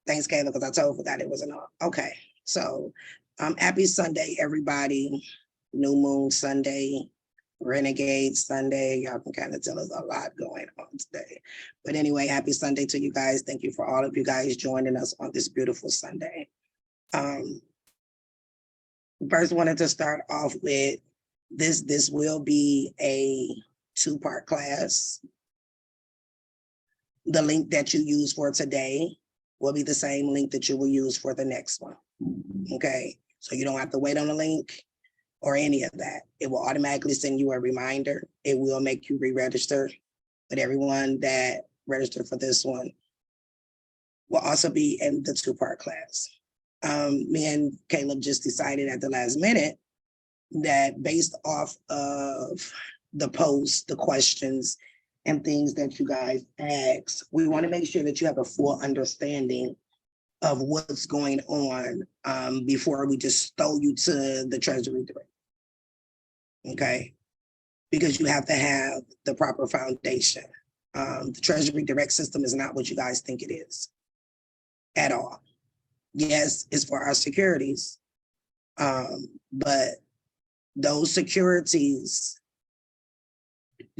Thanks, Kayla, because I totally forgot it wasn't on. Okay, so happy Sunday, everybody. New Moon Sunday, Renegade Sunday. Y'all can kind of tell us a lot going on today. But anyway, happy Sunday to you guys. Thank you for all of you guys joining us on this beautiful Sunday. First, wanted to start off with this will be a 2-part class. The link that you use for today will be the same link that you will use for the next one. Okay, so you don't have to wait on the link or any of that. It will automatically send you a reminder. It will make you re-register, but everyone that registered for this one will also be in the 2-part class. Me and Caleb just decided at the last minute that based off of the posts, the questions, and things that you guys ask, we want to make sure that you have a full understanding of what's going on before we just throw you to the Treasury Direct. Okay, because you have to have the proper foundation. The Treasury Direct system is not what you guys think it is at all. Yes, it's for our securities, but those securities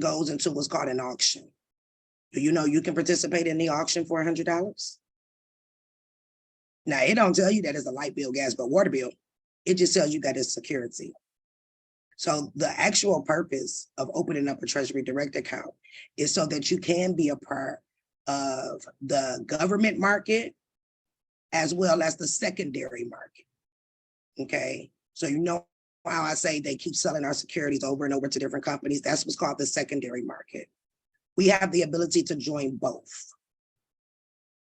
goes into what's called an auction. Do you know you can participate in the auction for $100? Now, it don't tell you that it's a light bill, gas bill, water bill. It just tells you that it's security. So the actual purpose of opening up a Treasury Direct account is so that you can be a part of the government market as well as the secondary market. Okay, so you know how I say they keep selling our securities over and over to different companies. That's what's called the secondary market. We have the ability to join both.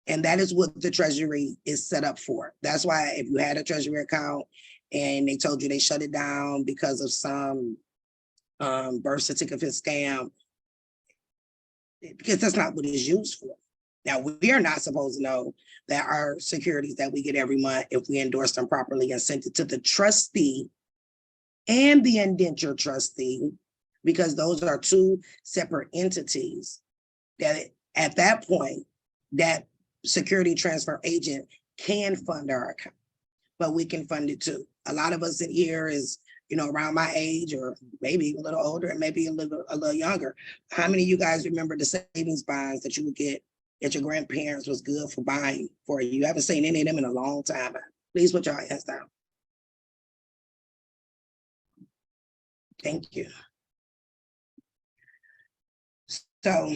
And that is what the Treasury is set up for. That's why if you had a Treasury account and they told you they shut it down because of some birth certificate scam, because that's not what it's used for. Now, we are not supposed to know that our securities that we get every month, if we endorse them properly and sent it to the trustee and the indenture trustee, because those are two separate entities, that at that point, that security transfer agent can fund our account, but we can fund it too. A lot of us in here is, you know, around my age or maybe a little older and maybe a little younger. How many of you guys remember the savings bonds that you would get that your grandparents was good for buying for you? You haven't seen any of them in a long time. Please put your hands down. Thank you. So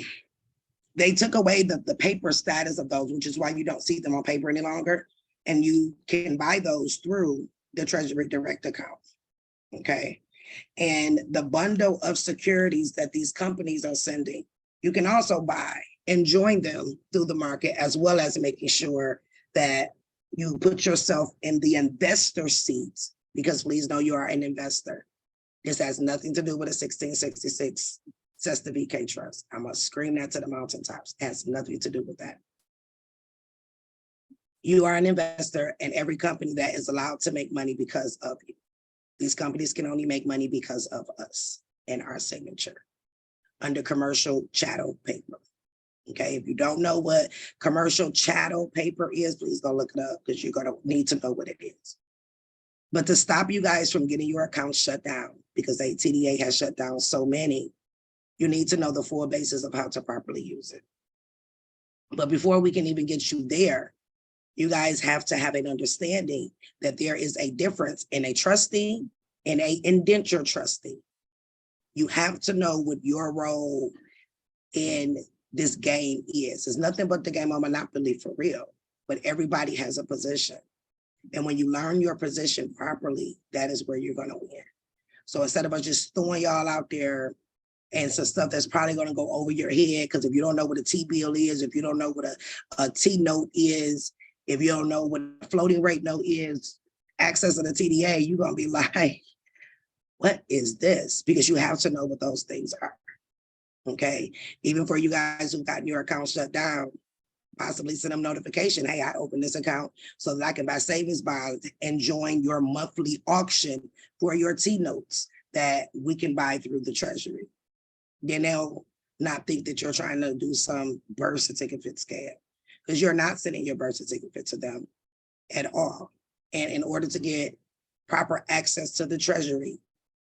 they took away the paper status of those, which is why you don't see them on paper any longer. And you can buy those through the Treasury Direct account. Okay. And the bundle of securities that these companies are sending, you can also buy and join them through the market, as well as making sure that you put yourself in the investor seat, because please know you are an investor. This has nothing to do with a 1666 Cesta VK trust. I must scream that to the mountaintops. It has nothing to do with that. You are an investor in every company that is allowed to make money because of you. These companies can only make money because of us and our signature under commercial chattel paper. Okay, if you don't know what commercial chattel paper is, please go look it up, because you're going to need to know what it is. But to stop you guys from getting your account shut down, because the TDA has shut down so many, you need to know the full basis of how to properly use it. But before we can even get you there, you guys have to have an understanding that there is a difference in a trustee and an indenture trustee. You have to know what your role in this game is. It's nothing but the game of Monopoly for real, but everybody has a position. And when you learn your position properly, that is where you're going to win. So instead of us just throwing y'all out there and some stuff that's probably going to go over your head, because if you don't know what a T-bill is, if you don't know what a T-note is, if you don't know what a floating rate note is, accessing the TDA, you're going to be like, what is this? Because you have to know what those things are. Okay, even for you guys who've gotten your account shut down, possibly send them notification, hey, I opened this account so that I can buy savings bonds and join your monthly auction for your T-notes that we can buy through the Treasury. Then they'll not think that you're trying to do some birth certificate scam. because you're not sending your birth certificate to them at all. And in order to get proper access to the Treasury,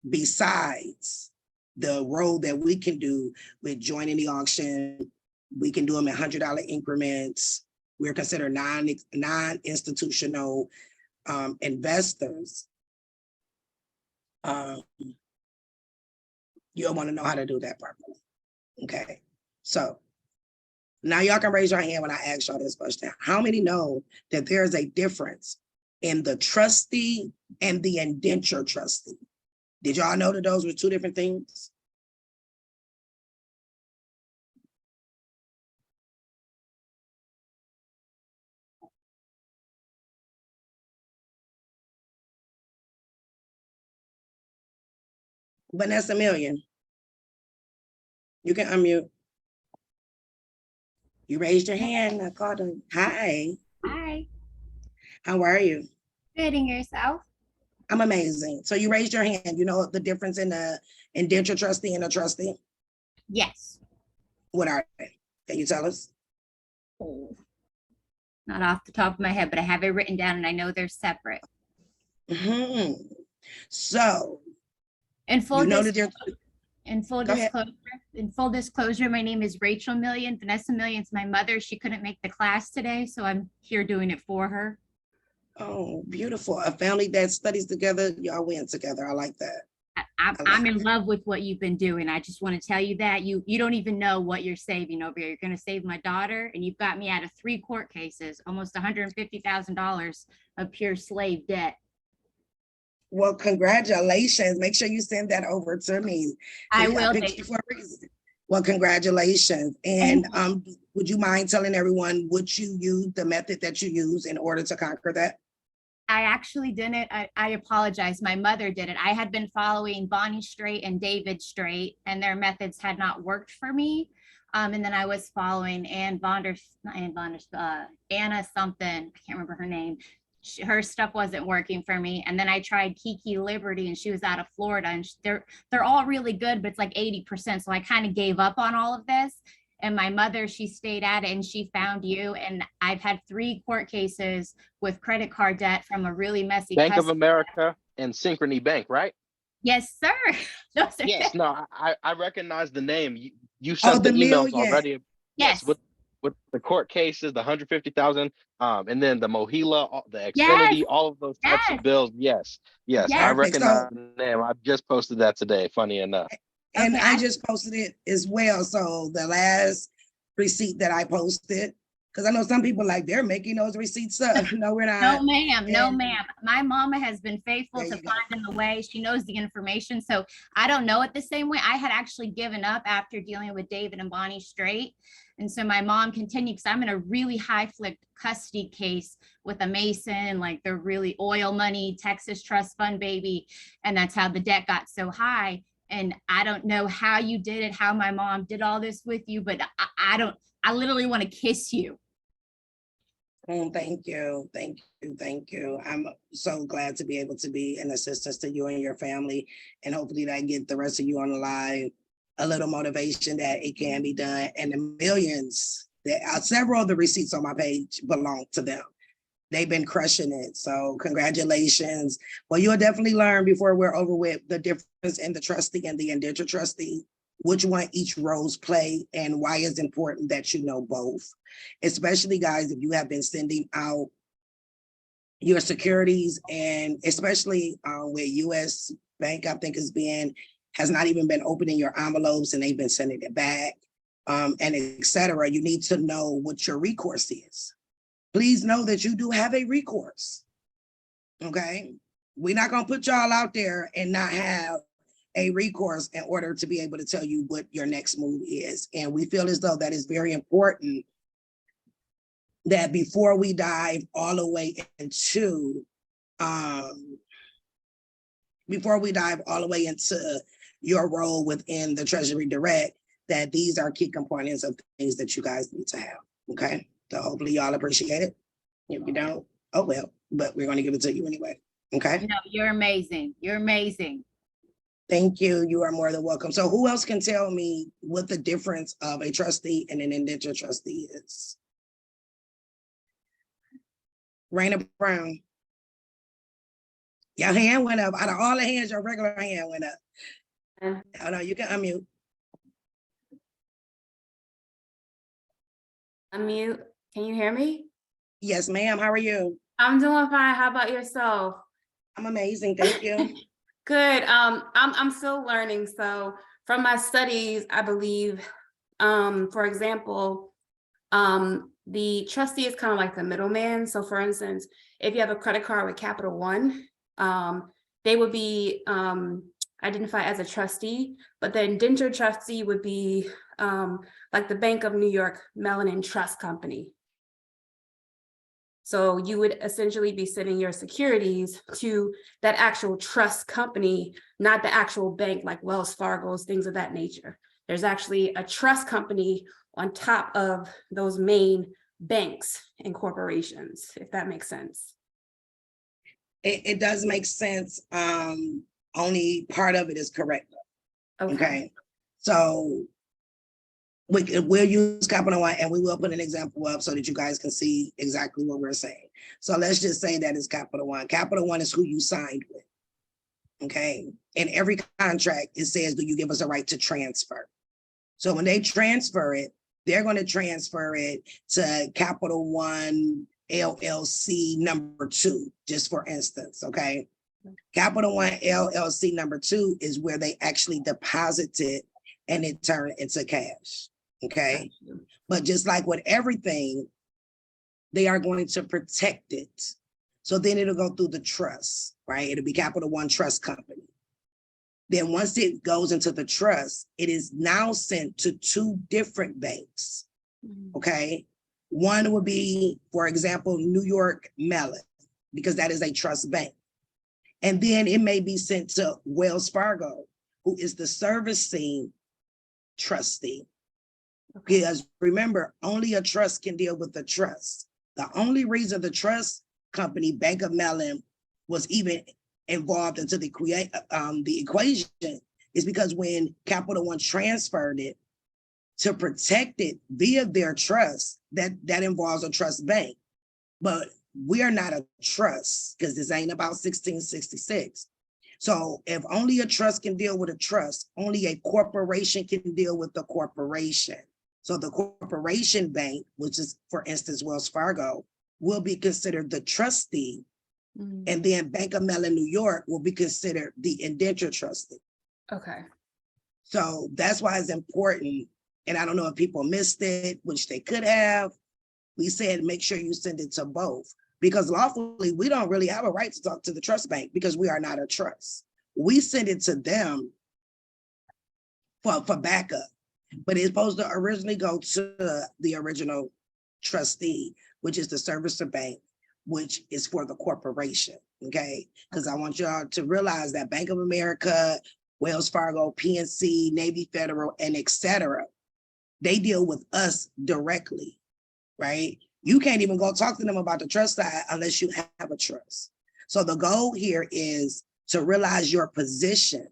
besides the road that we can do with joining the auction, we can do them at $100 increments. We're considered non-institutional investors. You'll want to know how to do that properly. Okay, so now y'all can raise your hand when I ask y'all this question. How many know that there's a difference in the trustee and the indenture trustee? Did y'all know that those were two different things? Vanessa Million, you can unmute. You raised your hand. I called him. Hi. Hi. How are you? Good, and yourself? I'm amazing. So you raised your hand. You know the difference in the indenture trustee and a trustee? Yes. What are they? Can you tell us? Oh, not off the top of my head, but I have it written down and I know they're separate. So, In full, you know that they're, in full disclosure, my name is Rachel Million. Vanessa Million's my mother. She couldn't make the class today, so I'm here doing it for her. oh, beautiful. A family that studies together, y'all win together. I like that. I'm in love with what you've been doing. I just want to tell you that you don't even know what you're saving over here. You're going to save my daughter, and you've got me out of 3 court cases, almost $150,000 of pure slave debt. Well, congratulations. Make sure you send that over to me. I will. For a reason. Well, congratulations. And would you mind telling everyone what you use, the method that you use in order to conquer that? I actually didn't. I apologize. My mother did it. I had been following Bonnie Straight and David Straight, and their methods had not worked for me. And then I was following Anna something. I can't remember her name. Her stuff wasn't working for me. And then I tried Kiki Liberty, and she was out of Florida, and they're all really good, but it's like 80%. So I kind of gave up on all of this. And my mother, she stayed at it and she found you. And I've had 3 court cases with credit card debt from a really messy Bank of America and Synchrony Bank, right? Yes, sir. Yes, no, I recognize the name. You sent the emails already. Yes. With the court cases, the 150,000, and then the Mohila, the Xfinity, all of those types of bills. Yes. I recognize the name. I just posted that today, funny enough. And I just posted it as well. So the last receipt that I posted, because I know some people like they're making those receipts up. No, we're not. No, ma'am. No, ma'am. My mama has been faithful to finding the way. She knows the information. So I don't know it the same way. I had actually given up after dealing with David and Bonnie Straight. And so my mom continued, because I'm in a really high flick custody case with a Mason, like they're really oil money, Texas trust fund baby. And that's how the debt got so high. And I don't know how you did it, how my mom did all this with you, but I literally want to kiss you. Oh, thank you. I'm so glad to be able to be an assistance to you and your family. And hopefully that get the rest of you on the line a little motivation that it can be done. And the millions, that several of the receipts on my page belong to them. They've been crushing it. So congratulations. Well, you'll definitely learn before we're over with the difference in the trustee and the indenture trustee, which one each roles play and why it's important that you know both. Especially guys, if you have been sending out your securities, and especially with US Bank, I think has not even been opening your envelopes and they've been sending it back, and etc. You need to know what your recourse is. Please know that you do have a recourse, okay? We're not gonna put y'all out there and not have a recourse in order to be able to tell you what your next move is. And we feel as though that is very important, that before we dive all the way into, your role within the Treasury Direct, that these are key components of things that you guys need to have, okay? So hopefully y'all appreciate it. If you don't, oh well, but we're gonna give it to you anyway, okay? No, you're amazing. You're amazing. Thank you. You are more than welcome. So who else can tell me what the difference of a trustee and an indenture trustee is? Raina Brown. Your hand went up. Out of all the hands, your regular hand went up. Oh no, you can unmute. Unmute. Can you hear me? Yes, ma'am. How are you? I'm doing fine. How about yourself? I'm amazing. Thank you. Good. I'm still learning. So from my studies, I believe, for example, the trustee is kind of like the middleman. So for instance, if you have a credit card with Capital One, they would be identified as a trustee, but the indentured trustee would be like the Bank of New York Mellon and Trust Company. So you would essentially be sending your securities to that actual trust company, not the actual bank like Wells Fargo's, things of that nature. There's actually a trust company on top of those main banks and corporations, if that makes sense. It does make sense. Only part of it is correct. Okay. So we'll use Capital One and we will put an example up so that you guys can see exactly what we're saying. So let's just say that is Capital One. Capital One is who you signed with. Okay. In every contract, it says, do you give us a right to transfer? So when they transfer it, they're going to transfer it to Capital One LLC number 2, just for instance. Okay. Capital One LLC number 2 is where they actually deposit it and it turned into cash. Okay. But just like with everything, they are going to protect it. So then it'll go through the trust, right? It'll be Capital One Trust Company. Then once it goes into the trust, it is now sent to 2 different banks. Okay. One would be, for example, New York Mellon, because that is a trust bank. And then it may be sent to Wells Fargo, who is the servicing trustee. Because remember, only a trust can deal with the trust. The only reason the trust company, Bank of Mellon, was even involved into the equation is because when Capital One transferred it to protect it via their trust, that involves a trust bank. But we are not a trust because this ain't about 1666. So if only a trust can deal with a trust, only a corporation can deal with the corporation. So the corporation bank, which is, for instance, Wells Fargo, will be considered the trustee. And then Bank of Mellon, New York will be considered the indentured trustee. Okay. So that's why it's important. And I don't know if people missed it, which they could have. We said, make sure you send it to both, because lawfully, we don't really have a right to talk to the trust bank because we are not a trust. We send it to them for backup, but it's supposed to originally go to the original trustee, which is the servicer bank, which is for the corporation, okay? Because I want y'all to realize that Bank of America, Wells Fargo, PNC, Navy Federal, and et cetera, they deal with us directly, right? You can't even go talk to them about the trust side unless you have a trust. So the goal here is to realize your position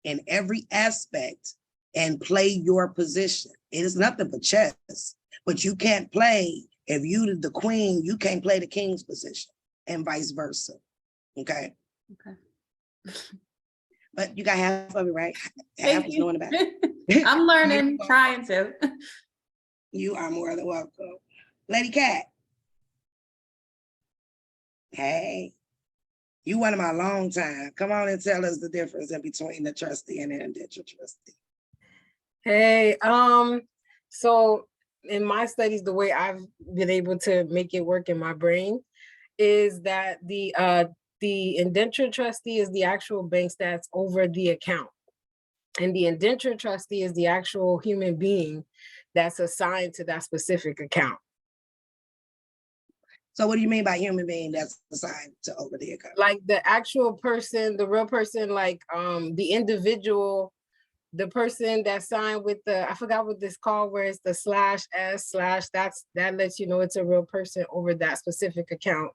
in every aspect and play your position. It is nothing but chess, but you can't play. If you the queen, you can't play the king's position and vice versa, okay? Okay. But you got half of it, right? Half is knowing about it. I'm learning, trying to. You are more than welcome. Lady Cat. Hey, you one of my long time. Come on and tell us the difference in between the trustee and the indentured trustee. Hey, so in my studies, the way I've been able to make it work in my brain is that the indentured trustee is the actual bank that's over the account. And the indentured trustee is the actual human being that's assigned to that specific account. So what do you mean by human being that's assigned to over the account? Like the actual person, the real person, like the individual, the person that signed with the, I forgot what this called, where it's the /S/ that lets you know it's a real person over that specific account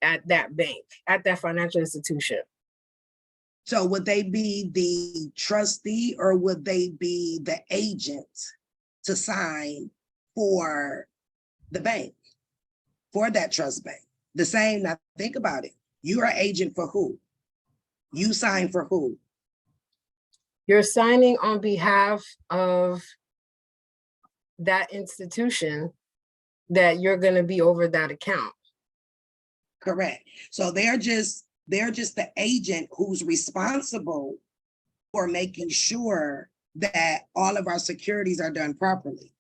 at that bank, at that financial institution. So would they be the trustee or would they be the agent to sign for the bank, for that trust bank? The same, now think about it. You are agent for who? You sign for who? You're signing on behalf of that institution that you're going to be over that account. Correct. So they're just the agent who's responsible for making sure that all of our securities are done properly.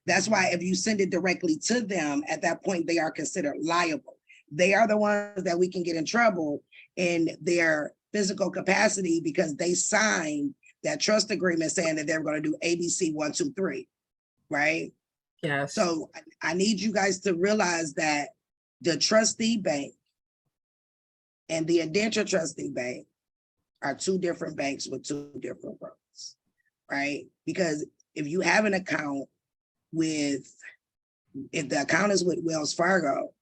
That's why if you send it directly to them, at that point, they are considered liable. They are the ones that we can get in trouble in their physical capacity because they signed that trust agreement saying that they're going to do ABC 1, 2, 3, right? Yes. So I need you guys to realize that the trustee bank and the indenture trustee bank are two different banks with two different roles, right? Because if you have an account if the account is with Wells Fargo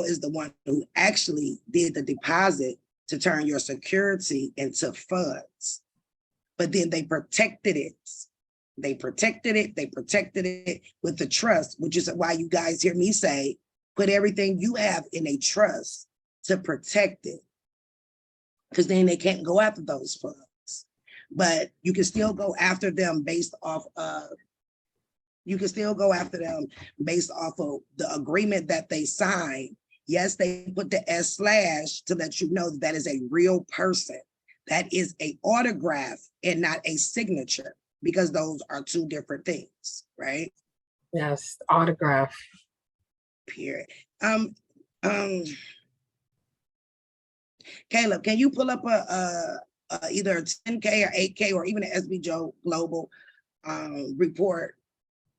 is the one who actually did the deposit to turn your security into funds. But then they protected it. They protected it with the trust, which is why you guys hear me say, put everything you have in a trust to protect it. Because then they can't go after those funds. But you can still go after them based off of the agreement that they signed. Yes, they put the S/ to let you know that is a real person. That is an autograph and not a signature, because those are two different things, right? Yes, autograph. Period. Caleb, can you pull up either a 10K or 8K or even an SB Joe Global report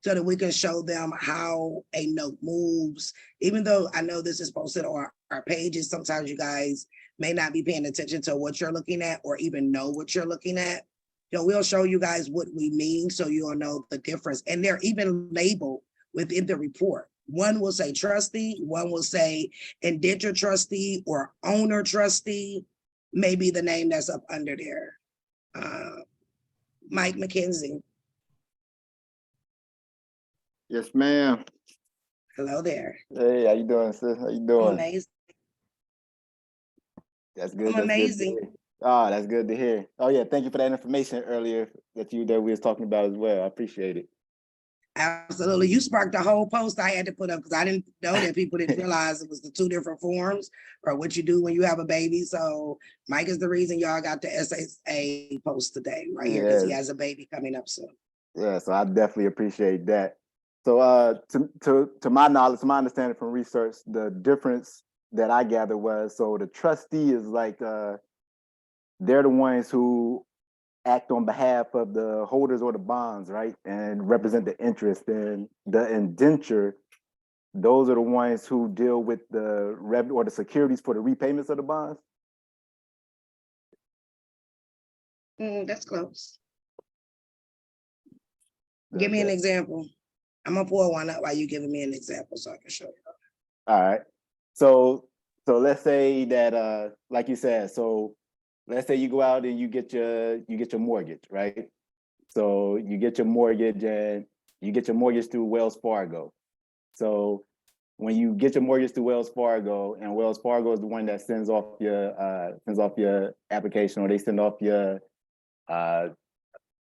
so that we can show them how a note moves? Even though I know this is posted on our pages, sometimes you guys may not be paying attention to what you're looking at or even know what you're looking at. You know, we'll show you guys what we mean so you'll know the difference. And they're even labeled within the report. One will say trustee, one will say indenture trustee or owner trustee, maybe the name that's up under there. Mike McKenzie. Yes, ma'am. Hello there. Hey, how you doing, sis? How you I'm doing? amazing. That's good. I'm That's amazing. good to hear. Ah, that's good to hear. Oh yeah, thank you for that information earlier that we was talking about as well. I appreciate it. Absolutely. You sparked the whole post I had to put up because I didn't know that people didn't realize it was the two different forms or what you do when you have a baby. So Mike is the reason y'all got the SSA post today right here because he has a baby coming up soon. Yeah, so I definitely appreciate that. So to my knowledge, to my understanding from research, the difference that I gathered was, so the trustee is like they're the ones who act on behalf of the holders or the bonds, right? And represent the interest. And the indenture, those are the ones who deal with the revenue or the securities for the repayments of the bonds. That's close. Give me an example. I'm gonna pull one up while you giving me an example so I can show you. All right. So let's say that like you said, so let's say you go out and you get your mortgage, right? So you get your mortgage and you get your mortgage through Wells Fargo. So when you get your mortgage through Wells Fargo, and Wells Fargo is the one that sends off your application, or they send off your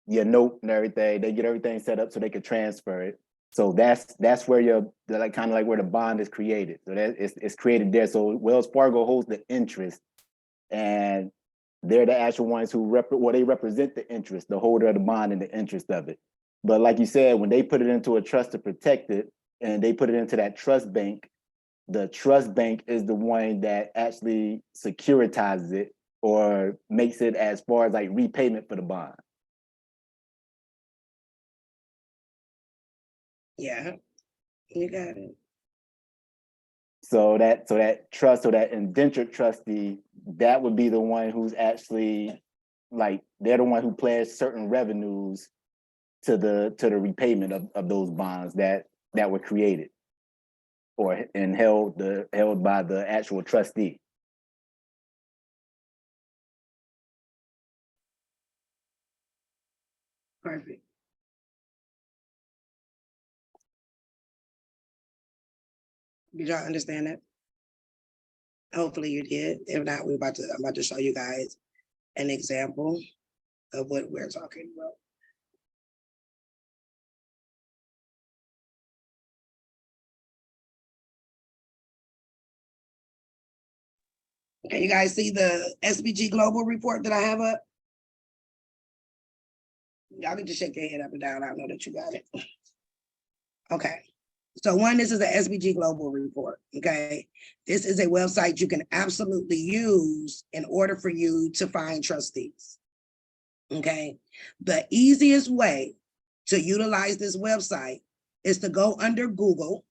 note and everything, they get everything set up so they can transfer it. So that's where like kind of like where the bond is created. So that it's created there. So Wells Fargo holds the interest, and they're the actual ones who they represent the interest, the holder of the bond and the interest of it. But like you said, when they put it into a trust to protect it, and they put it into that trust bank, the trust bank is the one that actually securitizes it or makes it as far as like repayment for the bond. Yeah, you got it. So that indentured trustee, that would be the one who's actually like, they're the one who pledged certain revenues to the repayment of those bonds that were created and held by the actual trustee. Perfect. Did y'all understand that? Hopefully you did. If not, I'm about to show you guys an example of what we're talking about. Can you guys see the SBG Global report that I have up? Y'all can just shake your head up and down. I know that you got it. Okay. So one, this is the SBG Global report, okay? This is a website you can absolutely use in order for you to find trustees, okay? The easiest way to utilize this website is to go under Google,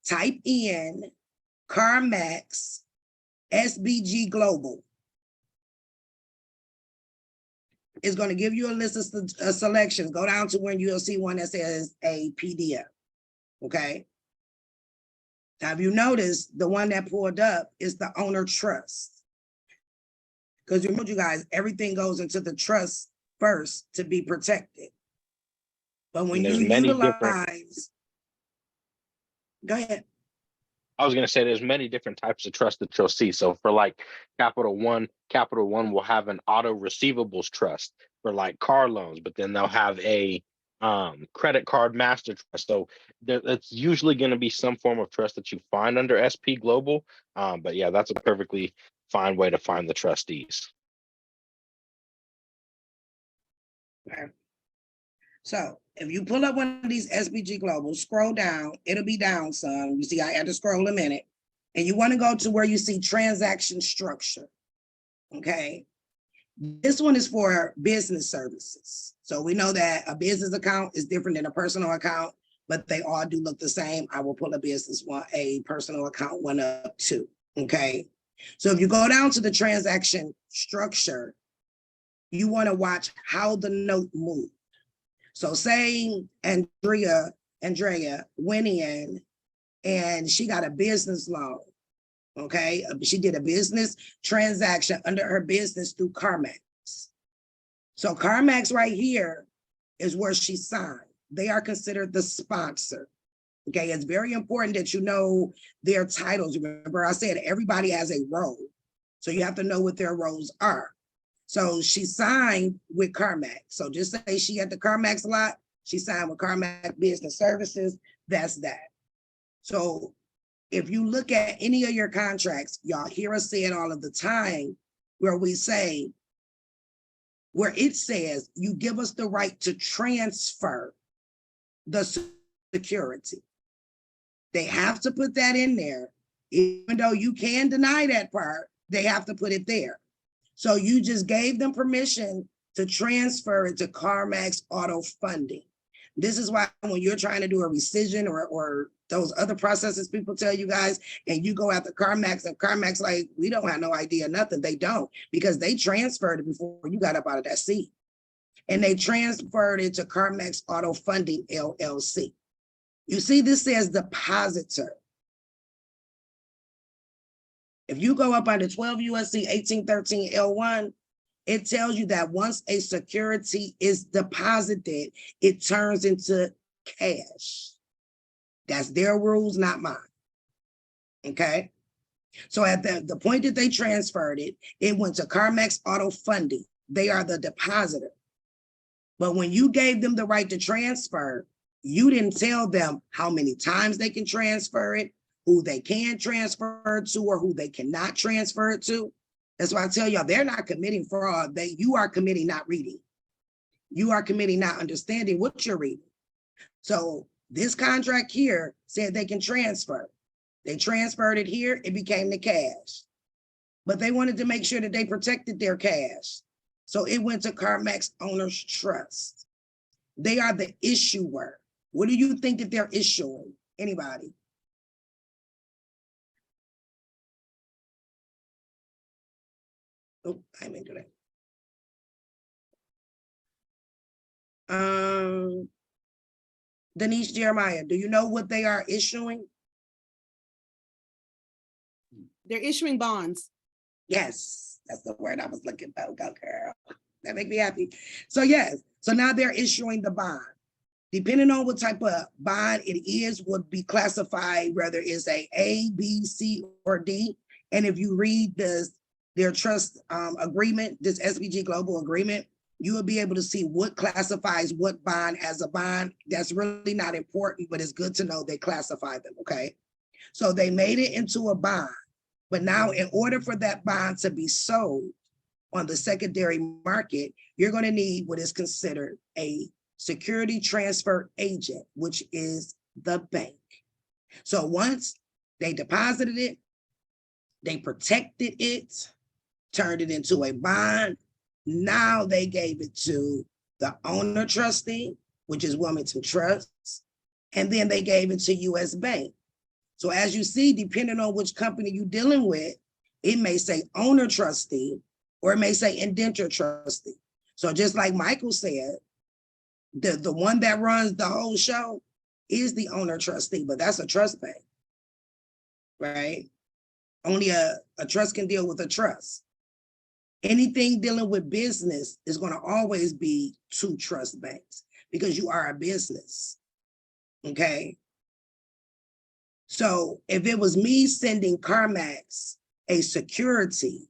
type in CarMax SBG Global. It's going to give you a list of selections. Go down to when you'll see one that says a PDF, okay? Now, if you notice, the one that pulled up is the owner trust. Because remember, you guys, everything goes into the trust first to be protected. But when you utilize, go ahead. I was going to say there's many different types of trust that you'll see. So for like Capital One will have an auto receivables trust for like car loans, but then they'll have a credit card master trust. So it's usually going to be some form of trust that you find under SP Global. But yeah, that's a perfectly fine way to find the trustees. Okay. So if you pull up one of these SBG Global, scroll down, it'll be down some. You see, I had to scroll a minute. And you want to go to where you see transaction structure. Okay. This one is for business services. So we know that a business account is different than a personal account, but they all do look the same. I will pull a business one, a personal account one up too. Okay. So if you go down to the transaction structure, you want to watch how the note moves. So say Andrea went in and she got a business loan, okay? She did a business transaction under her business through CarMax. So CarMax right here is where she signed. They are considered the sponsor, okay? It's very important that you know their titles. Remember, I said everybody has a role. So you have to know what their roles are. So she signed with CarMax. So just say she had the CarMax lot, she signed with CarMax Business Services, that's that. So if you look at any of your contracts, y'all hear us say it all of the time, where we say, where it says, you give us the right to transfer the security. They have to put that in there. Even though you can deny that part, they have to put it there. So you just gave them permission to transfer it to CarMax Auto Funding. This is why when you're trying to do a rescission or those other processes people tell you guys, and you go after CarMax and CarMax like, we don't have no idea, nothing. They don't, because they transferred it before you got up out of that seat. And they transferred it to CarMax Auto Funding, LLC. You see, this says depositor. If you go up under 12 USC 1813 L1, it tells you that once a security is deposited, it turns into cash. That's their rules, not mine. Okay. So at the point that they transferred it, it went to CarMax Auto Funding. They are the depositor. But when you gave them the right to transfer, you didn't tell them how many times they can transfer it, who they can transfer it to, or who they cannot transfer it to. That's why I tell y'all, they're not committing fraud. You are committing not reading. You are committing not understanding what you're reading. So this contract here said they can transfer. They transferred it here, it became the cash. But they wanted to make sure that they protected their cash. So it went to CarMax Owners Trust. They are the issuer. What do you think that they're issuing? Anybody? Oh, I didn't do that. Denise Jeremiah, do you know what they are issuing? They're issuing bonds. Yes, that's the word I was looking for. Go girl. That makes me happy. So yes, so now they're issuing the bond. Depending on what type of bond it is, would be classified whether it's A, B, C, or D. And if you read their trust agreement, this SBG Global Agreement, you will be able to see what classifies what bond as a bond. That's really not important, but it's good to know they classify them, okay? So they made it into a bond, but now in order for that bond to be sold on the secondary market, you're going to need what is considered a security transfer agent, which is the bank. So once they deposited it, they protected it, turned it into a bond. Now they gave it to the owner trustee, which is Wilmington Trust, and then they gave it to US Bank. So as you see, depending on which company you're dealing with, it may say owner trustee or it may say indenture trustee. So just like Michael said, the one that runs the whole show is the owner trustee, but that's a trust bank, right? Only a trust can deal with a trust. Anything dealing with business is going to always be two trust banks because you are a business, okay? So if it was me sending CarMax a security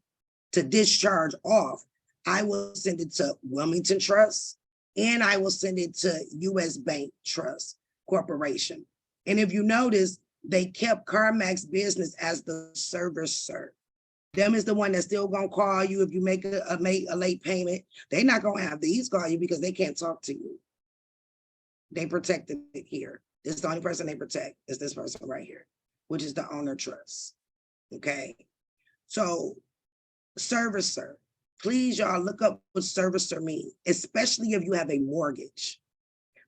to discharge off, I will send it to Wilmington Trust and I will send it to US Bank Trust Corporation. And if you notice, they kept CarMax business as the servicer. Them is the one that's still gonna call you if you make a late payment. They're not gonna have these call you because they can't talk to you. They protected it here. This is the only person they protect is this person right here, which is the owner trust, okay? So servicer, please y'all look up what servicer means, especially if you have a mortgage,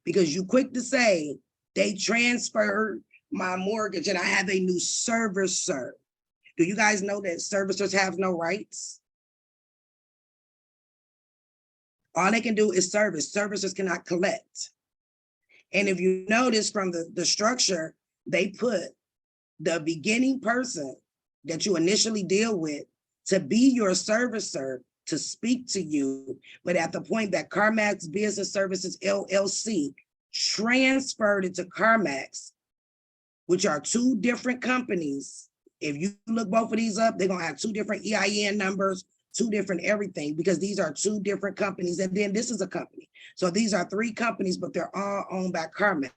because you quick to say they transferred my mortgage and I have a new servicer. Do you guys know that servicers have no rights? All they can do is service. Servicers cannot collect. And if you notice from the structure, they put the beginning person that you initially deal with to be your servicer to speak to you. But at the point that CarMax Business Services LLC transferred it to CarMax, which are two different companies. If you look both of these up, they're gonna have two different EIN numbers, two different everything, because these are two different companies. And then this is a company. So these are three companies, but they're all owned by CarMax.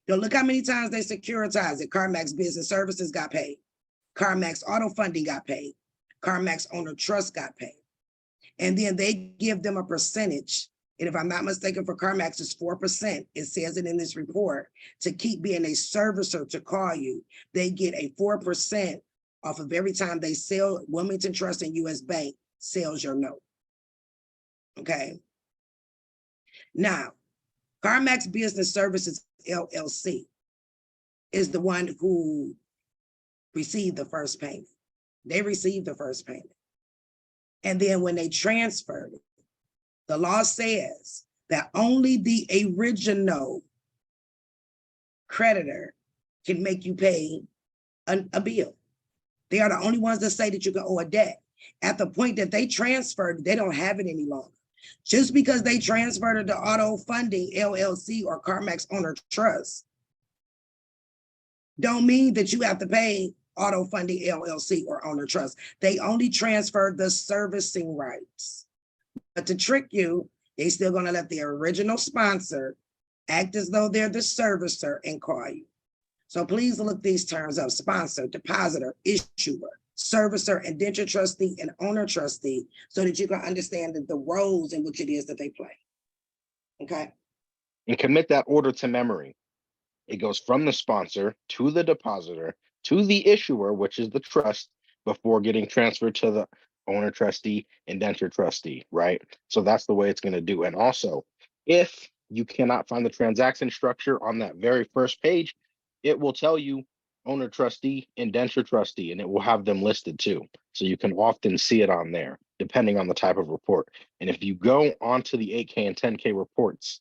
Now look how many times they securitized it. CarMax Business Services got paid. CarMax Auto Funding got paid. CarMax Owner Trust got paid. And then they give them a percentage. And if I'm not mistaken, for CarMax, it's 4%. It says it in this report. To keep being a servicer to call you, they get a 4% off of every time they sell. Wilmington Trust and US Bank sells your note. Okay. Now, CarMax Business Services LLC is the one who received the first payment. They received the first payment. And then when they transferred it, the law says that only the original creditor can make you pay a bill. They are the only ones that say that you can owe a debt. At the point that they transferred, they don't have it any longer. Just because they transferred it to Auto Funding LLC or CarMax Owner Trust, don't mean that you have to pay Auto Funding LLC or Owner Trust. They only transferred the servicing rights. But to trick you, they still gonna let the original sponsor act as though they're the servicer and call you. So please look these terms up: sponsor, depositor, issuer, servicer, indenture trustee, and owner trustee, so that you can understand the roles in which it is that they play. Okay. And commit that order to memory. It goes from the sponsor to the depositor to the issuer, which is the trust, before getting transferred to the owner trustee, indenture trustee, right? So that's the way it's going to do. And also, if you cannot find the transaction structure on that very first page, it will tell you owner trustee, indenture trustee, and it will have them listed too. So you can often see it on there, depending on the type of report. And if you go onto the 8K and 10K reports,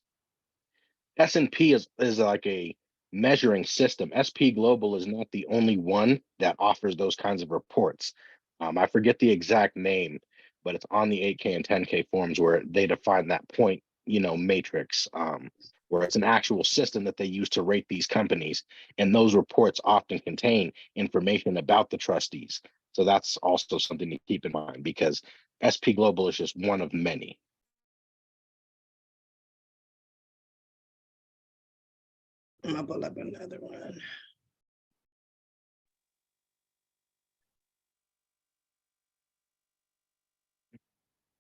S&P is like a measuring system. SP Global is not the only one that offers those kinds of reports. I forget the exact name, but it's on the 8K and 10K forms where they define that point, matrix, where it's an actual system that they use to rate these companies. And those reports often contain information about the trustees. So that's also something to keep in mind, because SP Global is just one of many. I'm gonna pull up another one.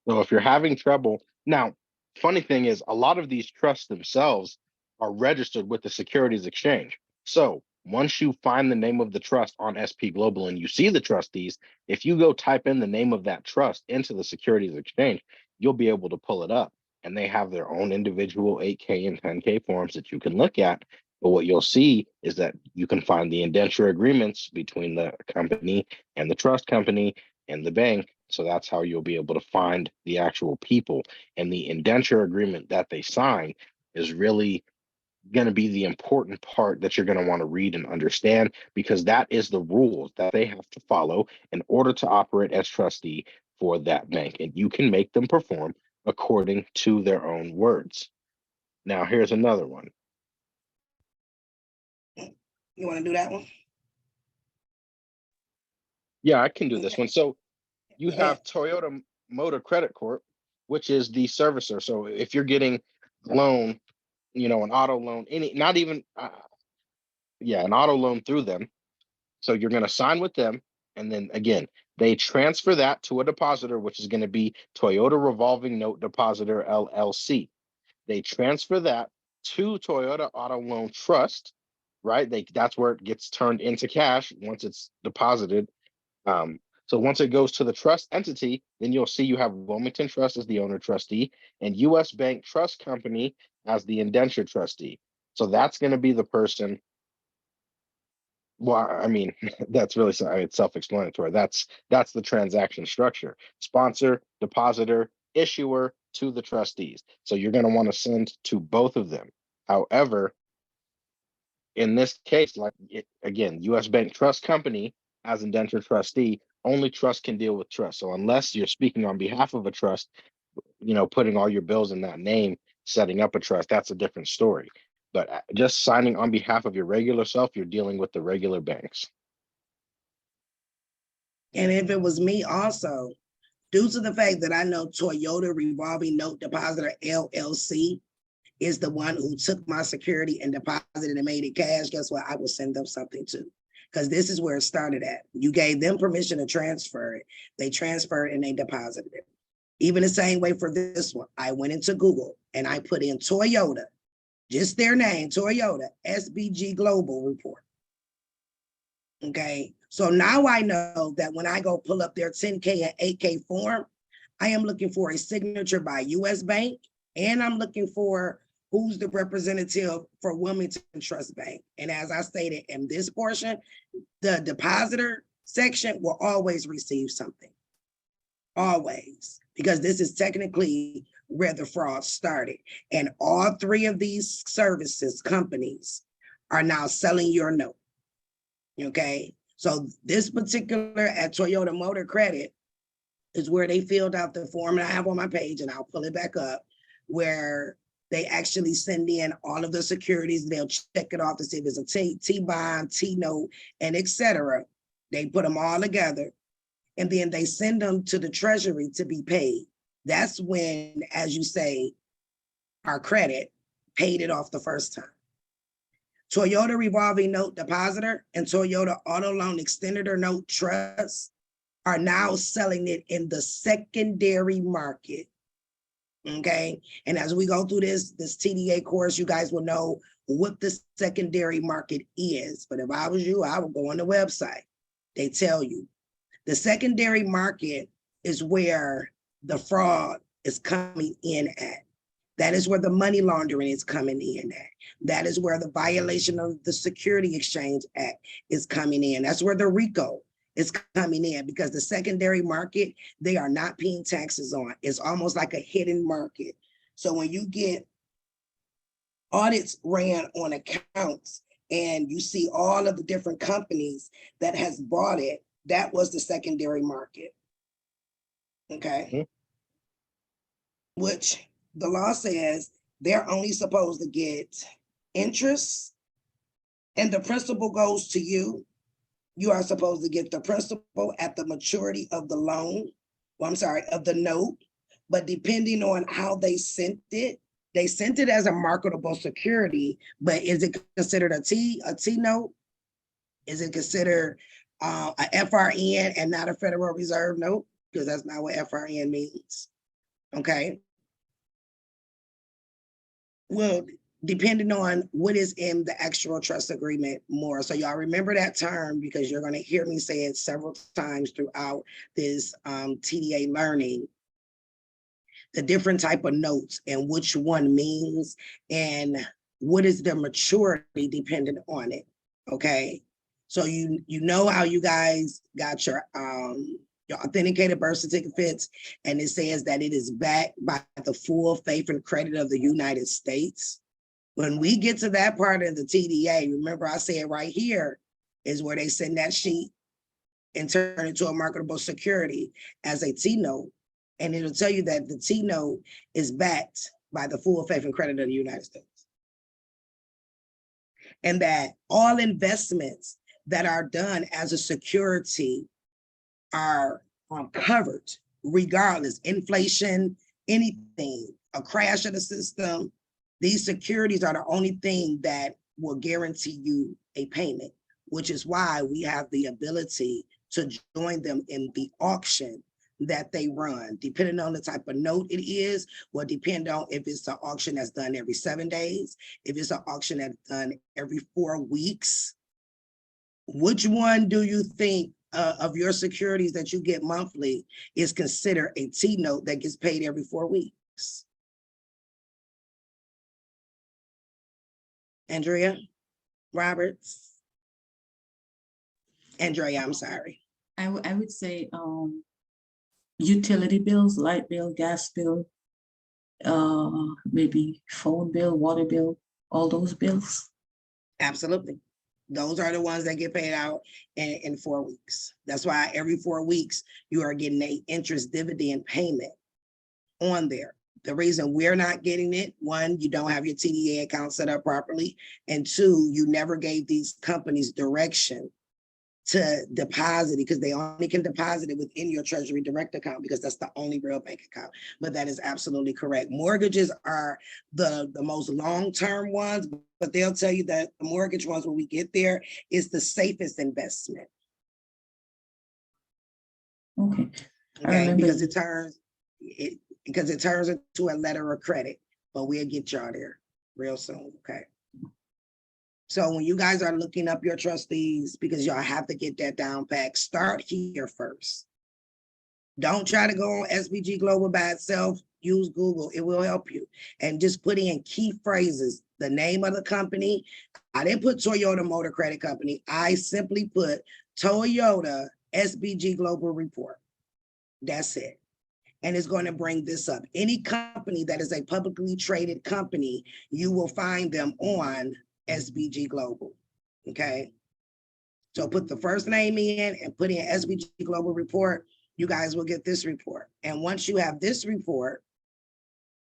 So if you're having trouble, now, funny thing is, a lot of these trusts themselves are registered with the Securities Exchange. So once you find the name of the trust on SP Global and you see the trustees, if you go type in the name of that trust into the Securities Exchange, you'll be able to pull it up. And they have their own individual 8K and 10K forms that you can look at. But what you'll see is that you can find the indenture agreements between the company and the trust company and the bank. So that's how you'll be able to find the actual people. And the indenture agreement that they sign is really going to be the important part that you're going to want to read and understand, because that is the rules that they have to follow in order to operate as trustee for that bank. And you can make them perform according to their own words. Now, here's another one. You want to do that one? Yeah, I can do this Okay. one. So you Go ahead. have Toyota Motor Credit Corp, which is the servicer. So if you're getting a loan, you know, an auto loan, any, not even, an auto loan through them. So you're going to sign with them. And then again, they transfer that to a depositor, which is going to be Toyota Revolving Note Depositor LLC. They transfer that to Toyota Auto Loan Trust, right? That's where it gets turned into cash once it's deposited. So once it goes to the trust entity, then you'll see you have Wilmington Trust as the owner trustee and US Bank Trust Company as the indenture trustee. So that's going to be the person. Well, I mean, that's really, it's self-explanatory. That's the transaction structure: sponsor, depositor, issuer to the trustees. So you're going to want to send to both of them. However, in this case, again, US Bank Trust Company as indenture trustee, only trust can deal with trust. So unless you're speaking on behalf of a trust, you know, putting all your bills in that name, setting up a trust, that's a different story. But just signing on behalf of your regular self, you're dealing with the regular banks. And if it was me also, due to the fact that I know Toyota Revolving Note Depositor LLC is the one who took my security and deposited and made it cash, guess what? I will send them something too. Because this is where it started at. You gave them permission to transfer it. They transferred and they deposited it. Even the same way for this one. I went into Google and I put in Toyota, just their name, Toyota, SBG Global Report. Okay, so now I know that when I go pull up their 10K and 8K form, I am looking for a signature by US Bank, and I'm looking for who's the representative for Wilmington Trust Bank. And as I stated in this portion, the depositor section will always receive something. Always, because this is technically where the fraud started. And all three of these services companies are now selling your note. Okay, so this particular at Toyota Motor Credit is where they filled out the form, and I have on my page, and I'll pull it back up, where they actually send in all of the securities. They'll check it off to see if it's a T-bond, T-note, and etc. They put them all together, and then they send them to the Treasury to be paid. That's when, as you say, our credit paid it off the first time. Toyota Revolving Note Depositor and Toyota Auto Loan Extender Note Trust are now selling it in the secondary market. Okay, and as we go through this TDA course, you guys will know what the secondary market is. But if I was you, I would go on the website. They tell you the secondary market is where the fraud is coming in at. That is where the money laundering is coming in at. That is where the violation of the Security Exchange Act is coming in. That's where the RICO is coming in, because the secondary market, they are not paying taxes on. It's almost like a hidden market. So when you get audits ran on accounts and you see all of the different companies that has bought it, that was the secondary market. Okay. Mm-hmm. Which the law says they're only supposed to get interest and the principal goes to you. You are supposed to get the principal at the maturity of the loan, well, I'm sorry, of the note. But depending on how they sent it as a marketable security, but is it considered a T note? Is it considered a FRN and not a Federal Reserve note? Because that's not what FRN means. Okay. Well, depending on what is in the actual trust agreement more. So y'all remember that term because you're going to hear me say it several times throughout this TDA learning. The different type of notes and which one means and what is the maturity dependent on it. Okay. So you know how you guys got your authenticated birth certificates, and it says that it is backed by the full faith and credit of the United States. When we get to that part of the TDA, remember I said right here is where they send that sheet and turn it to a marketable security as a T note. And it'll tell you that the T note is backed by the full faith and credit of the United States. And that all investments that are done as a security are covered regardless, inflation, anything, a crash of the system. These securities are the only thing that will guarantee you a payment, which is why we have the ability to join them in the auction that they run. Depending on the type of note it is, will depend on if it's an auction that's done every 7 days, if it's an auction that's done every 4 weeks. Which one do you think of your securities that you get monthly is considered a T note that gets paid every 4 weeks? Andrea Roberts? Andrea, I'm sorry. I would say utility bills, light bill, gas bill, maybe phone bill, water bill, all those bills. Absolutely. Those are the ones that get paid out in 4 weeks. That's why every 4 weeks you are getting an interest dividend payment on there. The reason we're not getting it, one, you don't have your TDA account set up properly, and two, you never gave these companies direction to deposit it because they only can deposit it within your Treasury Direct account because that's the only real bank account. But that is absolutely correct. Mortgages are the most long-term ones, but they'll tell you that the mortgage ones, when we get there, is the safest investment. Okay. Okay, because it turns into a letter of credit, but we'll get y'all there real soon. Okay. So when you guys are looking up your trustees, because y'all have to get that down pack, start here first. Don't try to go on SBG Global by itself. Use Google, it will help you. And just put in key phrases, the name of the company. I didn't put Toyota Motor Credit Company. I simply put Toyota SBG Global Report. That's it. And it's going to bring this up. Any company that is a publicly traded company, you will find them on SBG Global, okay? So put the first name in and put in SBG Global Report. You guys will get this report. And once you have this report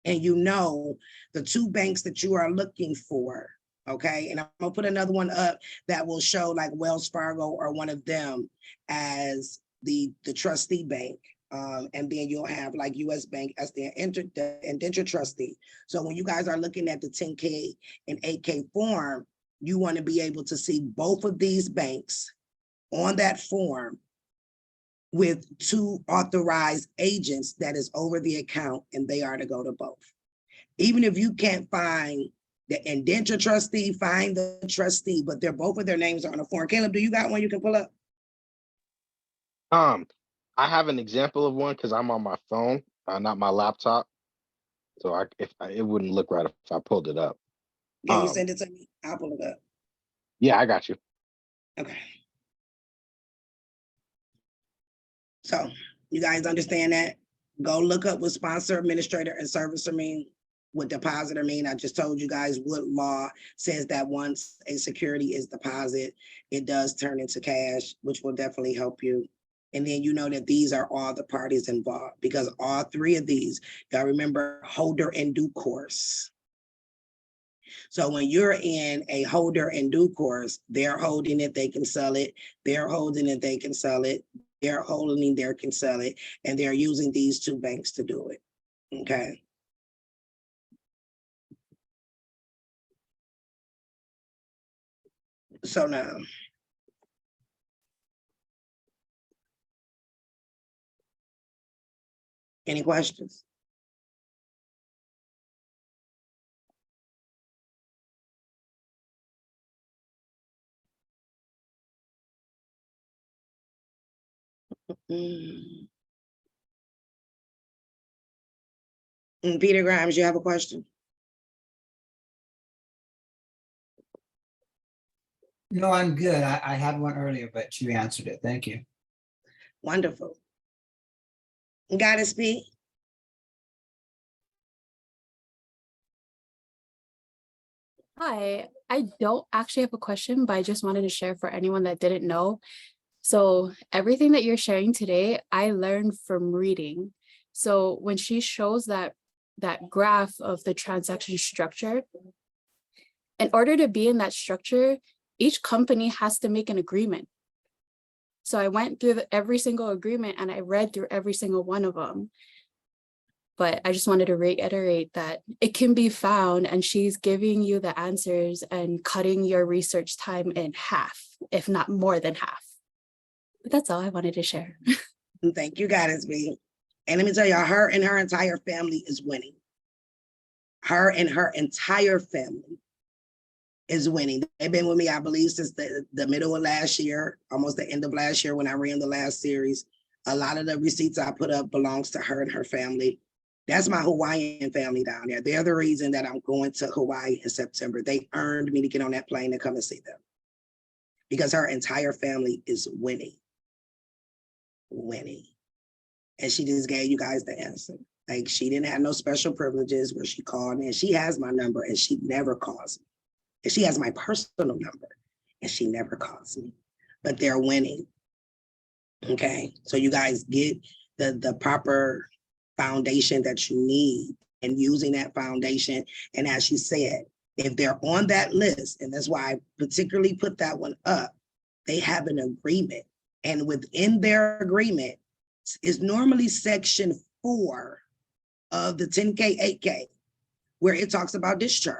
and you know the 2 banks that you are looking for, okay? And I'm gonna put another one up that will show like Wells Fargo or one of them as the trustee bank. And then you'll have like US Bank as the indenture trustee. So when you guys are looking at the 10K and 8K form, you want to be able to see both of these banks on that form with 2 authorized agents that is over the account, and they are to go to both. Even if you can't find the indenture trustee, find the trustee, but both of their names are on the form. Caleb, do you got one you can pull up? I have an example of one because I'm on my phone, not my laptop. So it wouldn't look right if I pulled it up. Can you send it to me? I'll pull it up. Yeah, I got you. Okay. So you guys understand that? Go look up what sponsor, administrator, and servicer mean, what depositor mean. I just told you guys what law says that once a security is deposit, it does turn into cash, which will definitely help you. And then you know that these are all the parties involved because all 3 of these, y'all remember holder in due course. So when you're in a holder and due course, they're holding it, they can sell it. They're holding it, they can sell it. They're holding, they can sell it. And they're using these two banks to do it. Okay. So now, any questions? Mm. Peter Grimes, you have a question? No, I'm good. I had one earlier, but you answered it. Thank you. Wonderful. Got to speak. Hi, I don't actually have a question, but I just wanted to share for anyone that didn't know. So everything that you're sharing today, I learned from reading. So when she shows that graph of the transaction structure, in order to be in that structure, each company has to make an agreement. So I went through every single agreement and I read through every single one of them. But I just wanted to reiterate that it can be found, and she's giving you the answers and cutting your research time in half, if not more than half. But that's all I wanted to share. Thank you, Goddessby. And let me tell you, her and her entire family is winning. Her and her entire family is winning. They've been with me, I believe, since the middle of last year, almost the end of last year when I ran the last series. A lot of the receipts I put up belongs to her and her family. That's my Hawaiian family down there. They're the reason that I'm going to Hawaii in September. They earned me to get on that plane and come and see them. Because her entire family is winning. Winning. And she just gave you guys the answer. Like, she didn't have no special privileges where she called me, and she has my number and she never calls me. And she has my personal number and she never calls me. But they're winning. Okay. So you guys get the proper foundation that you need, and using that foundation. And as she said, if they're on that list, and that's why I particularly put that one up, they have an agreement. And within their agreement is normally section 4 of the 10K, 8K, where it talks about discharge,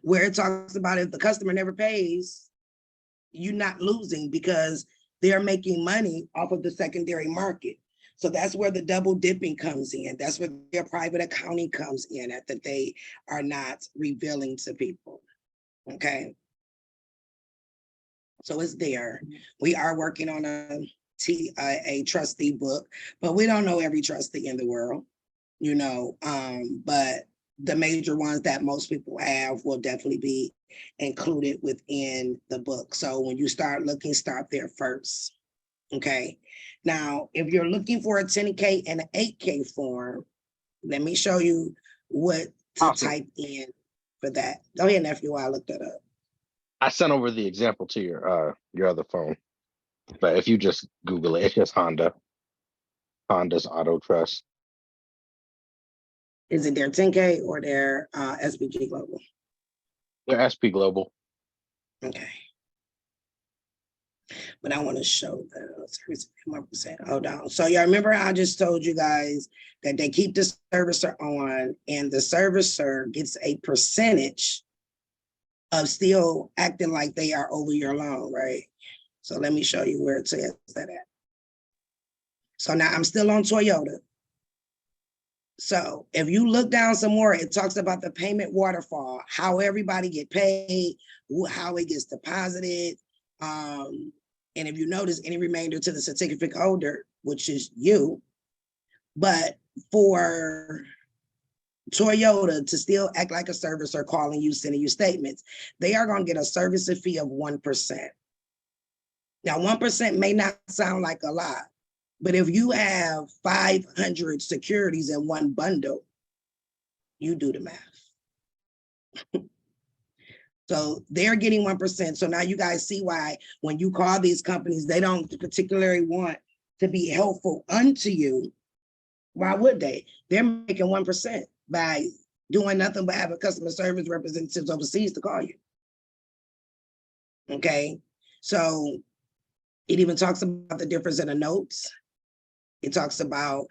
where it talks about if the customer never pays, you're not losing because they're making money off of the secondary market. So that's where the double dipping comes in. That's where their private accounting comes in, that they are not revealing to people. Okay. So it's there. We are working on a trustee book, but we don't know every trustee in the world, you know, but the major ones that most people have will definitely be included within the book. So when you start looking, start there first. Okay. Now, if you're looking for a 10K and an 8K form, let me show you what to type in for that. Go ahead, nephew, while I look that up. I sent over the example to your other phone, but if you just Google it, it's just Honda's Auto Trust. Is it their 10K or their SPG Global? They're SP Global. Okay. But I want to show the service 1%. Hold on. So y'all remember I just told you guys that they keep the servicer on, and the servicer gets a percentage of still acting like they are over your loan, right? So let me show you where it says that at. So now I'm still on Toyota. So if you look down some more, it talks about the payment waterfall, how everybody get paid, how it gets deposited. And if you notice, any remainder to the certificate holder, which is you, but for Toyota to still act like a servicer, calling you, sending you statements, they are going to get a servicing fee of 1%. Now, 1% may not sound like a lot, but if you have 500 securities in one bundle, you do the math. So they're getting 1%. So now you guys see why when you call these companies, they don't particularly want to be helpful unto you. Why would they? They're making 1% by doing nothing but having customer service representatives overseas to call you. Okay, so it even talks about the difference in the notes. It talks about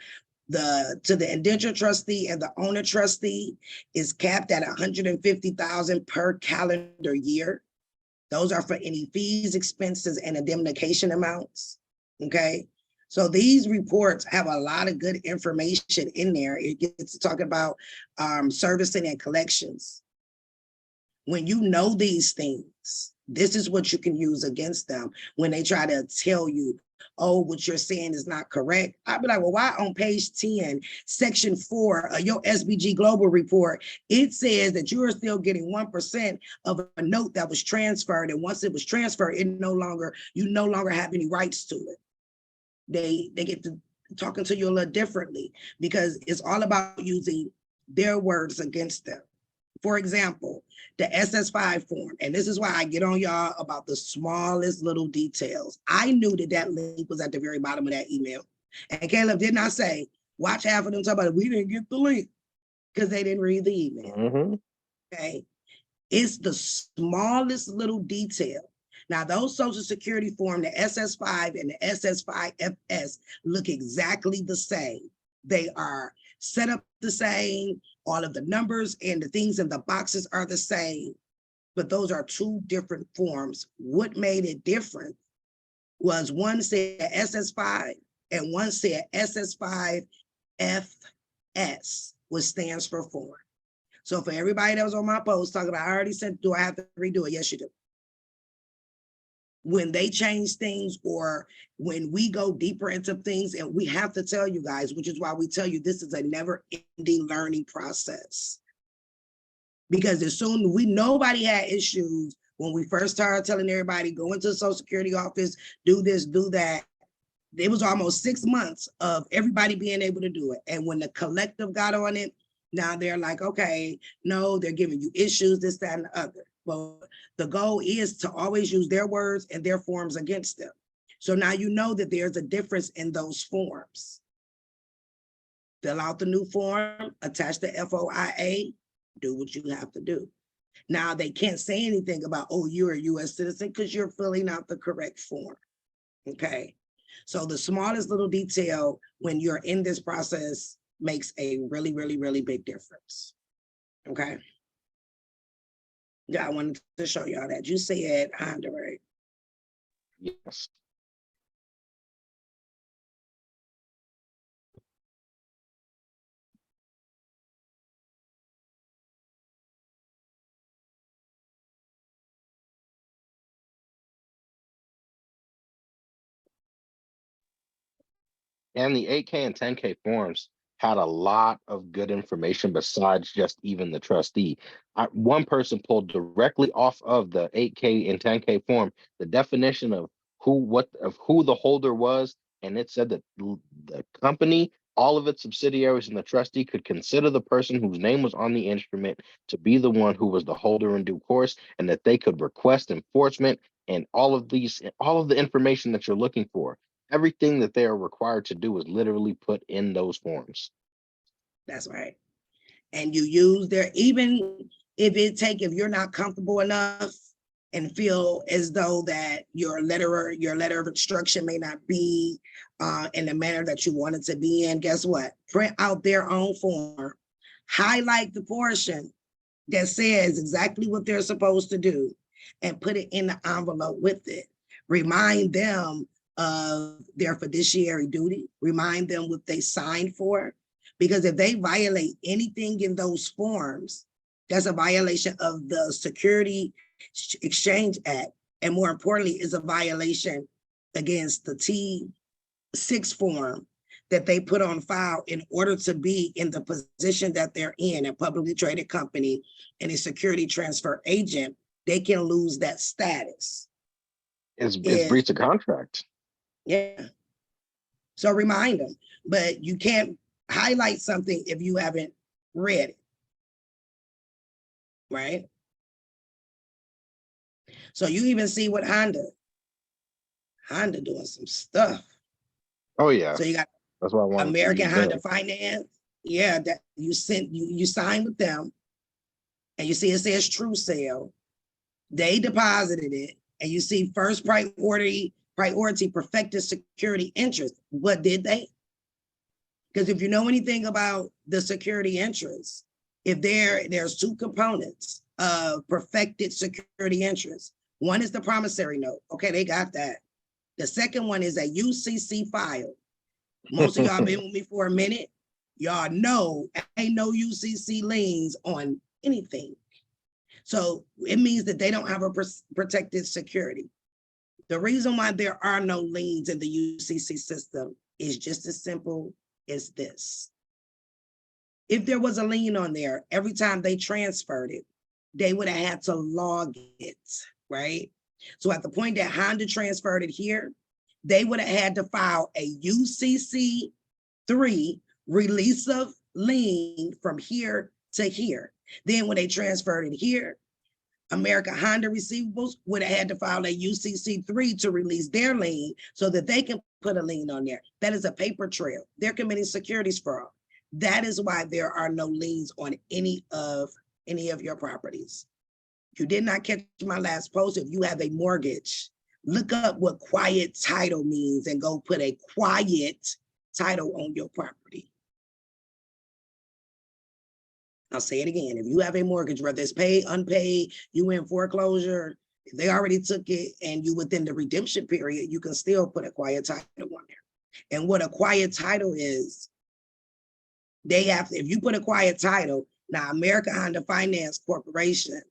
to the indenture trustee and the owner trustee is capped at 150,000 per calendar year. Those are for any fees, expenses, and indemnification amounts. Okay, so these reports have a lot of good information in there. It gets to talk about servicing and collections. When you know these things, this is what you can use against them when they try to tell you, oh, what you're saying is not correct. I'd be like, well, why on page 10, section 4 of your SBG Global report, it says that you are still getting 1% of a note that was transferred. And once it was transferred, you no longer have any rights to it. They get to talking to you a little differently because it's all about using their words against them. For example, the SS5 form, and this is why I get on y'all about the smallest little details. I knew that link was at the very bottom of that email. And Caleb did not say, watch half of them talk about it. We didn't get the link because they didn't read the email. Okay. It's the smallest little detail. Now, those Social Security form, the SS5 and the SS5FS look exactly the same. They are set up the same. All of the numbers and the things in the boxes are the same, but those are two different forms. What made it different was one said SS5 and one said SS5FS, which stands for form. So for everybody that was on my post talking about, I already said, do I have to redo it? Yes, you do. When they change things or when we go deeper into things, and we have to tell you guys, which is why we tell you this is a never-ending learning process. Because as soon nobody had issues when we first started telling everybody, go into the Social Security office, do this, do that. It was almost 6 months of everybody being able to do it. And when the collective got on it, now they're like, okay, no, they're giving you issues, this, that, and the other. Well, the goal is to always use their words and their forms against them. So now you know that there's a difference in those forms. Fill out the new form, attach the FOIA, do what you have to do. Now they can't say anything about, oh, you're a US citizen because you're filling out the correct form, okay? So the smallest little detail when you're in this process makes a really, really, really big difference, okay? Yeah, I wanted to show y'all that. You said Honda, right? Yes. And the 8K and 10K forms had a lot of good information besides just even the trustee. One person pulled directly off of the 8K and 10K form the definition of who the holder was, and it said that the company, all of its subsidiaries, and the trustee could consider the person whose name was on the instrument to be the one who was the holder in due course, and that they could request enforcement and all of the information that you're looking for. Everything that they are required to do is literally put in those forms. That's right. And you use even if you're not comfortable enough and feel as though that your letter of instruction may not be in the manner that you want it to be in, guess what? Print out their own form, highlight the portion that says exactly what they're supposed to do, and put it in the envelope with it. Remind them of their fiduciary duty, remind them what they signed for, because if they violate anything in those forms, that's a violation of the Security Exchange Act, and more importantly, is a violation against the T6 form that they put on file in order to be in the position that they're in, a publicly traded company and a security transfer agent. They can lose that status. It's breach of contract. Yeah. So remind them, but you can't highlight something if you haven't read it, right? So you even see what Honda doing some stuff. Oh yeah. So you got that's why I wanted American to Honda Finance, Yeah, that you sign with them and you see it says true sale. They deposited it and you see first priority perfected security interest. What did they? Because if you know anything about the security interest, if there's two components of perfected security interest. One is the promissory note. Okay, they got that. The second one is a UCC file. Most of y'all been with me for a minute. Y'all know ain't no UCC liens on anything. So it means that they don't have a protected security. The reason why there are no liens in the UCC system is just as simple as this. If there was a lien on there, every time they transferred it, they would have had to log it, right? So at the point that Honda transferred it here, they would have had to file a UCC 3 release of lien from here to here. Then when they transferred it here, America Honda Receivables would have had to file a UCC 3 to release their lien so that they can put a lien on there. That is a paper trail. They're committing securities fraud. That is why there are no liens on any of your properties. You did not catch my last post. If you have a mortgage, look up what quiet title means and go put a quiet title on your property. I'll say it again. If you have a mortgage, whether it's paid, unpaid, you in foreclosure, if they already took it and you within the redemption period, you can still put a quiet title on there. And what a quiet title is, they have to, if you put a quiet title, now America Honda Finance Corporation,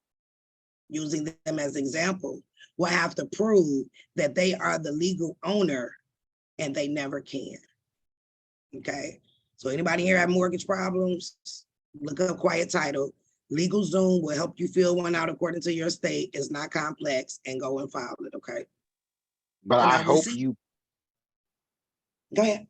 using them as an example, will have to prove that they are the legal owner and they never can. Okay, so anybody here have mortgage problems? Look up quiet title. LegalZoom will help you fill one out according to your state. It's not complex, and go and file it, okay? But And I now hope receipt- you, Go ahead.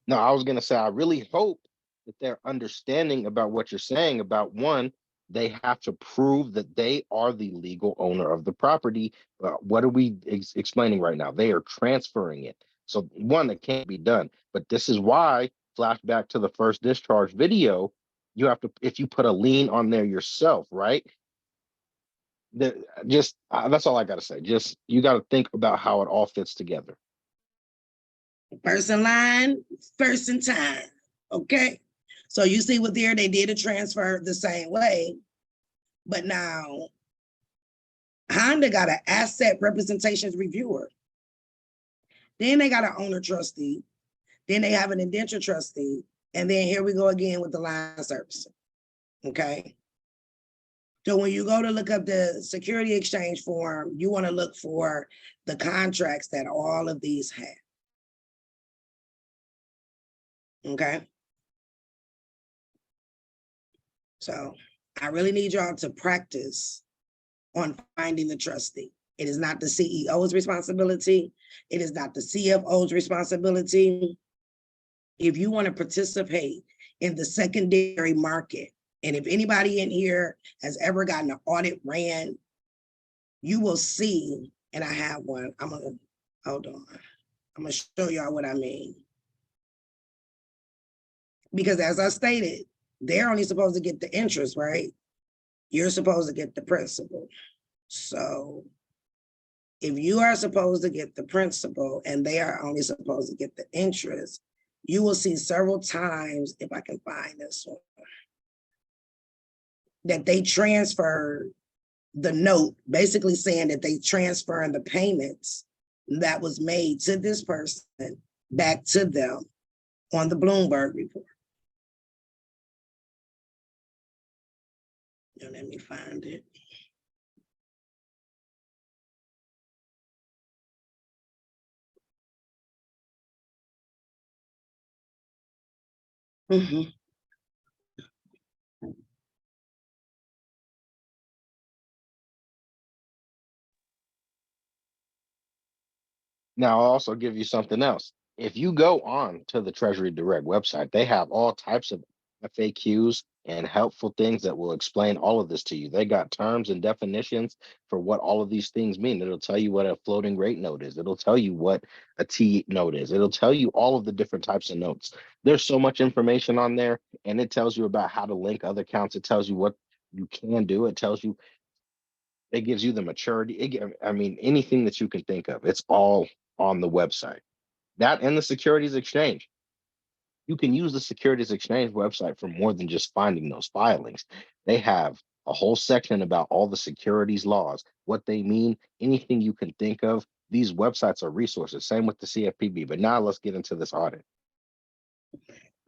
no, I was gonna say, I really hope that they're understanding about what you're saying about one, they have to prove that they are the legal owner of the property. What are we explaining right now? They are transferring it. So one, it can't be done. But this is why, flashback to the first discharge video, you have to, if you put a lien on there yourself, right? That's all I gotta say. Just, you gotta think about how it all fits together. First in line, first in time, okay? So you see what there, they did a transfer the same way, but now Honda got an asset representations reviewer. Then they got an owner trustee. Then they have an indenture trustee. And then here we go again with the line servicer, okay? So when you go to look up the security exchange form, you want to look for the contracts that all of these have. Okay. So I really need y'all to practice on finding the trustee. It is not the CEO's responsibility. It is not the CFO's responsibility. If you want to participate in the secondary market, and if anybody in here has ever gotten an audit ran, you will see, and I have one, hold on. I'm gonna show y'all what I mean. Because as I stated, they're only supposed to get the interest, right? You're supposed to get the principal. So if you are supposed to get the principal and they are only supposed to get the interest, you will see several times, if I can find this one, that they transfer the note, basically saying that they transfer the payments that was made to this person back to them on the Bloomberg report. Now, let me find it. Mm-hmm. Now, I'll also give you something else. If you go on to the Treasury Direct website, they have all types of FAQs and helpful things that will explain all of this to you. They got terms and definitions for what all of these things mean. It'll tell you what a floating rate note is. It'll tell you what a T note is. It'll tell you all of the different types of notes. There's so much information on there, and it tells you about how to link other accounts. It tells you what you can do. It tells you, it gives you the maturity. I mean, anything that you can think of, it's all on the website. That and the securities exchange. You can use the Securities Exchange website for more than just finding those filings. They have a whole section about all the securities laws, what they mean, anything you can think of. These websites are resources. Same with the CFPB. But now let's get into this audit.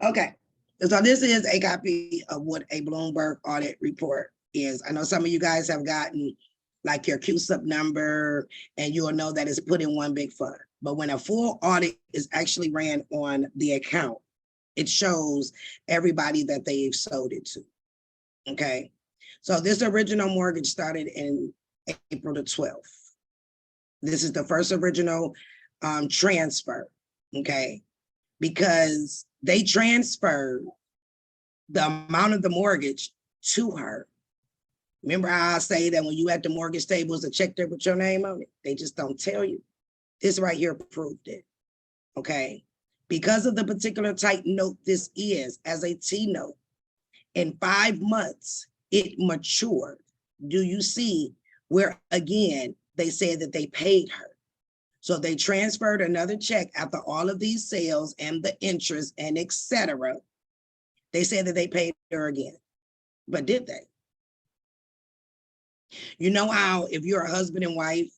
Okay, so this is a copy of what a Bloomberg audit report is. I know some of you guys have gotten like your CUSIP number, and you'll know that it's put in one big fund. But when a full audit is actually ran on the account, it shows everybody that they've sold it to. Okay, so this original mortgage started in April the 12th. This is the first original transfer, okay? Because they transferred the amount of the mortgage to her. Remember how I say that when you at the mortgage tables, a check there with your name on it, they just don't tell you. This right here proved it, okay? Because of the particular type note this is, as a T note, in 5 months, it matured. Do you see where, again, they said that they paid her? So they transferred another check after all of these sales and the interest and et cetera. They said that they paid her again, but did they? You know how if you're a husband and wife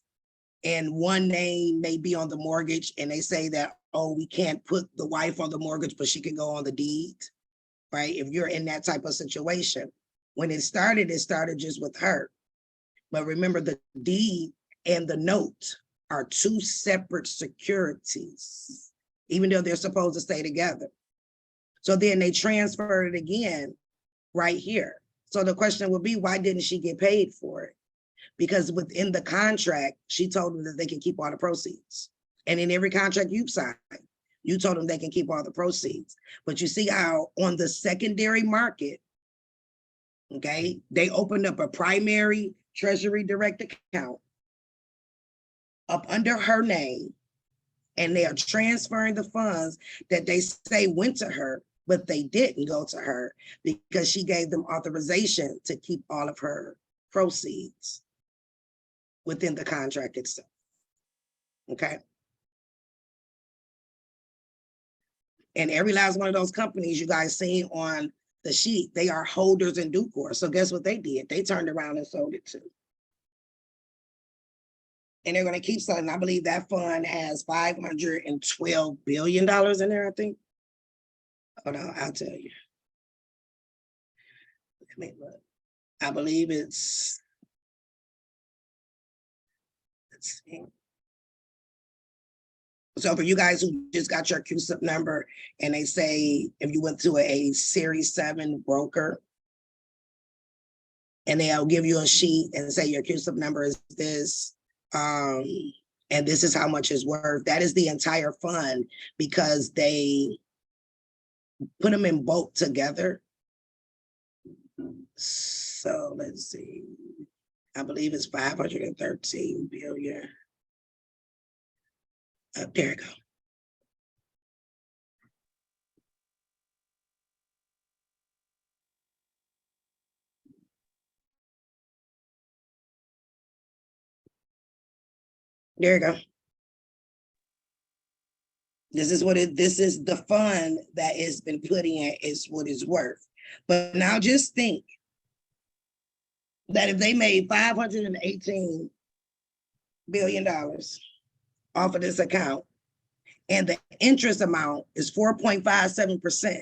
and one name may be on the mortgage and they say that, oh, we can't put the wife on the mortgage, but she can go on the deed, right? If you're in that type of situation, when it started just with her. But remember, the deed and the note are two separate securities, even though they're supposed to stay together. So then they transferred it again right here. So the question would be, why didn't she get paid for it? Because within the contract, she told them that they can keep all the proceeds. And in every contract you've signed, you told them they can keep all the proceeds. But you see how on the secondary market, okay, they opened up a primary Treasury direct account up under her name, and they are transferring the funds that they say went to her, but they didn't go to her because she gave them authorization to keep all of her proceeds within the contract itself, okay? And every last one of those companies you guys see on the sheet, they are holders in due course. So guess what they did? They turned around and sold it too. And they're gonna keep selling. I believe that fund has $512 billion in there, I think. Hold on, I'll tell you. Let me look. I believe it's, let's see. So for you guys who just got your CUSIP number and they say, if you went to a Series 7 broker and they'll give you a sheet and say your CUSIP number is this, and this is how much it's worth, that is the entire fund because they put them in bulk together. So let's see, I believe it's 513 billion. There you go. There you go. This is this is the fund that has been put in, is what it's worth. But now just think that if they made $518 billion off of this account, and the interest amount is 4.57%,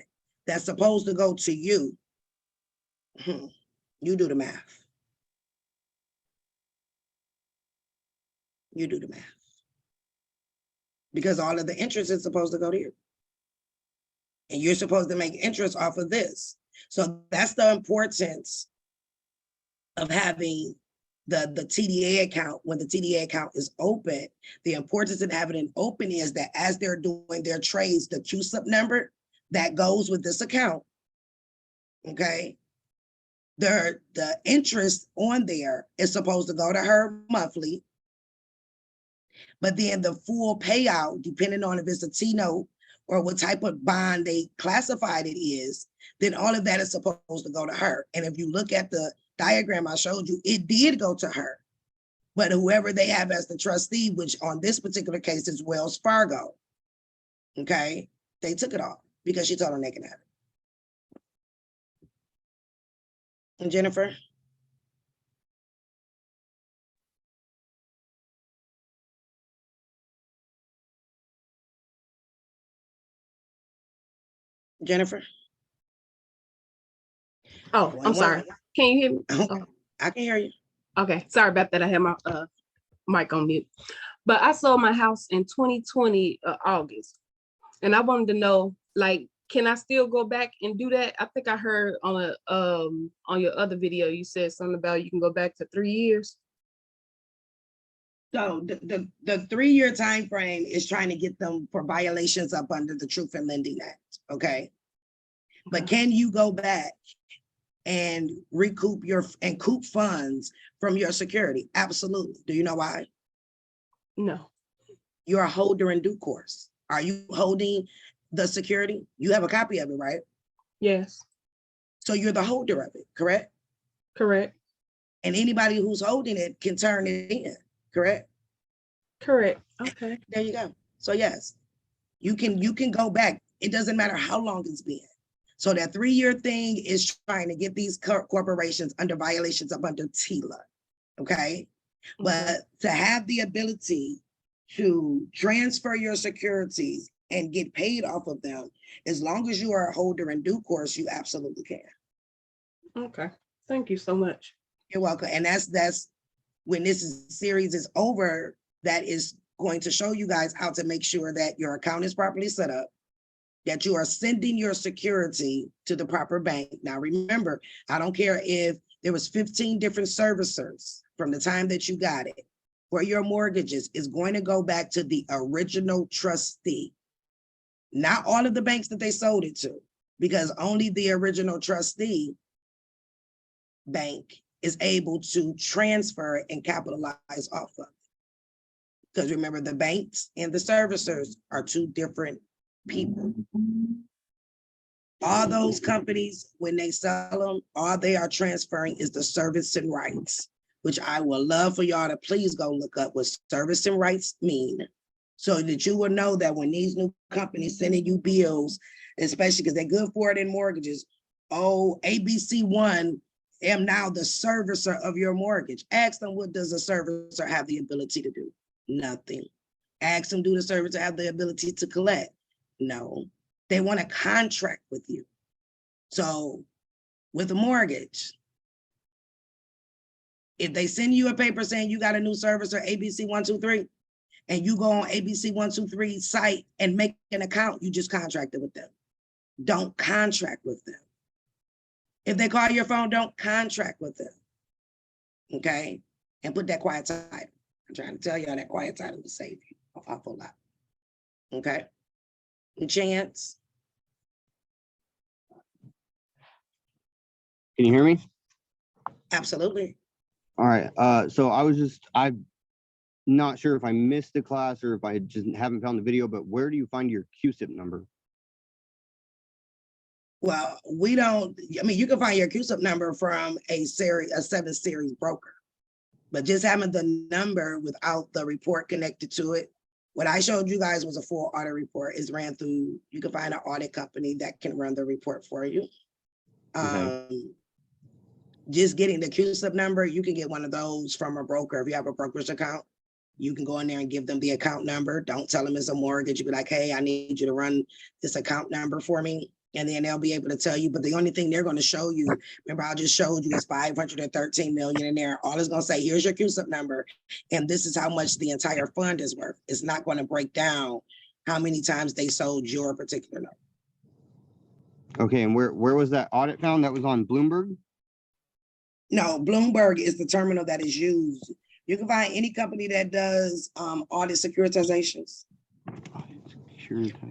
that's supposed to go to you. You do the math. You do the math. Because all of the interest is supposed to go to you. And you're supposed to make interest off of this. So that's the importance of having the TDA account. When the TDA account is open, the importance of having it open is that as they're doing their trades, the CUSIP number that goes with this account, okay, the interest on there is supposed to go to her monthly. But then the full payout, depending on if it's a T note or what type of bond they classified it is, then all of that is supposed to go to her. And if you look at the diagram I showed you, it did go to her. But whoever they have as the trustee, which on this particular case is Wells Fargo, okay, they took it off because she told them they can have it. And Jennifer? Jennifer? Oh, I'm sorry. Can you hear me? Okay. I can hear you. Okay, sorry about that. I had my mic on mute. But I sold my house in 2020 August, and I wanted to know, like, can I still go back and do that? I think I heard on your other video you said something about you can go back to 3 years. So the 3-year time frame is trying to get them for violations up under the Truth in Lending Act, okay? But can you go back and recoup and coop funds from your security? Absolutely. Do you know why? No. You're a holder in due course. Are you holding the security? You have a copy of it, right? Yes. So you're the holder of it, correct? Correct. And anybody who's holding it can turn it in, correct? Correct. Okay. There you go. So yes, you can go back. It doesn't matter how long it's been. So that 3-year thing is trying to get these corporations under violations up under TILA, okay? But to have the ability to transfer your securities and get paid off of them, as long as you are a holder in due course, you absolutely can. Okay. Thank you so much. You're welcome. And that's when this series is over, that is going to show you guys how to make sure that your account is properly set up, that you are sending your security to the proper bank. Now, remember, I don't care if there was 15 different servicers from the time that you got it, for your mortgages is going to go back to the original trustee. Not all of the banks that they sold it to, because only the original trustee bank is able to transfer and capitalize off of it. Because remember, the banks and the servicers are two different people. All those companies, when they sell them, all they are transferring is the servicing rights, which I would love for y'all to please go look up what servicing rights mean, so that you will know that when these new companies sending you bills, especially because they're good for it in mortgages, oh, ABC1 am now the servicer of your mortgage. Ask them, what does a servicer have the ability to do? Nothing. Ask them, do the servicer have the ability to collect? No. They want a contract with you. So with a mortgage, if they send you a paper saying you got a new servicer, ABC123, and you go on ABC123 site and make an account, you just contracted with them. Don't contract with them. If they call your phone, don't contract with them. Okay? And put that quiet title. I'm trying to tell y'all that quiet title will save you an awful lot. Okay? And Chance? Can you hear me? Absolutely. All right. So I'm not sure if I missed the class or if I just haven't found the video, but where do you find your QSIP number? Well, we don't, I mean, you can find your QSIP number from a 7 series broker, but just having the number without the report connected to it. What I showed you guys was a full audit report. It's ran through, you can find an audit company that can run the report for you. Okay. Just getting the QSIP number, you can get one of those from a broker. If you have a brokerage account, you can go in there and give them the account number. Don't tell them it's a mortgage. You be like, hey, I need you to run this account number for me. And then they'll be able to tell you, but the only thing they're going to show you, remember I just showed you is 513 million in there. All it's going to say, here's your QSIP number. And this is how much the entire fund is worth. It's not going to break down how many times they sold your particular number. Okay. And where was that audit found? That was on Bloomberg? No, Bloomberg is the terminal that is used. You can find any company that does audit securitizations.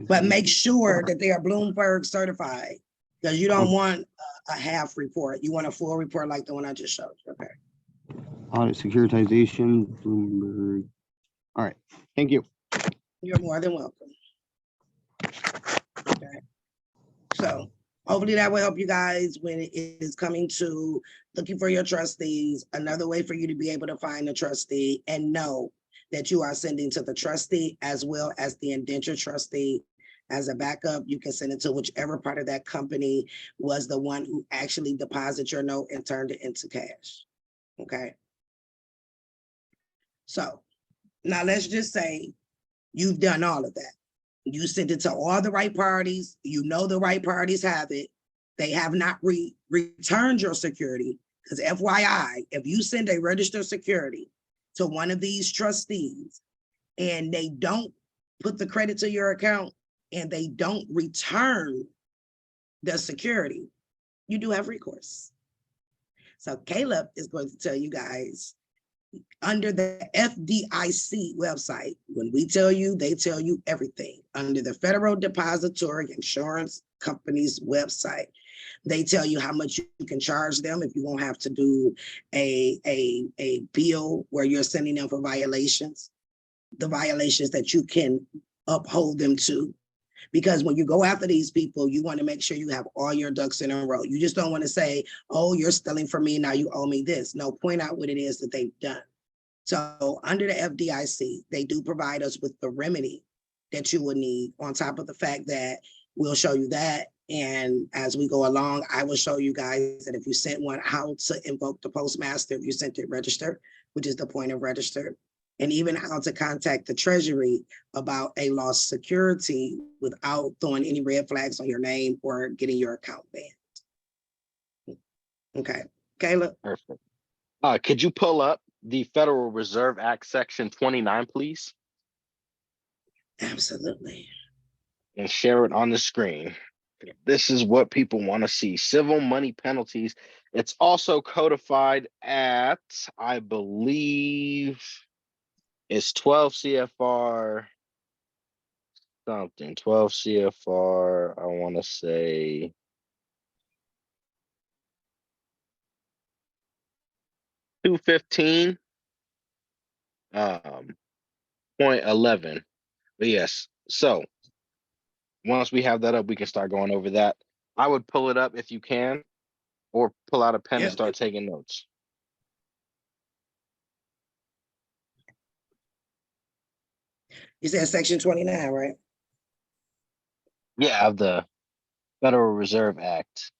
But make sure that they are Bloomberg certified, because you don't want a half report. You want a full report like the one I just showed you, okay? Audit securitization, Bloomberg. All right, thank you. You're more than welcome. Okay. So hopefully that will help you guys when it is coming to looking for your trustees. Another way for you to be able to find a trustee and know that you are sending to the trustee as well as the indenture trustee. As a backup, you can send it to whichever part of that company was the one who actually deposited your note and turned it into cash. Okay. So now let's just say you've done all of that. You sent it to all the right parties. You know the right parties have it. They have not returned your security. Because FYI, if you send a registered security to one of these trustees and they don't put the credit to your account and they don't return the security, you do have recourse. So Caleb is going to tell you guys under the FDIC website, when we tell you, they tell you everything. Under the Federal Depository Insurance Company's website, they tell you how much you can charge them if you won't have to do a bill where you're sending them for violations, the violations that you can uphold them to. Because when you go after these people, you want to make sure you have all your ducks in a row. You just don't want to say, oh, you're stealing from me, now you owe me this. No, point out what it is that they've done. So under the FDIC, they do provide us with the remedy that you would need, on top of the fact that we'll show you that. And as we go along, I will show you guys that if you sent one, how to invoke the postmaster, if you sent it registered, which is the point of registered, and even how to contact the Treasury about a lost security without throwing any red flags on your name or getting your account banned. Okay, Kayla? Perfect. Could you pull up the Federal Reserve Act Section 29, please? Absolutely. And share it on the screen. This is what people want to see. Civil money penalties. It's also codified at, I believe, it's 12 CFR something. 12 CFR, I want to say. .215 point 11. But yes, so once we have that up, we can start going over that. I would pull it up if you can, or pull out a pen and start taking notes. You said section 29, right? Yeah, of the Federal Reserve Act.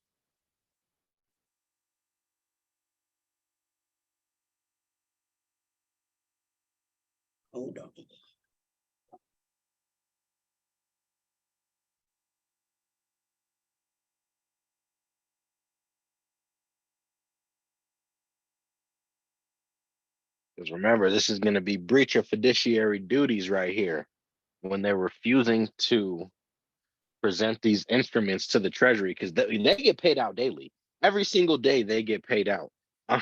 Hold on. Because remember, this is going to be breach of fiduciary duties right here when they're refusing to present these instruments to the Treasury, because they get paid out daily. Every single day they get paid out. And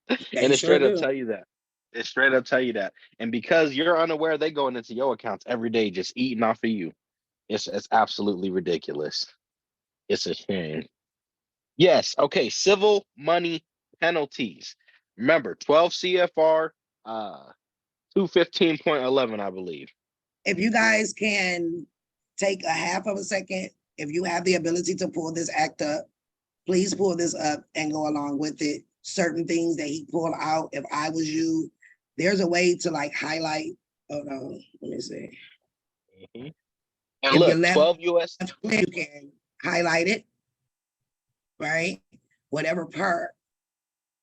it straight up tell you that. It straight up tell you that. And because you're unaware, they going into your accounts every day just eating off of you. It's absolutely ridiculous. It's a shame. Yes. Okay. Civil money penalties. Remember, 12 CFR 215.11, I believe. If you guys can take a half of a second, if you have the ability to pull this act up, please pull this up and go along with it. Certain things that he pulled out, if I was you, there's a way to like highlight. Oh no, let me see. And If look, you're left 12 US. you can highlight it, right? Whatever part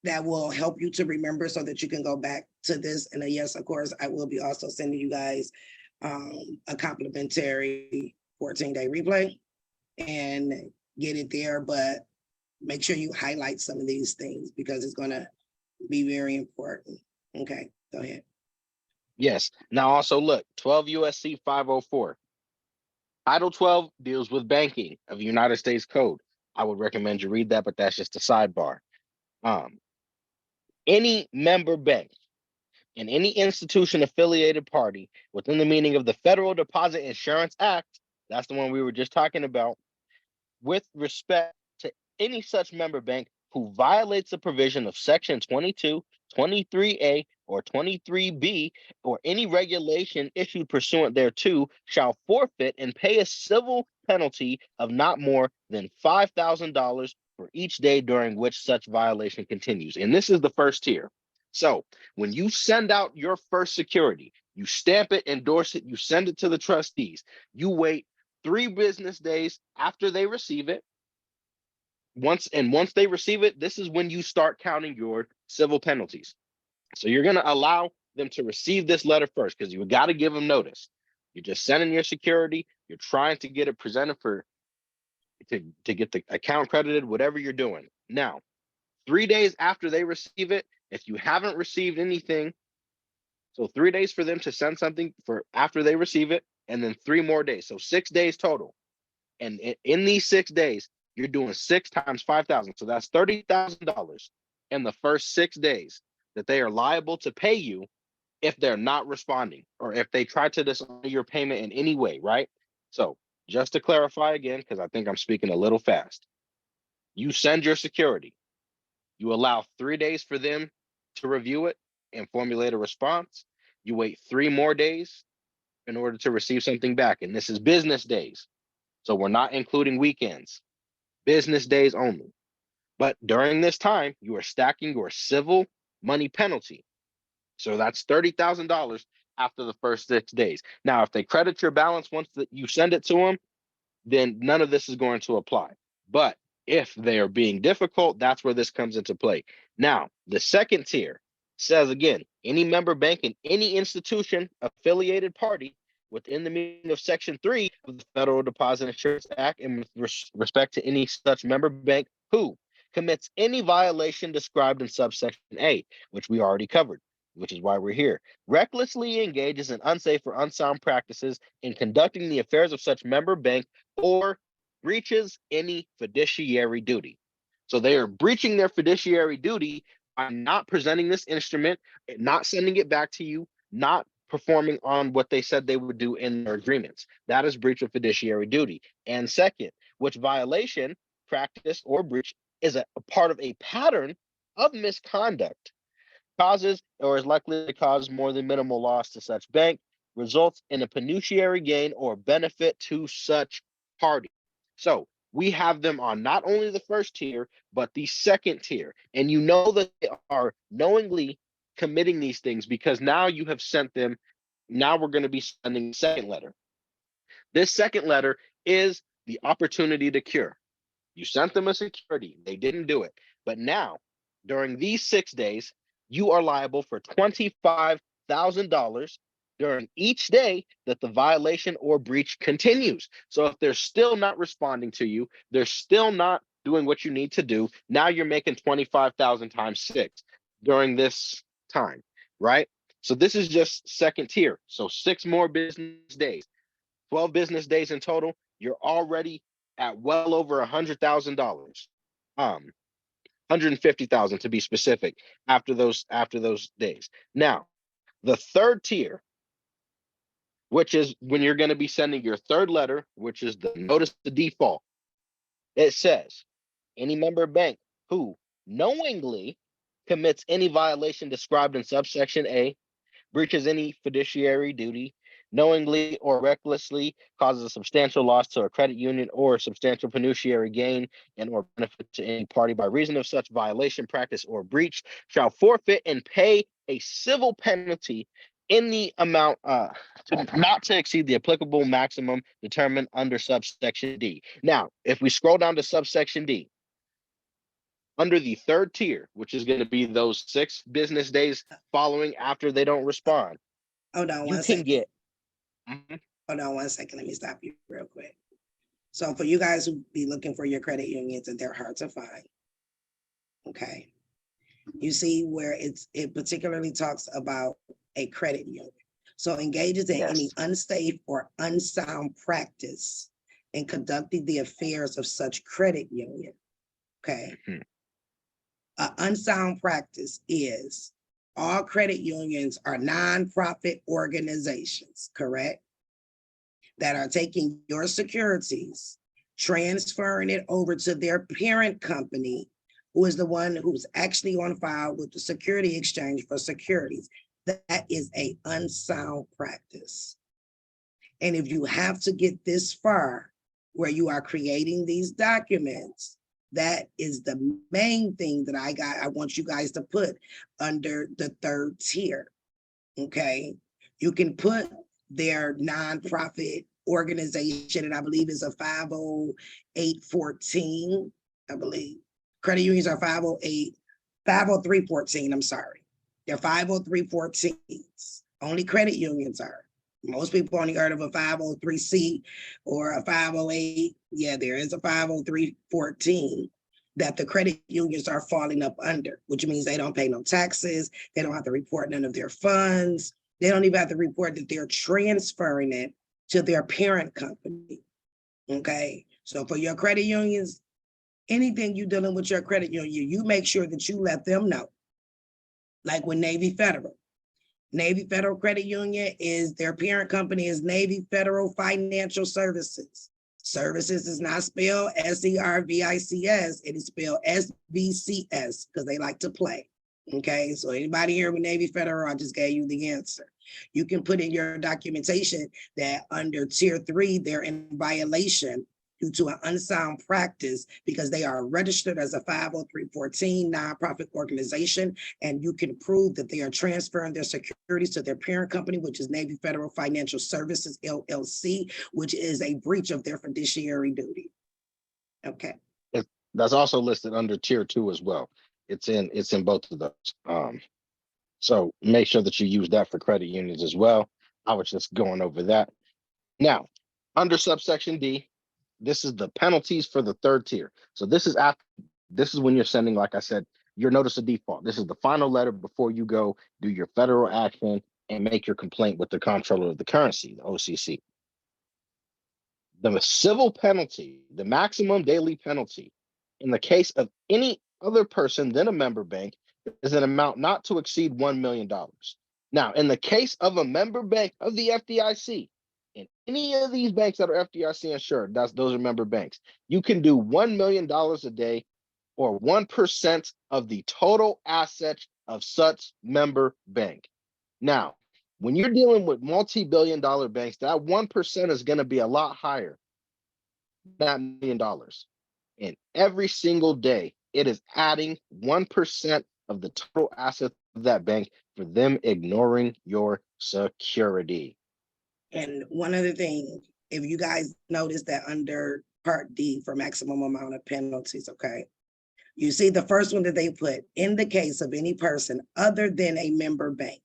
that will help you to remember so that you can go back to this. And yes, of course, I will be also sending you guys a complimentary 14-day replay and get it there, but make sure you highlight some of these things because it's going to be very important. Okay, go ahead. Yes. Now also look, 12 USC 504. Title 12 deals with banking of the United States Code. I would recommend you read that, but that's just a sidebar. Any member bank and any institution affiliated party within the meaning of the Federal Deposit Insurance Act, that's the one we were just talking about, with respect to any such member bank who violates the provision of section 22, 23A, or 23B, or any regulation issued pursuant thereto, shall forfeit and pay a civil penalty of not more than $5,000 for each day during which such violation continues. And this is the first tier. So when you send out your first security, you stamp it, endorse it, you send it to the trustees, you wait 3 business days after they receive it. Once they receive it, this is when you start counting your civil penalties. So you're going to allow them to receive this letter first, because you got to give them notice. You're just sending your security. You're trying to get it presented to get the account credited, whatever you're doing. Now, 3 days after they receive it, if you haven't received anything, so 3 days for them to send something for after they receive it, and then 3 more days. So 6 days total. And in these 6 days, you're doing 6 times 5,000. So that's $30,000 in the first 6 days that they are liable to pay you if they're not responding, or if they try to dishonor your payment in any way, right? So just to clarify again, because I think I'm speaking a little fast, you send your security, you allow 3 days for them to review it and formulate a response. You wait 3 more days in order to receive something back. And this is business days. So we're not including weekends, business days only. But during this time, you are stacking your civil money penalty. So that's $30,000 after the first 6 days. Now, if they credit your balance once that you send it to them, then none of this is going to apply. But if they are being difficult, that's where this comes into play. Now, the second tier says again, any member bank and any institution affiliated party within the meaning of Section 3 of the Federal Deposit Insurance Act, and with respect to any such member bank who commits any violation described in subsection A, which we already covered, which is why we're here, recklessly engages in unsafe or unsound practices in conducting the affairs of such member bank, or breaches any fiduciary duty. So they are breaching their fiduciary duty by not presenting this instrument, not sending it back to you, not performing on what they said they would do in their agreements. That is breach of fiduciary duty. And second, which violation, practice, or breach is a part of a pattern of misconduct, causes or is likely to cause more than minimal loss to such bank, results in a fiduciary gain or benefit to such party. So we have them on not only the first tier, but the second tier. And you know that they are knowingly committing these things because now you have sent them. Now we're going to be sending the second letter. This second letter is the opportunity to cure. You sent them a security. They didn't do it. But now, during these 6 days, you are liable for $25,000 during each day that the violation or breach continues. So if they're still not responding to you, they're still not doing what you need to do, now you're making 25,000 times 6 during this time, right? So this is just second tier. So 6 more business days, 12 business days in total, you're already at well over $100,000. 150,000 to be specific after those days. Now, the third tier, which is when you're going to be sending your third letter, which is the notice to default. It says any member bank who knowingly commits any violation described in subsection A, breaches any fiduciary duty, knowingly or recklessly causes a substantial loss to a credit union or substantial fiduciary gain and or benefit to any party by reason of such violation, practice, or breach, shall forfeit and pay a civil penalty in the amount not to exceed the applicable maximum determined under subsection D. Now, if we scroll down to subsection D, under the third tier, which is going to be those 6 business days following after they don't respond, Hold on you one can second. get. Hold on one second. Let me stop you real quick. So for you guys who be looking for your credit unions and they're hard to find, okay? You see where it particularly talks about a credit union. So engages in any unsafe or unsound practice in conducting the affairs of such credit union, okay? An unsound practice is all credit unions are nonprofit organizations, correct? That are taking your securities transferring it over to their parent company, who is the one who's actually on file with the Security Exchange for securities. That is a unsound practice. And if you have to get this far where you are creating these documents, that is the main thing that I want you guys to put under the third tier. Okay, you can put their nonprofit organization, and I believe it's a 50814, I believe. Credit unions are 50314, I'm sorry. They're 50314s. Only credit unions are. Most people only heard of a 503C or a 508. Yeah, there is a 50314 that the credit unions are falling up under, which means they don't pay no taxes. They don't have to report none of their funds. They don't even have to report that they're transferring it to their parent company. Okay, so for your credit unions, anything you're dealing with your credit union, you make sure that you let them know. Like with Navy Federal. Navy Federal Credit Union is, their parent company is Navy Federal Financial Services. Services is not spelled SERVICS, it is spelled SVCS because they like to play. Okay, so anybody here with Navy Federal, I just gave you the answer. You can put in your documentation that under tier 3, they're in violation due to an unsound practice because they are registered as a 50314 nonprofit organization, and you can prove that they are transferring their securities to their parent company, which is Navy Federal Financial Services, LLC, which is a breach of their fiduciary duty. Okay. That's also listed under tier 2 as well. It's in both of those. So make sure that you use that for credit unions as well. I was just going over that. Now, under subsection D, this is the penalties for the third tier. So this is when you're sending, like I said, your notice of default. This is the final letter before you go do your federal action and make your complaint with the comptroller of the currency, the OCC. The civil penalty, the maximum daily penalty in the case of any other person than a member bank is an amount not to exceed $1 million. Now, in the case of a member bank of the FDIC, in any of these banks that are FDIC insured, those are member banks, you can do $1 million a day or 1% of the total assets of such member bank. Now, when you're dealing with multi-billion-dollar banks, that 1% is going to be a lot higher than $1 million. And every single day, it is adding 1% of the total assets of that bank for them ignoring your security. And one other thing, if you guys notice that under Part D for maximum amount of penalties, okay? You see the first one that they put, in the case of any person other than a member bank.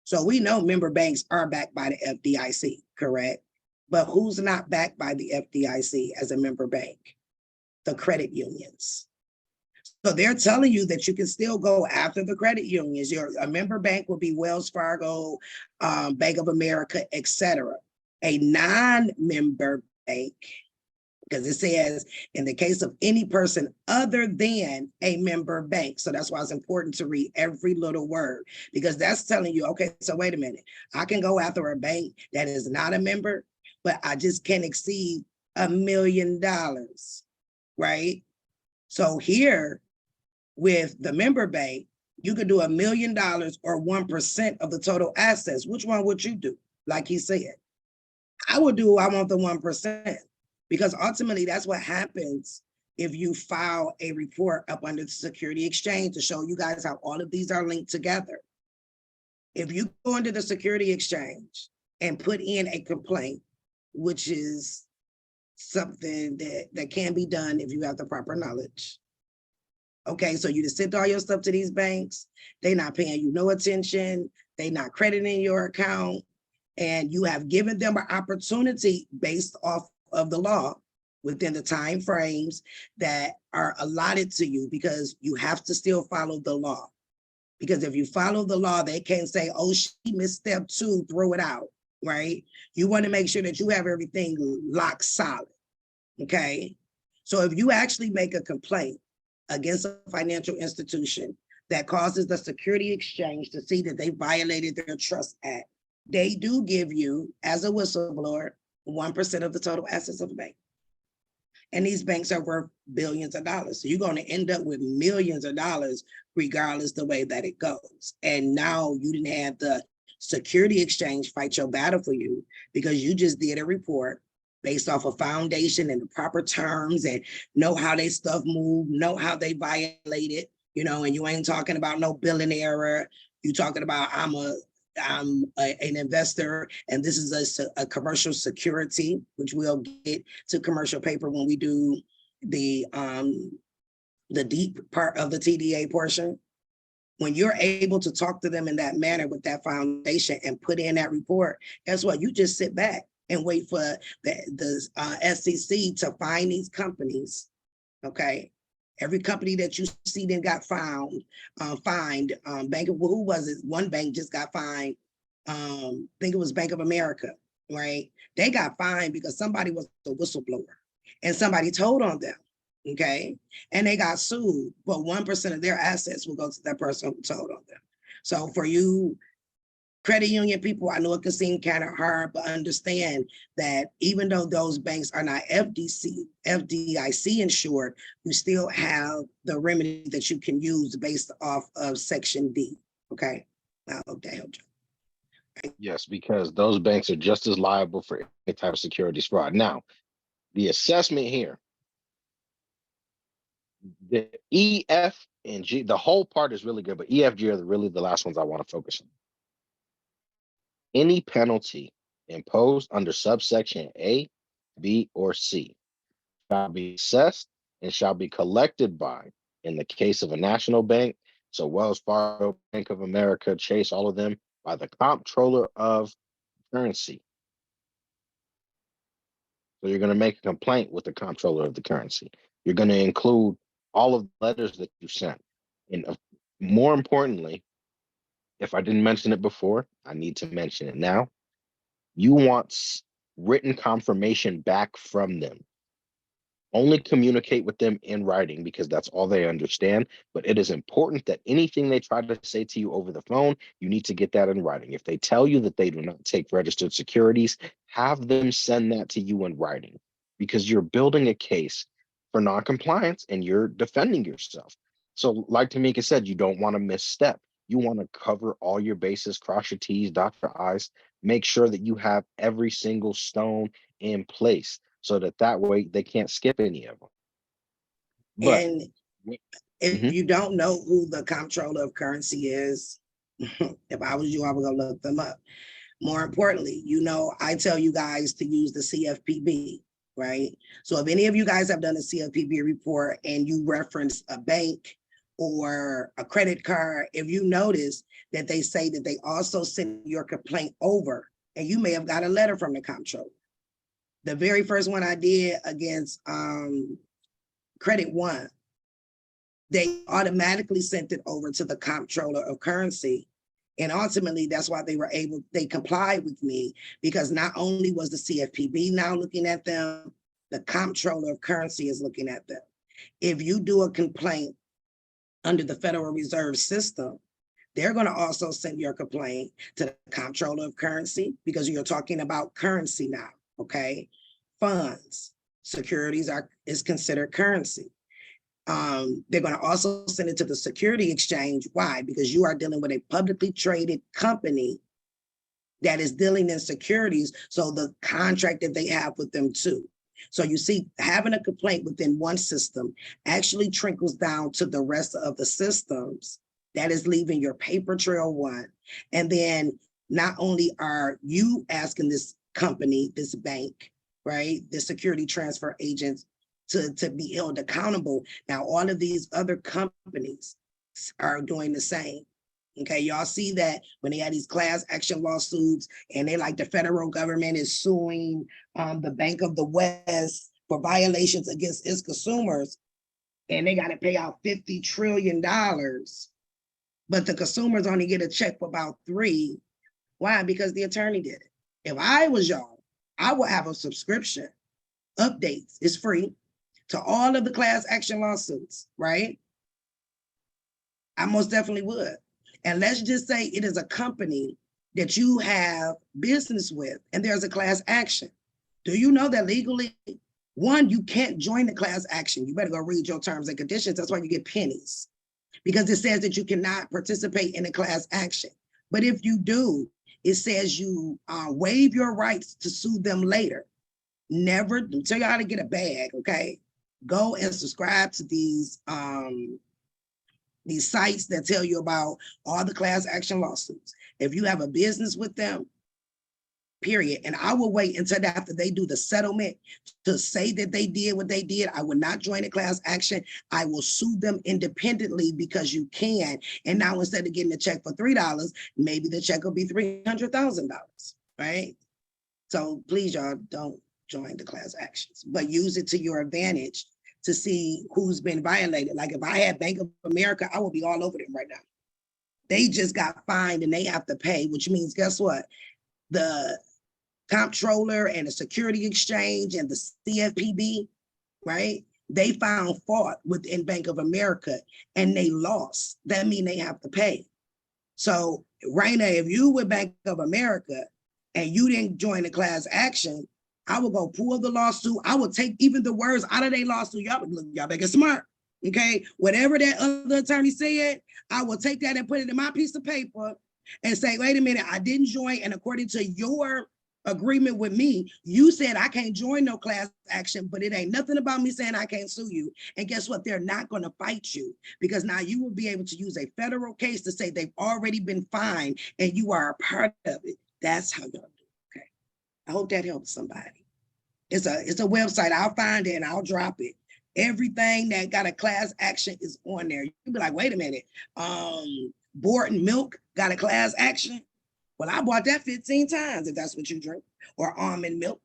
So we know member banks are backed by the FDIC, correct? But who's not backed by the FDIC as a member bank? The credit unions. So they're telling you that you can still go after the credit unions. A member bank will be Wells Fargo, Bank of America, etc. A non-member bank, because it says in the case of any person other than a member bank. So that's why it's important to read every little word, because that's telling you, okay, so wait a minute. I can go after a bank that is not a member, but I just can't exceed $1 million, right? So here with the member bank, you could do $1 million or 1% of the total assets. Which one would you do? Like he said, I want the 1%, because ultimately that's what happens if you file a report up under the Security Exchange, to show you guys how all of these are linked together. If you go into the Security Exchange and put in a complaint, which is something that can be done if you have the proper knowledge. Okay, so you just send all your stuff to these banks, they're not paying you no attention, they're not crediting your account, and you have given them an opportunity based off of the law within the time frames that are allotted to you, because you have to still follow the law. Because if you follow the law, they can't say, oh, she missed step 2, throw it out, right? You want to make sure that you have everything locked solid, okay? So if you actually make a complaint against a financial institution that causes the Security Exchange to see that they violated their Trust Act, they do give you, as a whistleblower, 1% of the total assets of the bank. And these banks are worth billions of dollars. So you're going to end up with millions of dollars regardless the way that it goes. And now you didn't have the security exchange fight your battle for you because you just did a report based off a foundation and the proper terms and know how they stuff move, know how they violate it, you know, and you ain't talking about no billing error. You talking about I'm an investor and this is a commercial security, which we'll get to commercial paper when we do the deep part of the TDA portion. When you're able to talk to them in that manner with that foundation and put in that report, guess what? You just sit back and wait for the SEC to find these companies, okay? Every company that you see then got fined. Bank of, who was it? One bank just got fined. I think it was Bank of America, right? They got fined because somebody was a whistleblower and somebody told on them, okay? And they got sued, but 1% of their assets will go to that person who told on them. So for you credit union people, I know it can seem kind of hard, but understand that even though those banks are not FDIC insured, you still have the remedy that you can use based off of Section D, okay? I hope that helped you. Yes, because those banks are just as liable for any type of securities fraud. Now, the assessment here, the E, F, and G, the whole part is really good, but E, F, G are really the last ones I want to focus on. Any penalty imposed under subsection A, B, or C shall be assessed and shall be collected by, in the case of a national bank, so Wells Fargo, Bank of America, Chase, all of them, by the comptroller of currency. So you're going to make a complaint with the comptroller of the currency. You're going to include all of the letters that you sent. And more importantly, if I didn't mention it before, I need to mention it now. You want written confirmation back from them. Only communicate with them in writing because that's all they understand. But it is important that anything they try to say to you over the phone, you need to get that in writing. If they tell you that they do not take registered securities, have them send that to you in writing because you're building a case for noncompliance and you're defending yourself. So like Tamika said, you don't want to misstep. You want to cover all your bases, cross your T's, dot your I's, make sure that you have every single stone in place so that way they can't skip any of them. But and if you don't know who the comptroller of currency is, if I was you, I would go look them up. More importantly, you know, I tell you guys to use the CFPB, right? So if any of you guys have done a CFPB report and you reference a bank or a credit card, if you notice that they say that they also send your complaint over, and you may have got a letter from the comptroller. The very first one I did against Credit One, they automatically sent it over to the comptroller of currency. And ultimately, that's why they complied with me, because not only was the CFPB now looking at them, the comptroller of currency is looking at them. If you do a complaint under the Federal Reserve System, they're going to also send your complaint to the comptroller of currency because you're talking about currency now, okay? Funds, securities is considered currency. They're going to also send it to the security exchange. Why? Because you are dealing with a publicly traded company that is dealing in securities. So the contract that they have with them too. So you see, having a complaint within one system actually trickles down to the rest of the systems. That is leaving your paper trail one. And then not only are you asking this company, this bank, right, the security transfer agents to be held accountable. Now, all of these other companies are doing the same. Okay, y'all see that when they had these class action lawsuits and they like the federal government is suing the Bank of the West for violations against its consumers, and they got to pay out $50 trillion, but the consumers only get a check for about $3 million. Why? Because the attorney did it. If I was y'all, I would have a subscription, updates, it's free, to all of the class action lawsuits, right? I most definitely would. And let's just say it is a company that you have business with and there's a class action. Do you know that legally One, you can't join the class action. You better go read your terms and conditions. That's why you get pennies, because it says that you cannot participate in a class action. But if you do, it says you waive your rights to sue them later. Never tell you how to get a bag, okay? Go and subscribe to these sites that tell you about all the class action lawsuits. If you have a business with them, period. And I will wait until after they do the settlement to say that they did what they did. I will not join a class action. I will sue them independently, because you can. And now instead of getting a check for $3, maybe the check will be $300,000, right? So please, y'all, don't join the class actions, but use it to your advantage to see who's been violated. Like if I had Bank of America, I would be all over them right now. They just got fined and they have to pay, which means guess what? The comptroller and the Security Exchange and the CFPB, right? They found fault within Bank of America and they lost. That means they have to pay. So Raina, if you were Bank of America and you didn't join the class action, I will go pull the lawsuit. I will take even the words out of their lawsuit. Y'all better get smart, okay? Whatever that other attorney said, I will take that and put it in my piece of paper and say, wait a minute, I didn't join. And according to your agreement with me, you said I can't join no class action, but it ain't nothing about me saying I can't sue you. And guess what? They're not going to fight you, because now you will be able to use a federal case to say they've already been fined and you are a part of it. That's how y'all do it. Okay. I hope that helps somebody. It's a website. I'll find it and I'll drop it. Everything that got a class action is on there. You'll be like, wait a minute. Borton Milk got a class action. Well, I bought that 15 times if that's what you drink, or almond milk.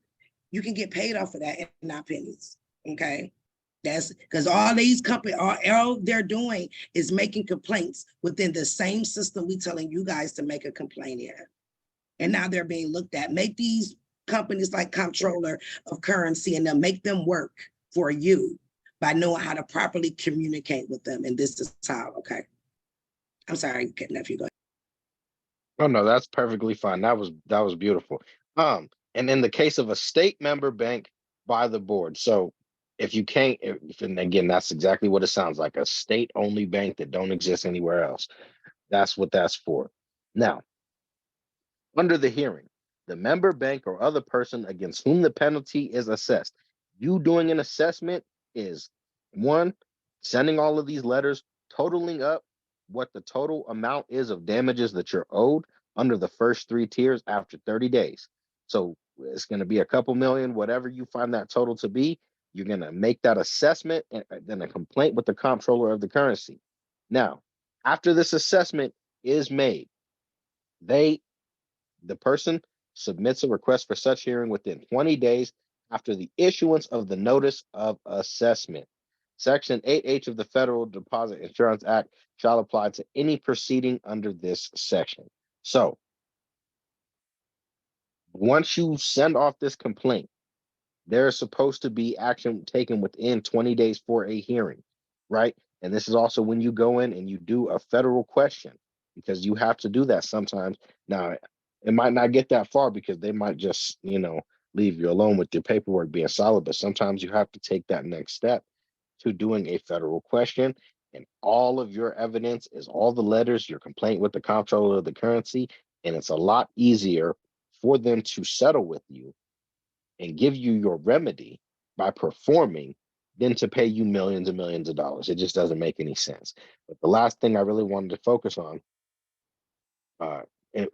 You can get paid off of that and not pennies, okay? That's because all these companies, all they're doing is making complaints within the same system we telling you guys to make a complaint in. And now they're being looked at. Make these companies like Comptroller of Currency and then make them work for you by knowing how to properly communicate with them. And this is how, okay? I'm sorry, nephew, go ahead. Oh no, that's perfectly fine. That was beautiful. And in the case of a state member bank by the board, so if you can't, and again, that's exactly what it sounds like, a state-only bank that don't exist anywhere else. That's what that's for. Now, under the hearing, the member bank or other person against whom the penalty is assessed, you doing an assessment is one, sending all of these letters totaling up what the total amount is of damages that you're owed under the first 3 tiers after 30 days. So it's going to be a couple million, whatever you find that total to be, you're going to make that assessment and then a complaint with the comptroller of the currency. Now, after this assessment is made, the person submits a request for such hearing within 20 days after the issuance of the notice of assessment. Section 8H of the Federal Deposit Insurance Act shall apply to any proceeding under this section. So once you send off this complaint, there's supposed to be action taken within 20 days for a hearing, right? And this is also when you go in and you do a federal question, because you have to do that sometimes. Now, it might not get that far because they might just, leave you alone with your paperwork being solid, but sometimes you have to take that next step to doing a federal question, and all of your evidence is all the letters, your complaint with the comptroller of the currency, and it's a lot easier for them to settle with you and give you your remedy by performing than to pay you millions and millions of dollars. It just doesn't make any sense. But the last thing I really wanted to focus on,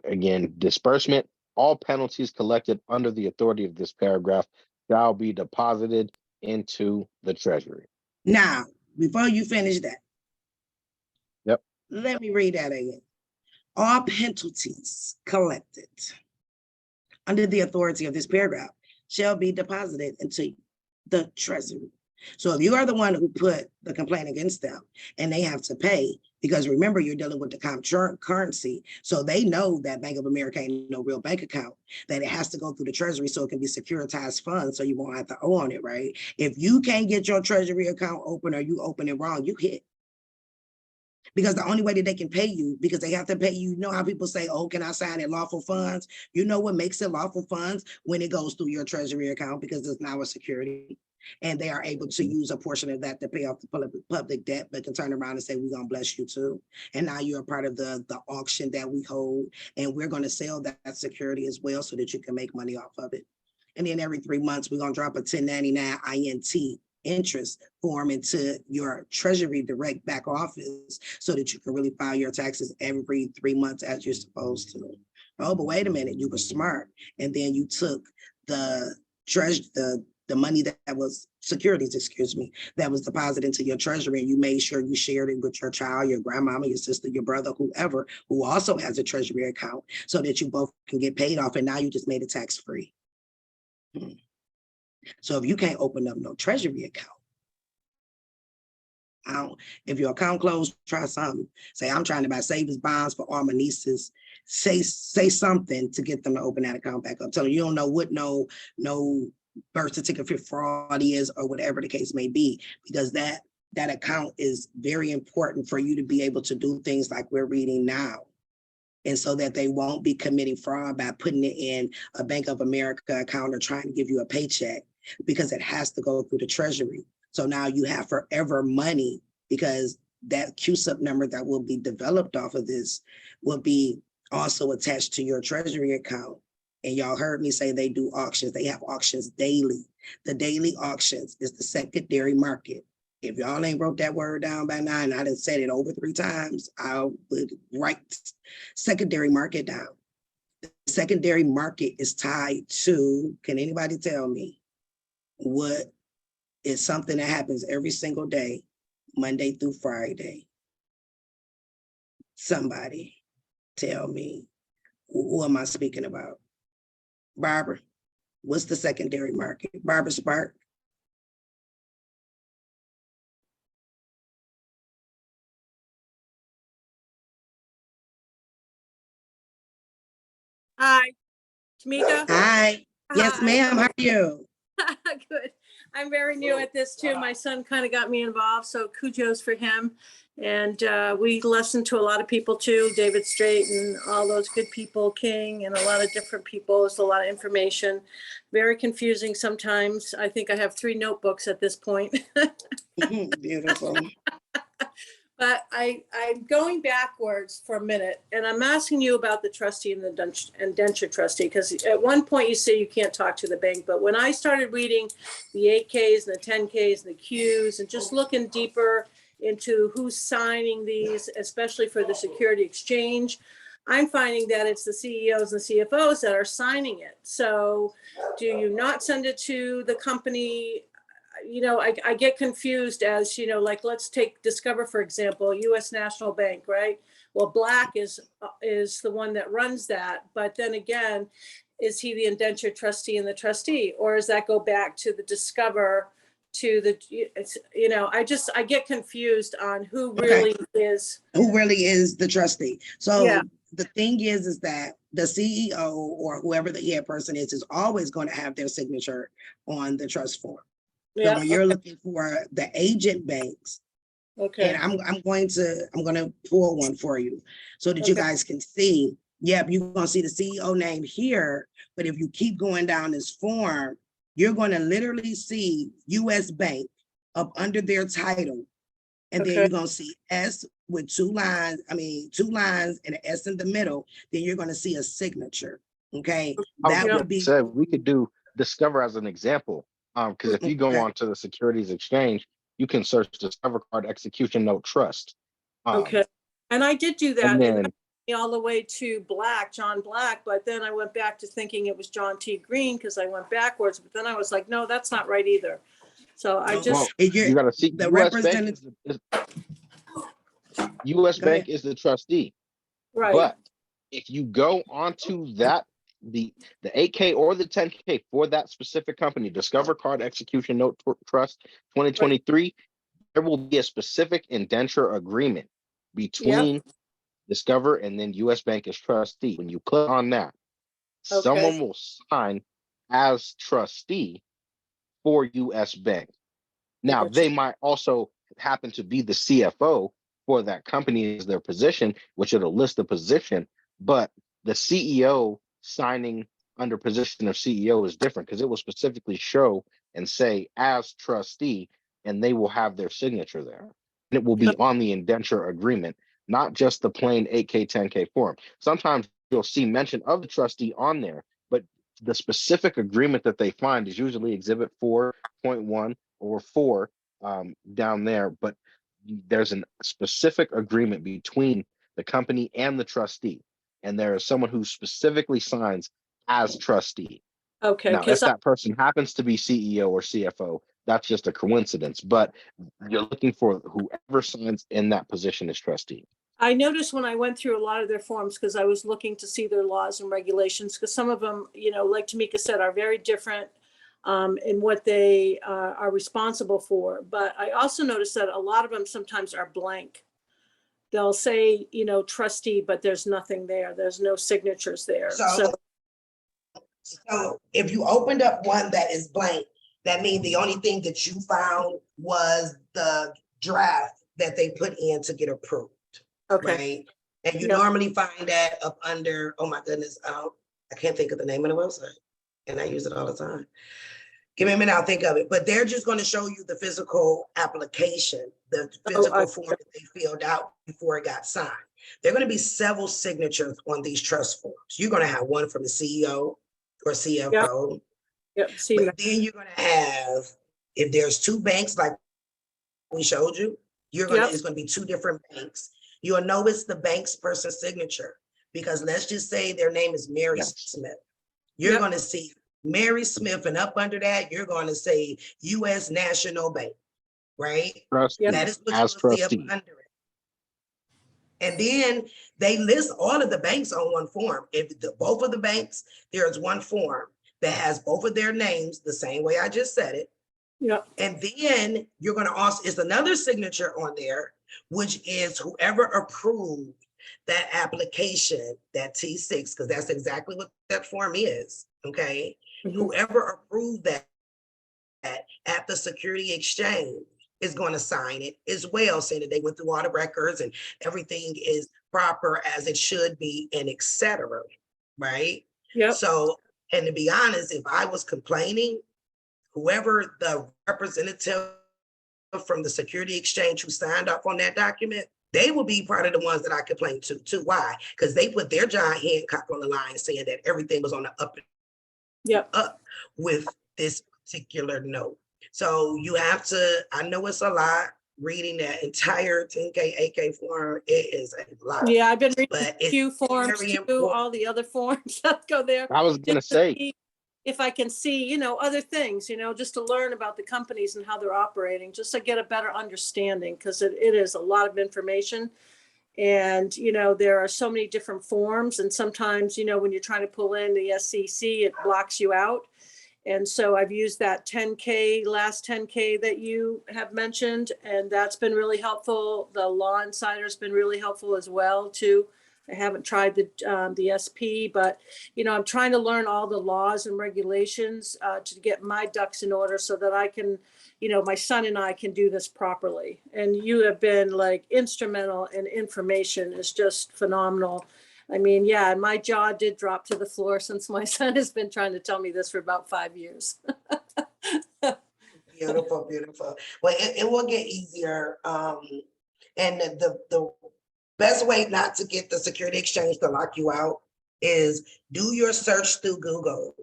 again, disbursement, all penalties collected under the authority of this paragraph shall be deposited into the Treasury. Now, before you finish that, Yep. Let me read that again. All penalties collected under the authority of this paragraph shall be deposited into the Treasury. So if you are the one who put the complaint against them and they have to pay, because remember, you're dealing with the currency, so they know that Bank of America ain't no real bank account, that it has to go through the Treasury so it can be securitized funds, so you won't have to owe on it, right? If you can't get your Treasury account open or you open it wrong, you hit. Because the only way that they can pay you, because they have to pay you, how people say, oh, can I sign it lawful funds? You know what makes it lawful funds? When it goes through your Treasury account, because it's now a security. And they are able to use a portion of that to pay off the public debt, but can turn around and say, we're gonna bless you too. And now you're a part of the auction that we hold, and we're gonna sell that security as well so that you can make money off of it. And then every 3 months, we're gonna drop a 1099 INT interest form into your Treasury direct back office so that you can really file your taxes every 3 months as you're supposed to. Oh, but wait a minute, you were smart. And then you took the money that was securities, excuse me, that was deposited into your treasury, and you made sure you shared it with your child, your grandmama, your sister, your brother, whoever, who also has a treasury account, so that you both can get paid off, and now you just made it tax-free. So if you can't open up no treasury account, if your account closed, try something. Say, I'm trying to buy savings bonds for all my nieces. Say something to get them to open that account back up. Tell them you don't know what no birth certificate fraud is, or whatever the case may be, because that account is very important for you to be able to do things like we're reading now. And so that they won't be committing fraud by putting it in a Bank of America account or trying to give you a paycheck, because it has to go through the Treasury. So now you have forever money, because that CUSIP number that will be developed off of this will be also attached to your Treasury account. And y'all heard me say they do auctions. They have auctions daily. The daily auctions is the secondary market. If y'all ain't wrote that word down by now, and I done said it over 3 times, I would write secondary market down. The secondary market is tied to, can anybody tell me what is something that happens every single day, Monday through Friday? Somebody tell me, who am I speaking about? Barbara, what's the secondary market? Barbara Spark? Hi, Tamika. Hi. Yes, Hi. ma'am. How are you? Good. I'm very new at this too. My son kind of got me involved, so kudos for him. And we listen to a lot of people too, David Straight and all those good people, King, and a lot of different people. It's a lot of information. Very confusing sometimes. I think I have 3 notebooks at this point. Beautiful. But I'm going backwards for a minute, and I'm asking you about the trustee and the indenture trustee, because at one point you say you can't talk to the bank, but when I started reading the 8Ks and the 10Ks and the Qs and just looking deeper into who's signing these, especially for the security exchange, I'm finding that it's the CEOs and CFOs that are signing it. So do you not send it to the company? You know, I get confused as, you know, like, let's take Discover, for example, US National Bank, right? Well, Black is the one that runs that. But then again, is he the indenture trustee and the trustee? Or does that go back to the Discover, to the, you know, I get confused on who really is. Who really is the trustee. So Yeah. The thing is that the CEO or whoever the head person is always going to have their signature on the trust form. So when you're looking for the agent banks, and I'm going to pull one for you so that you guys can see. Yep, you're going to see the CEO name here, but if you keep going down this form, you're going to literally see US Bank up under their title, and then you're going to see S with 2 lines. I mean, 2 lines and an S in the middle. Then you're going to see a signature. Okay, that would be. So we could do Discover as an example. Because if you go on to the Securities Exchange, you can search Discover Card Execution Note Trust. And I did do that. And then, it got me all the way to John Black, but then I went back to thinking it was John T. Green because I went backwards. But then I was like, no, that's not right either. So I just you got to see the US Bank. US Bank is the trustee, right? But if you go onto that, the 8K or the 10K for that specific company, Discover Card Execution Note Trust 2023, there will be a specific indenture agreement between Discover and then US Bank as trustee. When you click on that, someone will sign as trustee for US Bank. Now, they might also happen to be the CFO for that company as their position, which it'll list the position, but the CEO signing under position of CEO is different because it will specifically show and say as trustee, and they will have their signature there. And it will be on the indenture agreement, not just the plain 8K, 10K form. Sometimes you'll see mention of the trustee on there, but the specific agreement that they find is usually exhibit 4.1 or 4 down there, but there's a specific agreement between the company and the trustee. And there is someone who specifically signs as trustee. Okay, Now, if that person happens to be CEO or CFO, that's just a coincidence, but you're looking for whoever signs in that position as trustee. I noticed when I went through a lot of their forms, because I was looking to see their laws and regulations, because some of them, you know, like Tamika said, are very different in what they are responsible for. But I also noticed that a lot of them sometimes are blank. They'll say, you know, trustee, but there's nothing there. There's no signatures there. So if you opened up one that is blank, that means the only thing that you found was the draft that they put in to get approved. Okay. Right? And you normally find that up under, oh my goodness, I can't think of the name of the website. And I use it all the time. Give me a minute, I'll think of it. But they're just going to show you the physical application, the physical form that they filled out before it got signed. There are going to be several signatures on these trust forms. You're going to have one from the CEO or CFO. Yep. But then you're going to have, if there's two banks like we showed you, you're going to, it's going to be two different banks. You'll know it's the bank's person's signature, because let's just say their name is Mary Smith. You're going to see Mary Smith, and up under that, you're going to say U.S. National Bank, right? Trustee, that is what you'll see up under it. And then they list all of the banks on one form. If both of the banks, there's one form that has both of their names the same way I just said it. Yeah. And then you're going to also, it's another signature on there, which is whoever approved that application, that T6, because that's exactly what that form is. Okay. Whoever approved that at the security exchange is going to sign it as well, saying that they went through all the records and everything is proper as it should be, and etc. Right? Yeah. So, and to be honest, if I was complaining, whoever the representative from the security exchange who signed off on that document, they will be part of the ones that I complain to too. Why? Because they put their giant Hancock on the line saying that everything was on the up with this particular note. So you have to, I know it's a lot, reading that entire 10K, 8K form, it is a lot. Yeah, I've been reading a few forms too, all the other forms that go there. I was going to say, if I can see, you know, other things, you know, just to learn about the companies and how they're operating, just to get a better understanding, because it is a lot of information. And, you know, there are so many different forms. And sometimes, you know, when you're trying to pull in the SEC, it blocks you out. And so I've used that 10K, last 10K that you have mentioned, and that's been really helpful. The Law Insider has been really helpful as well, too. I haven't tried the SP, but, you know, I'm trying to learn all the laws and regulations to get my ducks in order so that I can, you know, my son and I can do this properly. And you have been like instrumental, and information is just phenomenal. I mean, yeah, my jaw did drop to the floor since my son has been trying to tell me this for about 5 years. Beautiful, beautiful. Well, it will get easier. And the best way not to get the security exchange to lock you out is do your search through Google.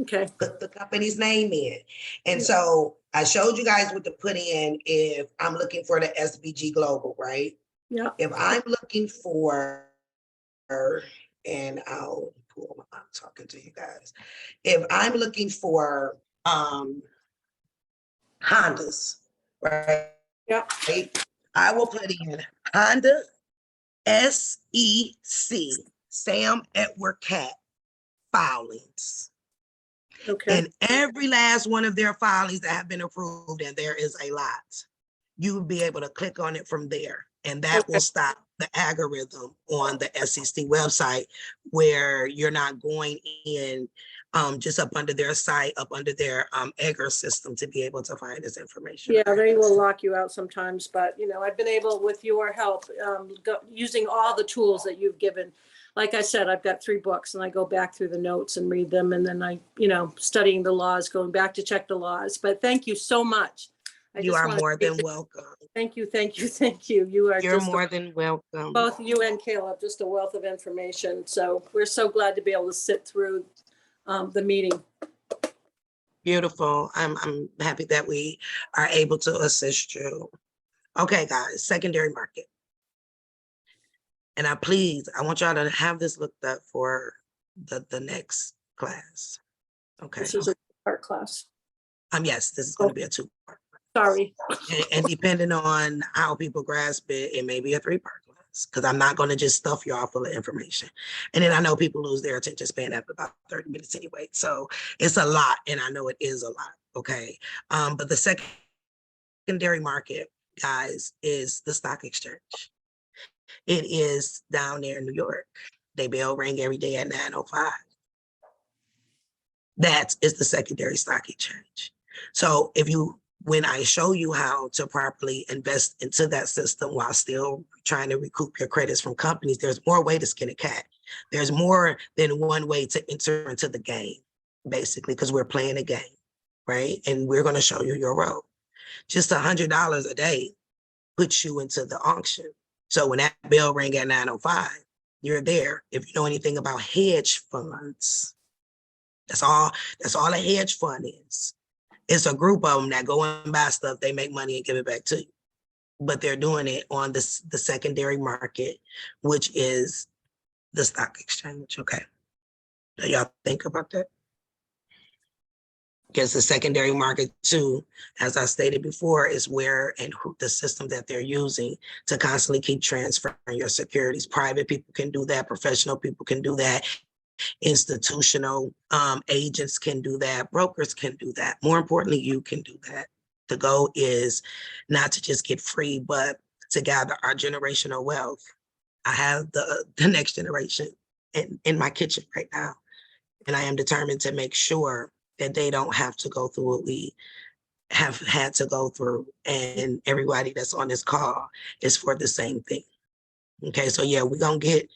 Okay. Put the company's name in. And so I showed you guys what to put in if I'm looking for the SBG Global, right? Yeah. If I'm looking for, and I'll pull, I'm talking to you guys. If I'm looking for Hondas, right? Yeah. Right? I will put in Honda SEC, Sam Edward Cat filings. Okay. And every last one of their filings that have been approved, and there is a lot, you will be able to click on it from there. And that will stop the algorithm on the SEC website, where you're not going in just up under their site, up under their EGR system to be able to find this information. Yeah, they will lock you out sometimes, but, you know, I've been able, with your help, using all the tools that you've given, like I said, I've got 3 books and I go back through the notes and read them. And then I, studying the laws, going back to check the laws. But thank you so much. You are more than welcome. Thank you, thank you, thank you. You are You're just more than welcome. both you and Caleb, just a wealth of information. So we're so glad to be able to sit through the meeting. Beautiful. I'm happy that we are able to assist you. Okay, guys, secondary market. And I want y'all to have this looked up for the next class. Okay. This is a part class. Yes, this is going to be a 2-part. Sorry. And depending on how people grasp it, it may be a 3-part class because I'm not going to just stuff y'all full of information. And then I know people lose their attention span after about 30 minutes anyway. So it's a lot, and I know it is a lot. Okay. But the secondary market, guys, is the stock exchange. It is down there in New York. They bell ring every day at 9:05. That is the secondary stock exchange. So when I show you how to properly invest into that system while still trying to recoup your credits from companies, there's more way to skin a cat. There's more than one way to enter into the game, basically, because we're playing a game, right? And we're going to show you your role. Just $100 a day puts you into the auction. So when that bell rang at 9:05, you're there. If you know anything about hedge funds, that's all a hedge fund is. It's a group of them that go and buy stuff, they make money and give it back to you. But they're doing it on the secondary market, which is the stock exchange. Okay. Do y'all think about that? Because the secondary market too, as I stated before, is where and who the system that they're using to constantly keep transferring your securities. Private people can do that. Professional people can do that. Institutional agents can do that. Brokers can do that. More importantly, you can do that. The goal is not to just get free, but to gather our generational wealth. I have the next generation in my kitchen right now, and I am determined to make sure that they don't have to go through what we have had to go through. And everybody that's on this call is for the same thing. Okay, so yeah, we're gonna get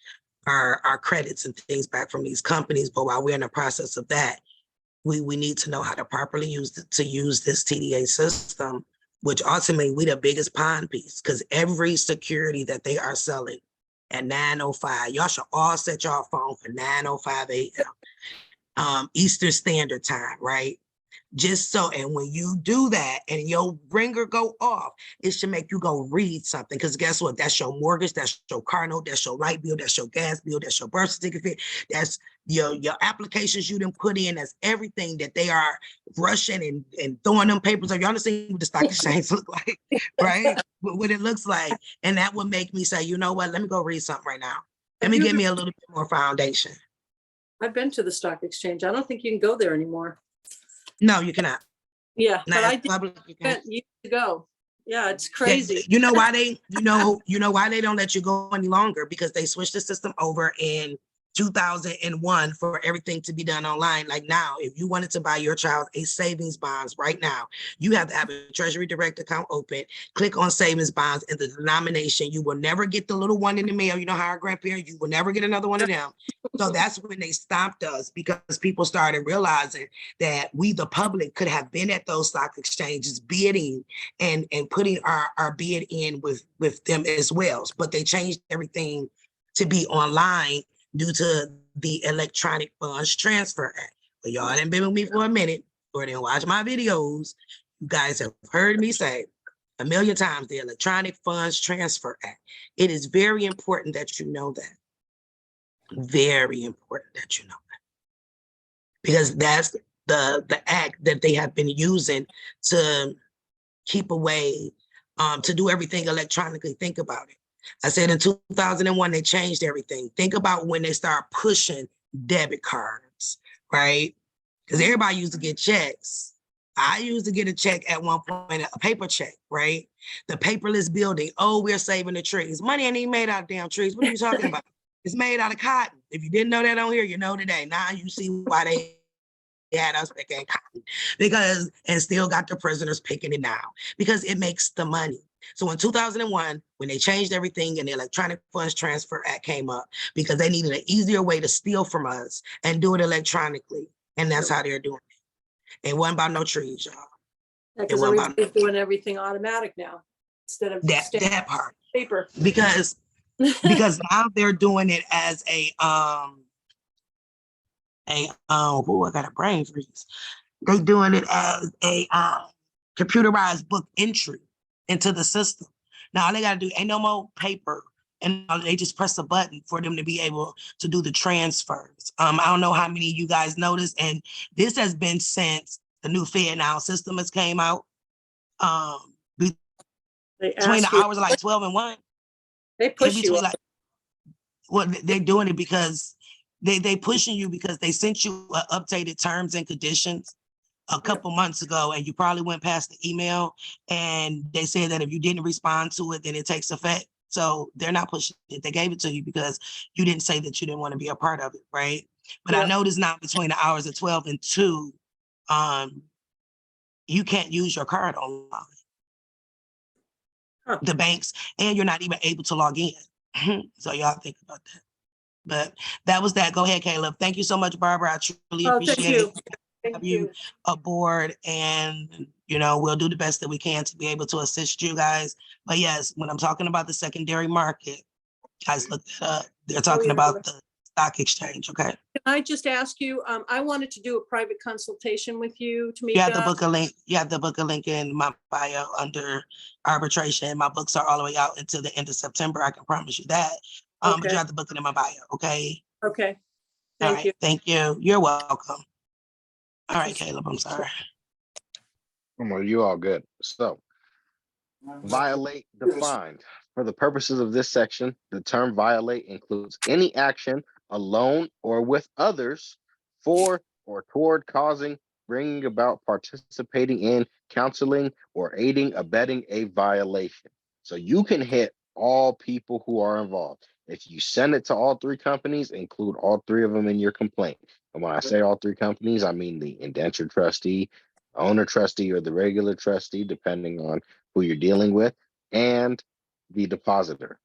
our credits and things back from these companies, but while we're in the process of that, we need to know how to properly use this TDA system, which ultimately we the biggest pawn piece, because every security that they are selling at 9:05, y'all should all set your phone for 9:05 a.m. Eastern Standard Time, right? Just so, and when you do that and your ringer go off, it should make you go read something. Because guess what? That's your mortgage, that's your car note, that's your light bill, that's your gas bill, that's your birth certificate, that's your applications you didn't put in, that's everything that they are rushing and throwing them papers up. You understand what the stock exchange look like, right? What it looks like. And that would make me say, you know what? Let me go read something right now. Let me give me a little bit more foundation. I've been to the stock exchange. I don't think you can go there anymore. No, you cannot. Yeah, Not but I public, you can't. did years ago. Yeah, it's crazy. You know why they, you know why they don't let you go any longer? Because they switched the system over in 2001 for everything to be done online. Like now, if you wanted to buy your child a savings bonds right now, you have to have a Treasury Direct account open, click on savings bonds and the denomination. You will never get the little one in the mail. You know how our grandparents, you will never get another one of them. So that's when they stopped us, because people started realizing that we, the public, could have been at those stock exchanges bidding and putting our bid in with them as well. But they changed everything to be online due to the Electronic Funds Transfer Act. But y'all done been with me for a minute or didn't watch my videos. You guys have heard me say a million times the Electronic Funds Transfer Act. It is very important that you know that. Very important that you know that. Because that's the act that they have been using to keep away, to do everything electronically. Think about it. I said in 2001, they changed everything. Think about when they start pushing debit cards, right? Because everybody used to get checks. I used to get a check at one point, a paper check, right? The paperless building. Oh, we're saving the trees. Money ain't even made out of damn trees. What are you talking about? It's made out of cotton. If you didn't know that on here, you know today. Now you see why they had us picking cotton, because, and still got the prisoners picking it now, because it makes the money. So in 2001, when they changed everything and the Electronic Funds Transfer Act came up, because they needed an easier way to steal from us and do it electronically. And that's how they're doing it. It wasn't about no trees, y'all. Because wasn't about- everybody's doing everything automatic now instead of That part. paper. Because now they're doing it as I got a brain freeze. They're doing it as a computerized book entry into the system. Now all they gotta do, ain't no more paper, and they just press a button for them to be able to do the transfers. I don't know how many of you guys noticed, and this has been since the new FedNow system has came out. They Between the ask you, hours of like 12 and 1. they in push you. between, like, well, they're doing it because they pushing you because they sent you updated terms and conditions a couple months ago, and you probably went past the email, and they said that if you didn't respond to it, then it takes effect. So they're not pushing it. They gave it to you because you didn't say that you didn't want to be a part of it, right? But I noticed now between the hours of 12 and 2, you can't use your card online. The banks, and you're not even able to log in. So y'all think about that. But that was that. Go ahead, Caleb. Thank you so much, Barbara. I truly appreciate it. Thank you aboard, and we'll do the best that we can to be able to assist you guys. But yes, when I'm talking about the secondary market, guys, look that up. They're talking about the stock exchange. Okay. Can I just ask you, I wanted to do a private consultation with you, Tamika. You have to book a link. You have to book a link in my bio under arbitration. My books are all the way out until the end of September. I can promise you that. But you have to book it in my bio. Okay. Okay. Thank you. Thank you. You're welcome. All right, Caleb, I'm sorry. Well, you all good. So, violate defined. For the purposes of this section, the term violate includes any action alone or with others for or toward causing, bringing about, participating in, counseling, or aiding, abetting a violation. So you can hit all people who are involved. If you send it to all 3 companies, include all 3 of them in your complaint. And when I say all 3 companies, I mean the indentured trustee, owner trustee, or the regular trustee, depending on who you're dealing with, and the depositor.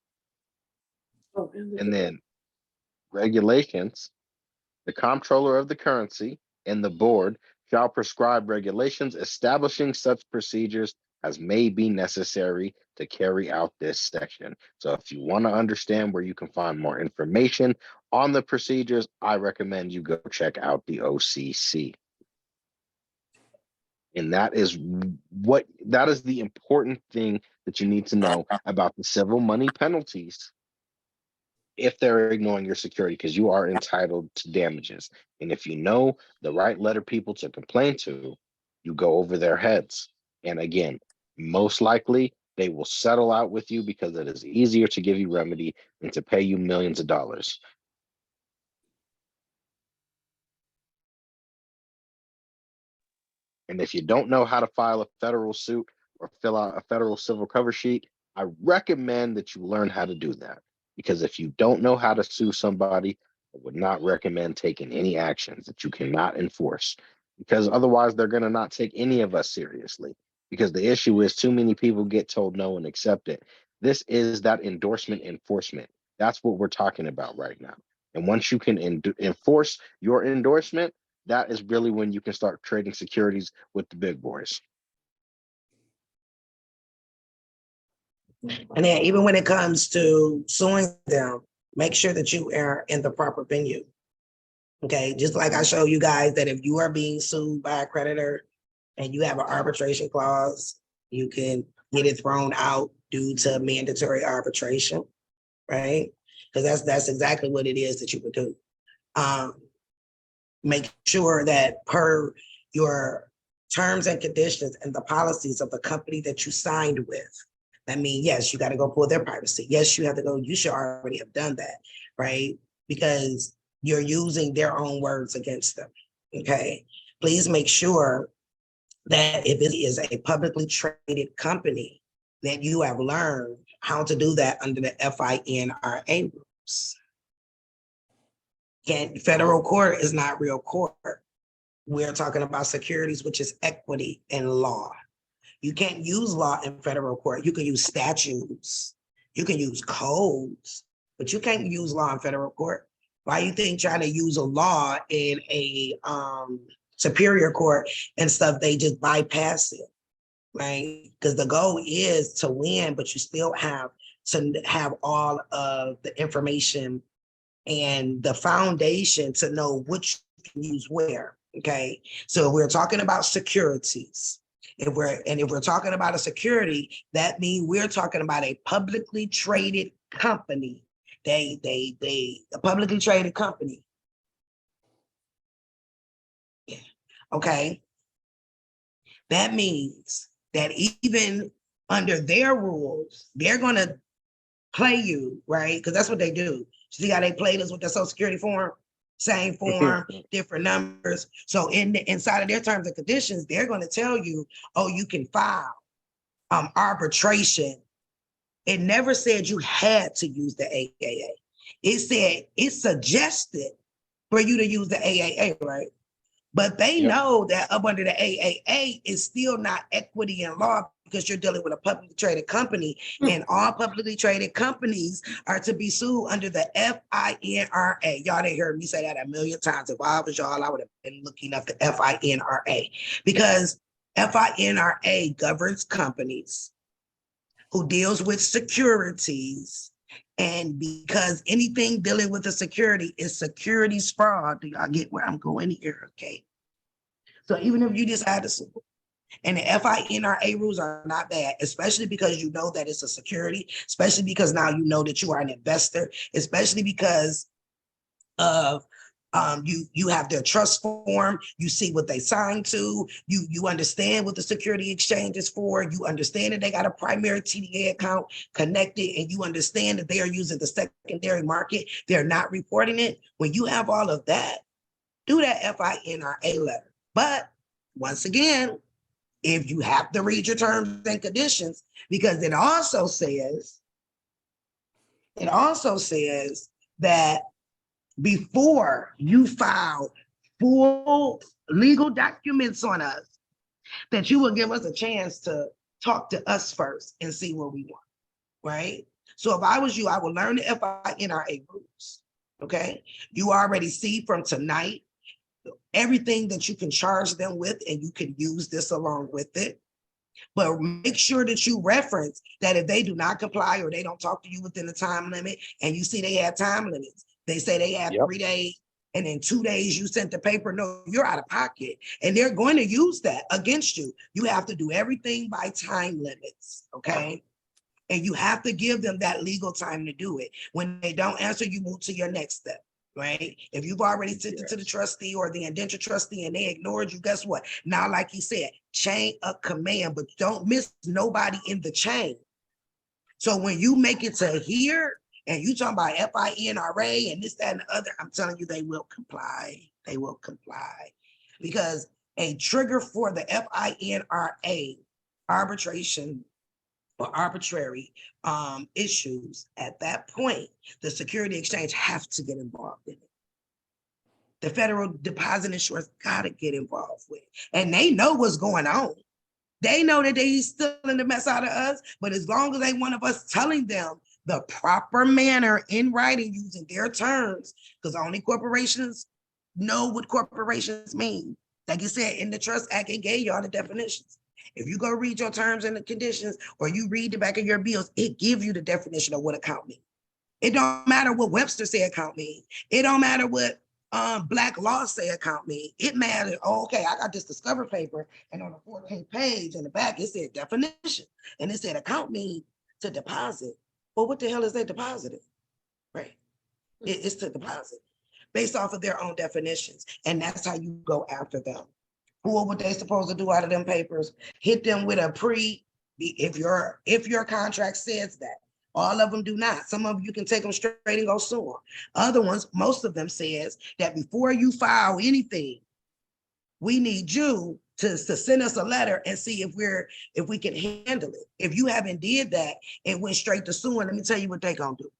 And then regulations, the comptroller of the currency and the board shall prescribe regulations establishing such procedures as may be necessary to carry out this section. So if you want to understand where you can find more information on the procedures, I recommend you go check out the OCC. And that is the important thing that you need to know about the civil money penalties if they're ignoring your security, because you are entitled to damages. And if you know the right letter people to complain to, you go over their heads. And again, most likely they will settle out with you because it is easier to give you remedy than to pay you millions of dollars. And if you don't know how to file a federal suit or fill out a federal civil cover sheet, I recommend that you learn how to do that. Because if you don't know how to sue somebody, I would not recommend taking any actions that you cannot enforce. Because otherwise, they're going to not take any of us seriously. Because the issue is too many people get told no and accept it. This is that endorsement enforcement. That's what we're talking about right now. And once you can enforce your endorsement, that is really when you can start trading securities with the big boys. And then even when it comes to suing them, make sure that you are in the proper venue. Okay, just like I show you guys that if you are being sued by a creditor and you have an arbitration clause, you can get it thrown out due to mandatory arbitration, right? Because that's exactly what it is that you would do. Make sure that per your terms and conditions and the policies of the company that you signed with. I mean, yes, you got to go pull their privacy. Yes, you have to go, you should already have done that, right? Because you're using their own words against them, okay? Please make sure that if it is a publicly traded company, that you have learned how to do that under the FINRA rules. Federal court is not real court. We're talking about securities, which is equity and law. You can't use law in federal court. You can use statutes, you can use codes, but you can't use law in federal court. Why you think trying to use a law in a superior court and stuff, they just bypass it, right? Because the goal is to win, but you still have to have all of the information and the foundation to know which you can use where, okay? So we're talking about securities. If we're talking about a security, that means we're talking about a publicly traded company. A publicly traded company. Yeah. Okay. That means that even under their rules, they're gonna play you, right? Because that's what they do. See how they played us with the Social Security form? Same form, different numbers. So inside of their terms and conditions, they're going to tell you, oh, you can file arbitration. It never said you had to use the AAA. It said it suggested for you to use the AAA, right? But they know that up under the AAA is still not equity in law because you're dealing with a publicly traded company, and all publicly traded companies are to be sued under the FINRA. Y'all didn't hear me say that a million times. If I was y'all, I would have been looking up the FINRA, because FINRA governs companies who deals with securities. And because anything dealing with the security is securities fraud, do y'all get where I'm going here? Okay. So even if you decide to sue, and the FINRA rules are not bad, especially because you know that it's a security, especially because now you know that you are an investor, especially because of you have their trust form, you see what they signed to, you understand what the security exchange is for, you understand that they got a primary TDA account connected, and you understand that they are using the secondary market, they're not reporting it. When you have all of that, do that FINRA letter. But once again, if you have to read your terms and conditions, because it also says that before you file full legal documents on us, that you will give us a chance to talk to us first and see what we want, right? So if I was you, I would learn the FINRA rules, okay? You already see from tonight everything that you can charge them with, and you can use this along with it. But make sure that you reference that if they do not comply or they don't talk to you within the time limit, and you see they have time limits, they say they have 3 days, and in 2 days you sent the paper, no, you're out of pocket. And they're going to use that against you. You have to do everything by time limits, okay? And you have to give them that legal time to do it. When they don't answer, you move to your next step. Right? If you've already sent it to the trustee or the indentured trustee and they ignored you, guess what? Now, like you said, chain of command, but don't miss nobody in the chain. So when you make it to here and you talking about FINRA and this, that, and the other, I'm telling you, they will comply. They will comply, because a trigger for the FINRA arbitration or arbitrary issues, at that point, the Security Exchange have to get involved in it. The Federal Deposit Insurance got to get involved with it. And they know what's going on. They know that they stealing the mess out of us, but as long as they want of us telling them the proper manner in writing using their terms, because only corporations know what corporations mean. Like you said, in the Trust Act, it gave y'all the definitions. If you go read your terms and the conditions, or you read the back of your bills, it gives you the definition of what account means. It don't matter what Webster say account means. It don't matter what Black law say account means. It matters, oh, okay, I got this discover paper, and on the 4K page in the back, it said definition. And it said account means to deposit. Well, what the hell is they depositing? Right? It's to deposit based off of their own definitions. And that's how you go after them. Who are what they supposed to do out of them papers? Hit them with a if your contract says that. All of them do not. Some of you can take them straight and go sue them. Other ones, most of them says that before you file anything, we need you to send us a letter and see if we can handle it. If you haven't did that and went straight to suing, let me tell you what they're gonna do.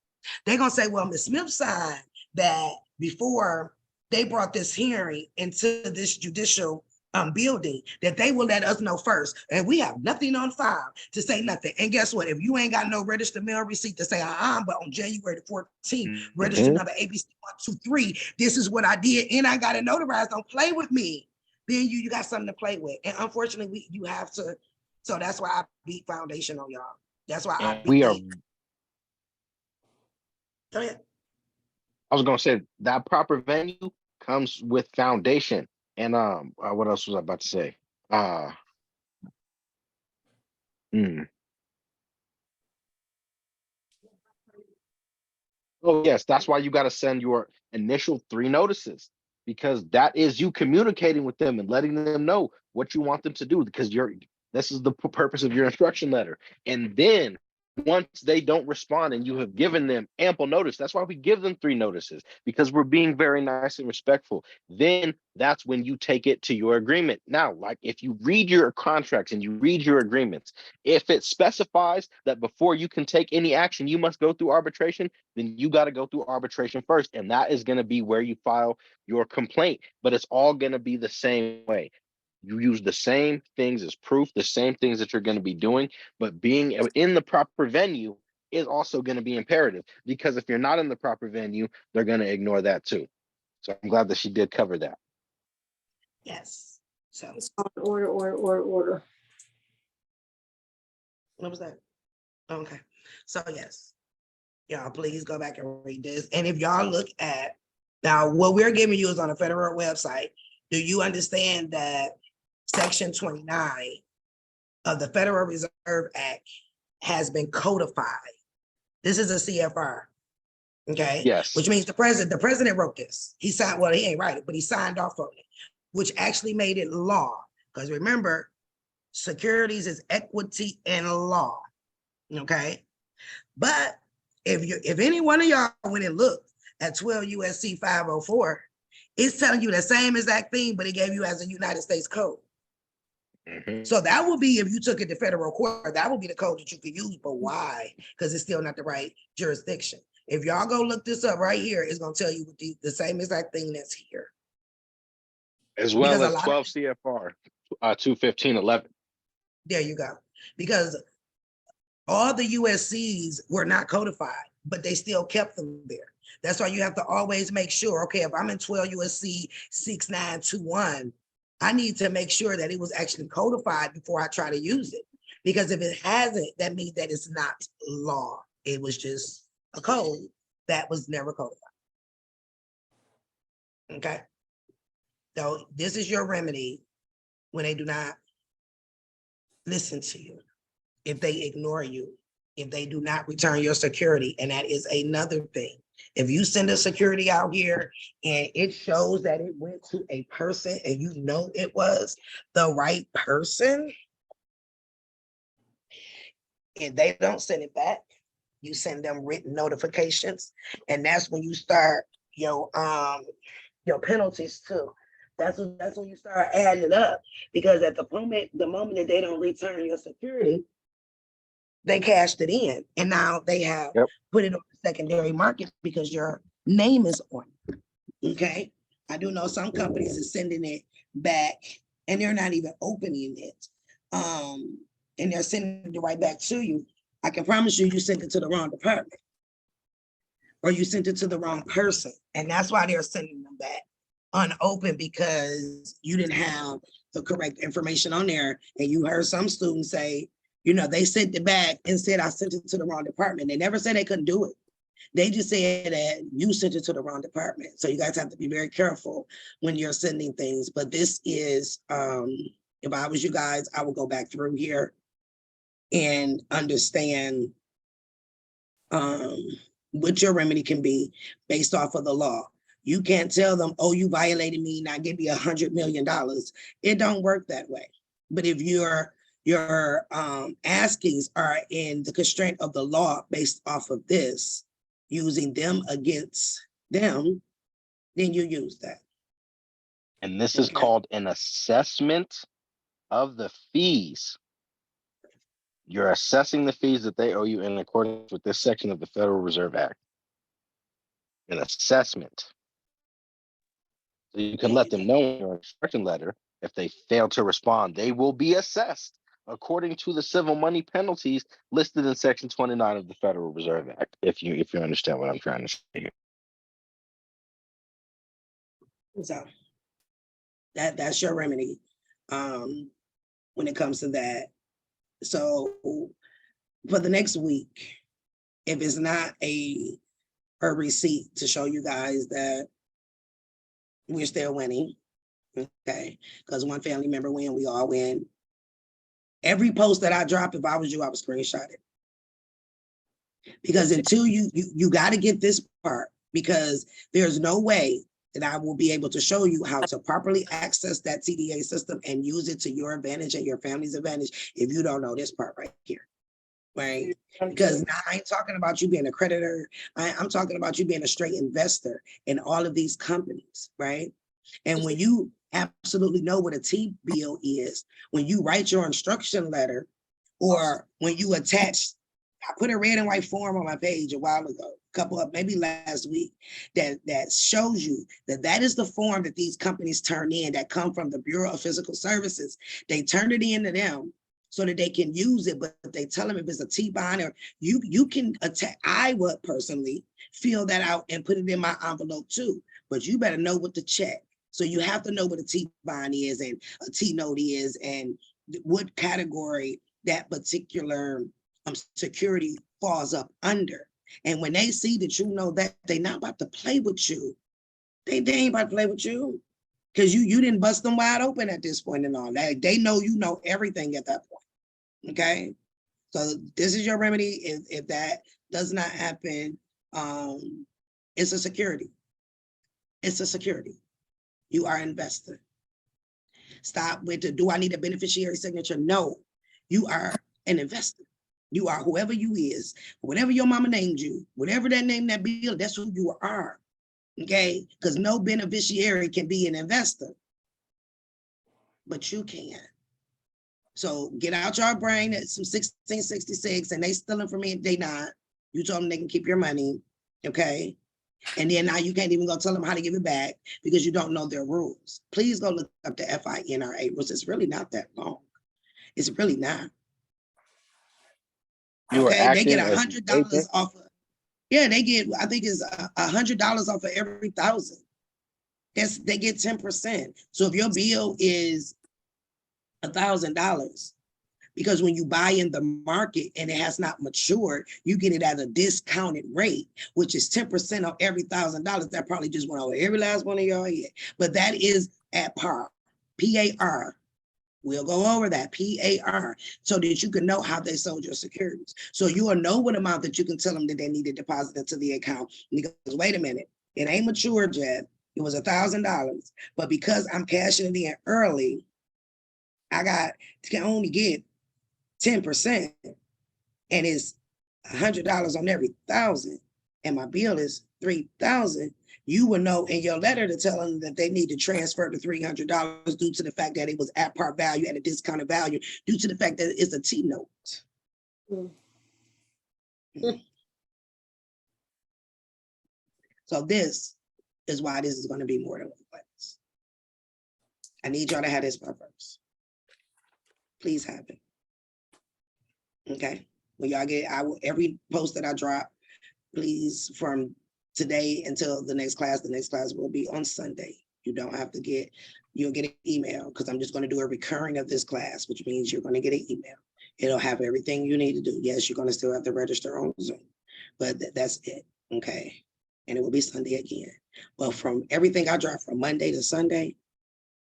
They're gonna say, well, Ms. Smith signed that before they brought this hearing into this judicial building, that they will let us know first. And we have nothing on file to say nothing. And guess what? If you ain't got no registered mail receipt to say, but on January the 14th, registered number ABC 123, this is what I did, and I got it notarized. Don't play with me. Then you got something to play with. And unfortunately, you have to. So that's why I beat foundation on y'all. That's why I beat. We are. Go ahead. I was gonna say that proper venue comes with foundation. And what else was I about to say? Oh yes, that's why you got to send your initial 3 notices, because that is you communicating with them and letting them know what you want them to do, because this is the purpose of your instruction letter. And then once they don't respond and you have given them ample notice, that's why we give them 3 notices, because we're being very nice and respectful. Then that's when you take it to your agreement. Now, like if you read your contracts and you read your agreements, if it specifies that before you can take any action, you must go through arbitration, then you got to go through arbitration first. And that is going to be where you file your complaint, but it's all going to be the same way. You use the same things as proof, the same things that you're going to be doing, but being in the proper venue is also going to be imperative, because if you're not in the proper venue, they're going to ignore that too. So I'm glad that she did cover that. Yes. So It's called order. what was that? Okay. So yes, y'all please go back and read this. And if y'all look at now, what we're giving you is on the federal website. Do you understand that Section 29 of the Federal Reserve Act has been codified? This is a CFR, okay? Yes. Which means the president wrote this. He signed, well, he ain't write it, but he signed off on it, which actually made it law. Because remember, securities is equity and law, okay? But if any one of y'all went and looked at 12 USC 504, it's telling you the same exact thing, but it gave you as a United States code. So that would be, if you took it to federal court, that would be the code that you could use. But why? Because it's still not the right jurisdiction. If y'all go look this up right here, it's going to tell you the same exact thing that's here. As well as 12 CFR 215.11. There you go. Because all the USCs were not codified, but they still kept them there. That's why you have to always make sure, okay, if I'm in 12 USC 6921, I need to make sure that it was actually codified before I try to use it. Because if it hasn't, that means that it's not law. It was just a code that was never codified. Okay. So this is your remedy when they do not listen to you, if they ignore you, if they do not return your security. And that is another thing. If you send a security out here and it shows that it went to a person and you know it was the right person, and they don't send it back, you send them written notifications. And that's when you start your penalties too. That's when you start adding it up, because at the moment that they don't return your security, they cashed it in, and now they have put it on the secondary market because your name is on it. Okay. I do know some companies are sending it back and they're not even opening it. And they're sending it right back to you. I can promise you, you sent it to the wrong department or you sent it to the wrong person. And that's why they're sending them back unopened, because you didn't have the correct information on there. And you heard some students say, they sent it back and said, I sent it to the wrong department. They never said they couldn't do it. They just said that you sent it to the wrong department. So you guys have to be very careful when you're sending things. But this is, if I was you guys, I would go back through here and understand what your remedy can be based off of the law. You can't tell them, oh, you violated me, now give me $100 million. It don't work that way. But if your askings are in the constraint of the law based off of this, using them against them, then you use that. And this is called an assessment of the fees. You're assessing the fees that they owe you in accordance with this section of the Federal Reserve Act. An assessment. So you can let them know in your instruction letter If they fail to respond, they will be assessed according to the civil money penalties listed in Section 29 of the Federal Reserve Act. If you understand what I'm trying to say here. So that's your remedy when it comes to that. So for the next week, if it's not a receipt to show you guys that we're still winning, okay? Because one family member win, we all win. Every post that I drop, if I was you, I would screenshot it. Because until you got to get this part, because there's no way that I will be able to show you how to properly access that TDA system and use it to your advantage and your family's advantage if you don't know this part right here, right? Because now I ain't talking about you being a creditor. I'm talking about you being a straight investor in all of these companies, right? And when you absolutely know what a T-bill is, when you write your instruction letter, or when you attach, I put a red and white form on my page a while ago, maybe last week, that shows you that is the form that these companies turn in that come from the Bureau of Physical Services. They turn it in to them so that they can use it, but they tell them if it's a T-bond or you can attach. I would personally fill that out and put it in my envelope too, but you better know what to check. So you have to know what a T-bond is and a T-note is and what category that particular security falls up under. And when they see that you know that, they're not about to play with you. They ain't about to play with you because you didn't bust them wide open at this point and all that. They know you know everything at that point, okay? So this is your remedy. If that does not happen, it's a security. It's a security. You are an investor. Stop with the, do I need a beneficiary signature? No, you are an investor. You are whoever you is, whatever your mama named you, whatever that name that bill, that's who you are, okay? Because no beneficiary can be an investor, but you can. So get out your brain at some 1666 and they stealing from me, they not. You told them they can keep your money, okay? And then now you can't even go tell them how to give it back because you don't know their rules. Please go look up the FINRA rules. It's really not that long. It's really not. Okay, they get $100 off of, yeah, they get, I think it's $100 off of every 1,000. They get 10%. So if your bill is $1,000, because when you buy in the market and it has not matured, you get it at a discounted rate, which is 10% of every $1,000. That probably just went over every last one of y'all here, but that is at par, PAR. We'll go over that, PAR, so that you can know how they sold your securities. So you will know what amount that you can tell them that they need to deposit into the account. Because wait a minute, it ain't matured yet. It was $1,000, but because I'm cashing it in early, I can only get 10%, and it's $100 on every 1,000, and my bill is 3,000. You will know in your letter to tell them that they need to transfer the $300 due to the fact that it was at par value at a discounted value, due to the fact that it's a T-note. So this is why this is going to be more than one class. I need y'all to have this part first. Please have it. Okay. When y'all get, every post that I drop, please, from today until the next class will be on Sunday. You don't have to you'll get an email because I'm just going to do a recurring of this class, which means you're going to get an email. It'll have everything you need to do. Yes, you're going to still have to register on Zoom, but that's it. Okay. And it will be Sunday again. But from everything I drop from Monday to Sunday,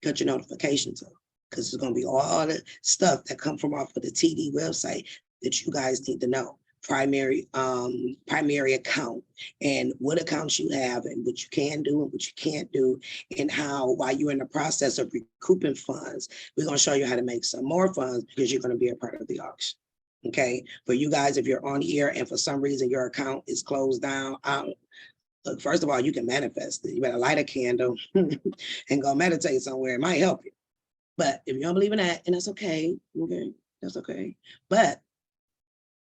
cut your notifications on, because it's going to be all the stuff that come from off of the TD website that you guys need to know. Primary account and what accounts you have and what you can do and what you can't do, and how, while you're in the process of recouping funds, we're going to show you how to make some more funds because you're going to be a part of the auction. Okay, for you guys, if you're on here and for some reason your account is closed down, look, first of all, you can manifest it. You better light a candle and go meditate somewhere. It might help you. But if you don't believe in that, and that's okay, okay, that's okay. But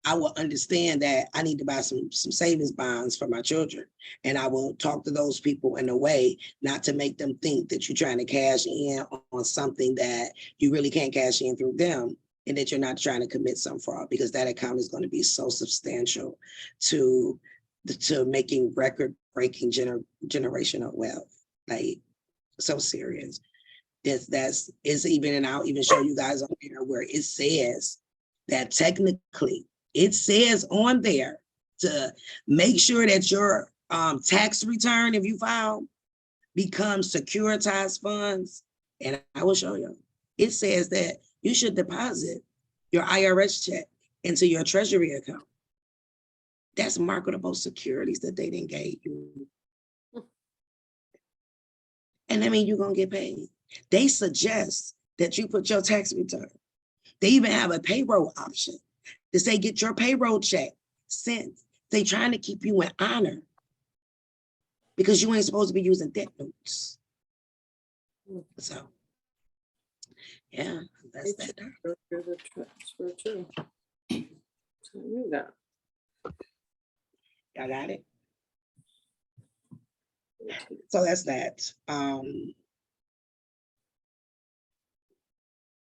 I will understand that I need to buy some savings bonds for my children. And I will talk to those people in a way not to make them think that you're trying to cash in on something that you really can't cash in through them, and that you're not trying to commit some fraud, because that account is going to be so substantial to making record-breaking generational wealth. Like, so serious. That's even, and I'll even show you guys on here where it says that technically it says on there to make sure that your tax return, if you file, becomes securitized funds. And I will show you. It says that you should deposit your IRS check into your treasury account. That's marketable securities that they didn't gave you. And I mean, you're gonna get paid. They suggest that you put your tax return. They even have a payroll option to say, get your payroll check sent. They trying to keep you in honor because you ain't supposed to be using debt notes. So, yeah, that's that. Y'all got it? So that's that.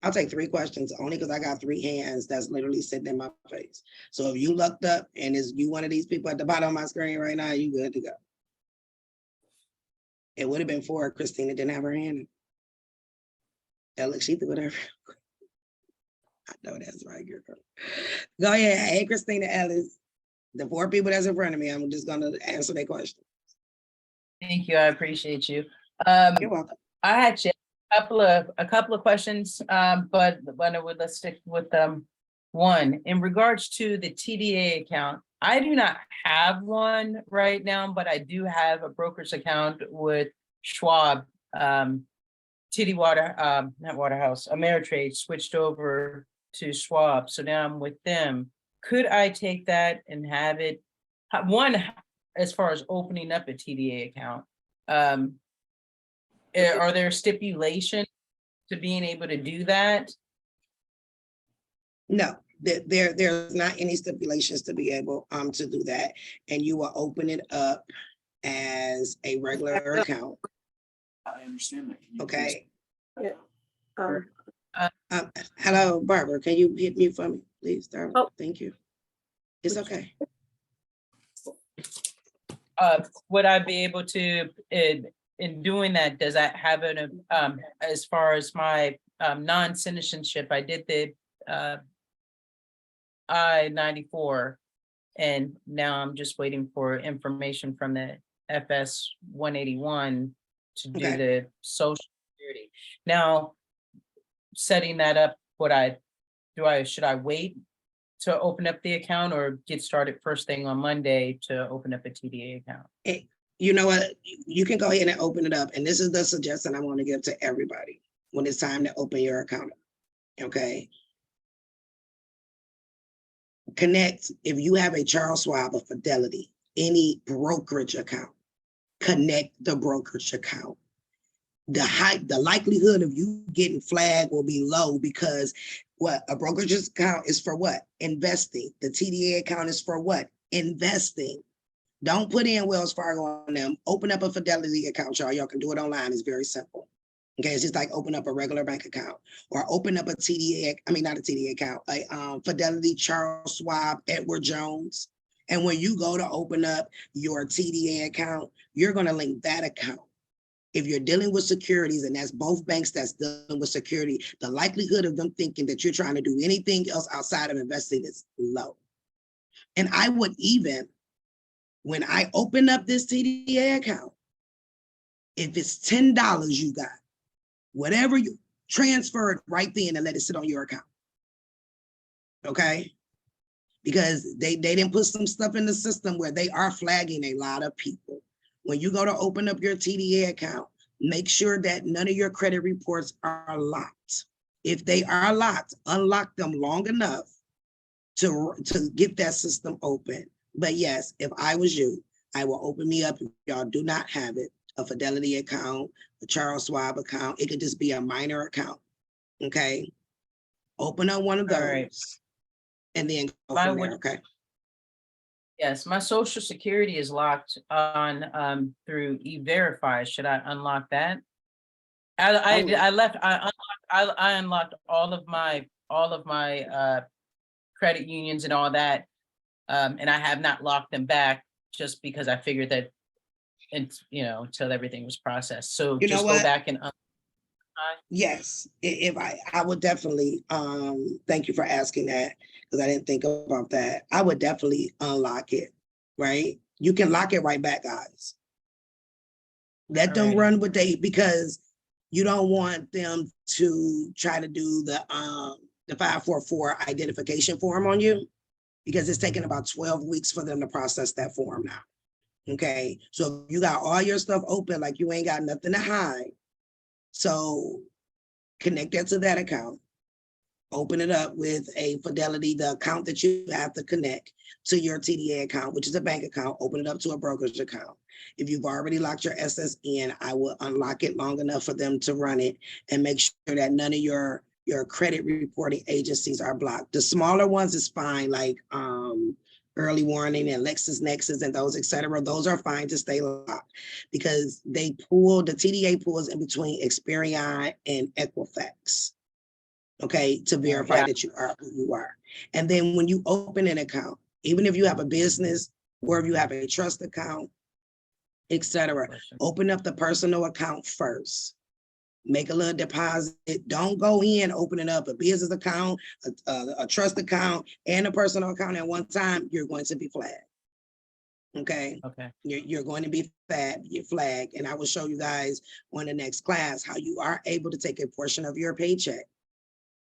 I'll take 3 questions only because I got 3 hands that's literally sitting in my face. So if you looked up and is you one of these people at the bottom of my screen right now, you good to go. It would have been 4 if Christina didn't have her hand. Alex, she threw it over. I know that's right, girl. Go ahead. Hey, Christina Ellis. The 4 people that's in front of me, I'm just gonna answer their question. Thank you. I appreciate you. You're welcome. I had a couple of questions, but let's stick with one. In regards to the TDA account, I do not have one right now, but I do have a brokerage account with Schwab, TD not Waterhouse, Ameritrade switched over to Schwab. So now I'm with them. Could I take that and have it, one, as far as opening up a TDA account, are there stipulations to being able to do that? No, there's not any stipulations to be able to do that. And you will open it up as a regular account. I understand that. Okay. Yeah. Hello, Barbara. Can you hit mute for me, please, darling? Oh. Thank you. It's okay. Would I be able to, in doing that, does that have an, as far as my non-citizenship, I did the I-94, and now I'm just waiting for information from the FS 181 to do Okay. the social security. Now, setting that up, should I wait to open up the account or get started first thing on Monday to open up a TDA account? You know what? You can go ahead and open it up. And this is the suggestion I want to give to everybody when it's time to open your account. Okay. Connect, if you have a Charles Schwab or Fidelity, any brokerage account, connect the brokerage account. The likelihood of you getting flagged will be low because what a brokerage account is for what? Investing. The TDA account is for what? Investing. Don't put in Wells Fargo on them. Open up a Fidelity account, y'all. Y'all can do it online. It's very simple. Okay, it's just like open up a regular bank account or open up a TDA, I mean, not a TDA account, a Fidelity, Charles Schwab, Edward Jones. And when you go to open up your TDA account, you're going to link that account. If you're dealing with securities, and that's both banks that's dealing with security, the likelihood of them thinking that you're trying to do anything else outside of investing is low. And I would even, when I open up this TDA account, if it's $10 you got, whatever you transfer it right then and let it sit on your account. Okay? Because they didn't put some stuff in the system where they are flagging a lot of people. When you go to open up your TDA account, make sure that none of your credit reports are locked. If they are locked, unlock them long enough to get that system open. But yes, if I was you, I will open me up, if y'all do not have it, a Fidelity account, a Charles Schwab account. It could just be a minor account, okay? Open up one of those. All right. and then go Why from would- there, okay? Yes, my social security is locked on through E-Verify. Should I unlock that? I unlocked all of my credit unions and all that. And I have not locked them back just because I figured that until everything was processed. So You know just go what? back and Yes, if I would definitely, thank you for asking that, because I didn't think about that. I would definitely unlock it, right? You can lock it right back, guys. Let them Alrighty. run with because you don't want them to try to do the 544 identification form on you, because it's taking about 12 weeks for them to process that form now. Okay, so you got all your stuff open, like you ain't got nothing to hide. So connect that to that account, open it up with a Fidelity, the account that you have to connect to your TDA account, which is a bank account, open it up to a brokerage account. If you've already locked your SSN, I will unlock it long enough for them to run it and make sure that none of your credit reporting agencies are blocked. The smaller ones is fine, like Early Warning and LexisNexis and those, et cetera. Those are fine to stay locked because the TDA pulls in between Experian and Equifax, okay, to verify that you are who you are. And then when you open an account, even if you have a business or if you have a trust account, et cetera, open up the personal account first. Make a little deposit. Don't go in opening up a business account, a trust account, and a personal account at one time. You're going to be flagged. Okay. Okay. You're going to be flagged, and I will show you guys on the next class how you are able to take a portion of your paycheck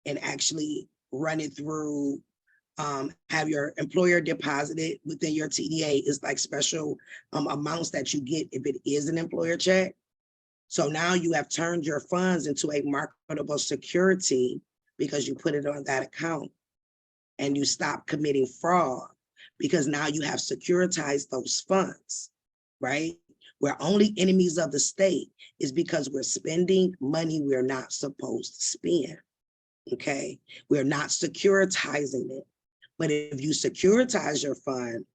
and actually run it through. Have your employer deposited within your TDA. Is like special amounts that you get if it is an employer check. So now you have turned your funds into a marketable security because you put it on that account, and you stop committing fraud because now you have securitized those funds, right? We're only enemies of the state is because we're spending money we're not supposed to spend, okay? We're not securitizing it. But if you securitize your fund,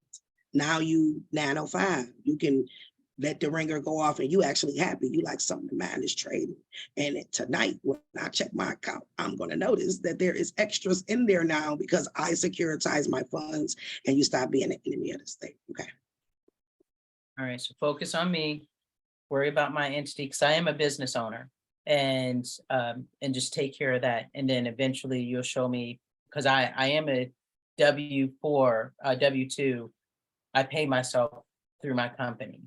now you 905, you can let the ringer go off and you actually happy. You like something of mine is trading. And tonight, when I check my account, I'm going to notice that there is extras in there now because I securitize my funds and you stop being an enemy of the state. Okay. All right, so focus on me, worry about my entity, because I am a business owner, and just take care of that. And then eventually you'll show me, because I am a W-4, W-2, I pay myself through my company.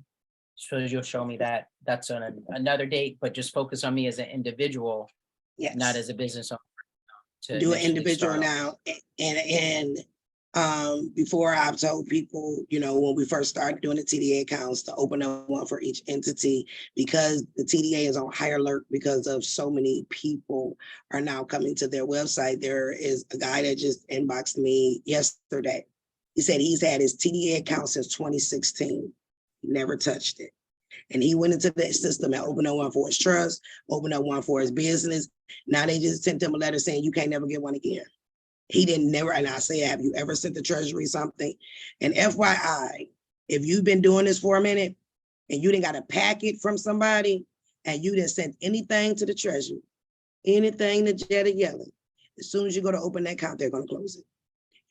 So you'll show me that. That's on another date, but just focus on me as an individual, yes, not as a business owner. Do an individual now. And before I've told people, when we first started doing the TDA accounts, to open up one for each entity, because the TDA is on high alert because of so many people are now coming to their website. There is a guy that just inboxed me yesterday. He said he's had his TDA account since 2016. He never touched it. And he went into that system and opened up one for his trust, opened up one for his business. Now they just sent him a letter saying you can't never get one again. He didn't never, and I say, have you ever sent the Treasury something? And FYI, if you've been doing this for a minute and you didn't got a packet from somebody and you didn't send anything to the Treasury, anything to Janet Yellen, as soon as you go to open that account, they're going to close it.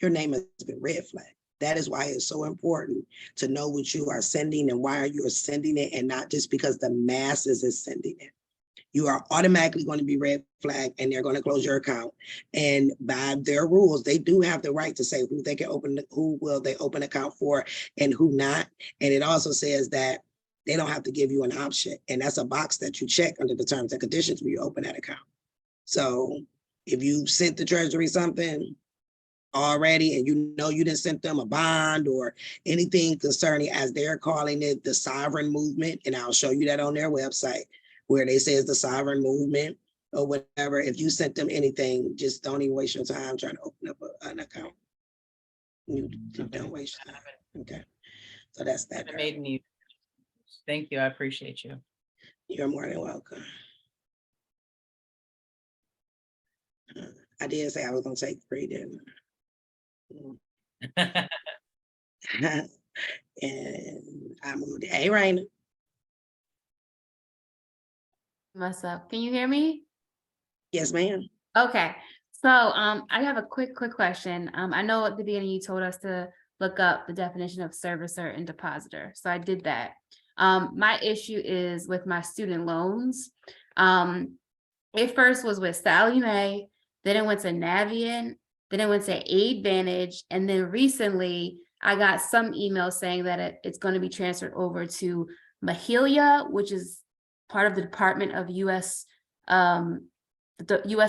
Your name has been red flagged. That is why it's so important to know what you are sending and why you are sending it, and not just because the masses is sending it. You are automatically going to be red flagged and they're going to close your account. And by their rules, they do have the right to say who they can open, who will they open account for and who not. And it also says that they don't have to give you an option. And that's a box that you check under the terms and conditions when you open that account. So if you sent the Treasury something already and you didn't send them a bond or anything concerning, as they're calling it, the sovereign movement, and I'll show you that on their website where they say it's the sovereign movement or whatever. If you sent them anything, just don't even waste your time trying to open up an account. You don't waste your time. Okay, so that's that. Thank you, I appreciate you. You're more than welcome. I did say I was gonna take 3, didn't I? And I moved to A Raina. What's up? Can you hear me? Yes, ma'am. Okay, so I have a quick question. I know at the beginning you told us to look up the definition of servicer and depositor, so I did that. My issue is with my student loans. It first was with Sallie Mae, then it went to Navient, then it went to Aidvantage, and then recently I got some email saying that it's going to be transferred over to Mahalia, which is part of the Department of the U.S.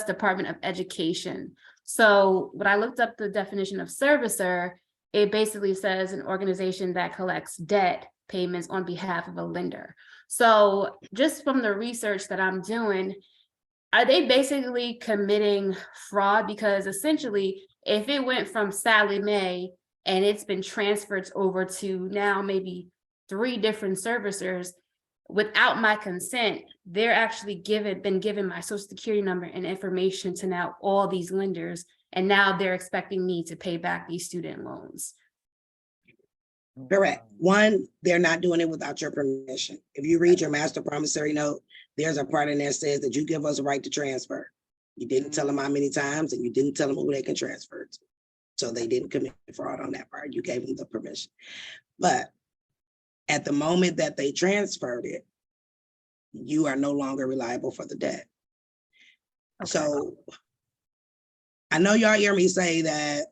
Department of Education. So when I looked up the definition of servicer, it basically says an organization that collects debt payments on behalf of a lender. So just from the research that I'm doing, are they basically committing fraud? Because essentially, if it went from Sallie Mae and it's been transferred over to now maybe 3 different servicers, without my consent, they're actually been given my social security number and information to now all these lenders, and now they're expecting me to pay back these student loans. Correct. One, they're not doing it without your permission. If you read your master promissory note, there's a part in there that says that you give us a right to transfer. You didn't tell them how many times, and you didn't tell them who they can transfer it to. So they didn't commit fraud on that part. You gave them the permission. But at the moment that they transferred it, you are no longer reliable for the debt. Okay. So I know y'all hear me say that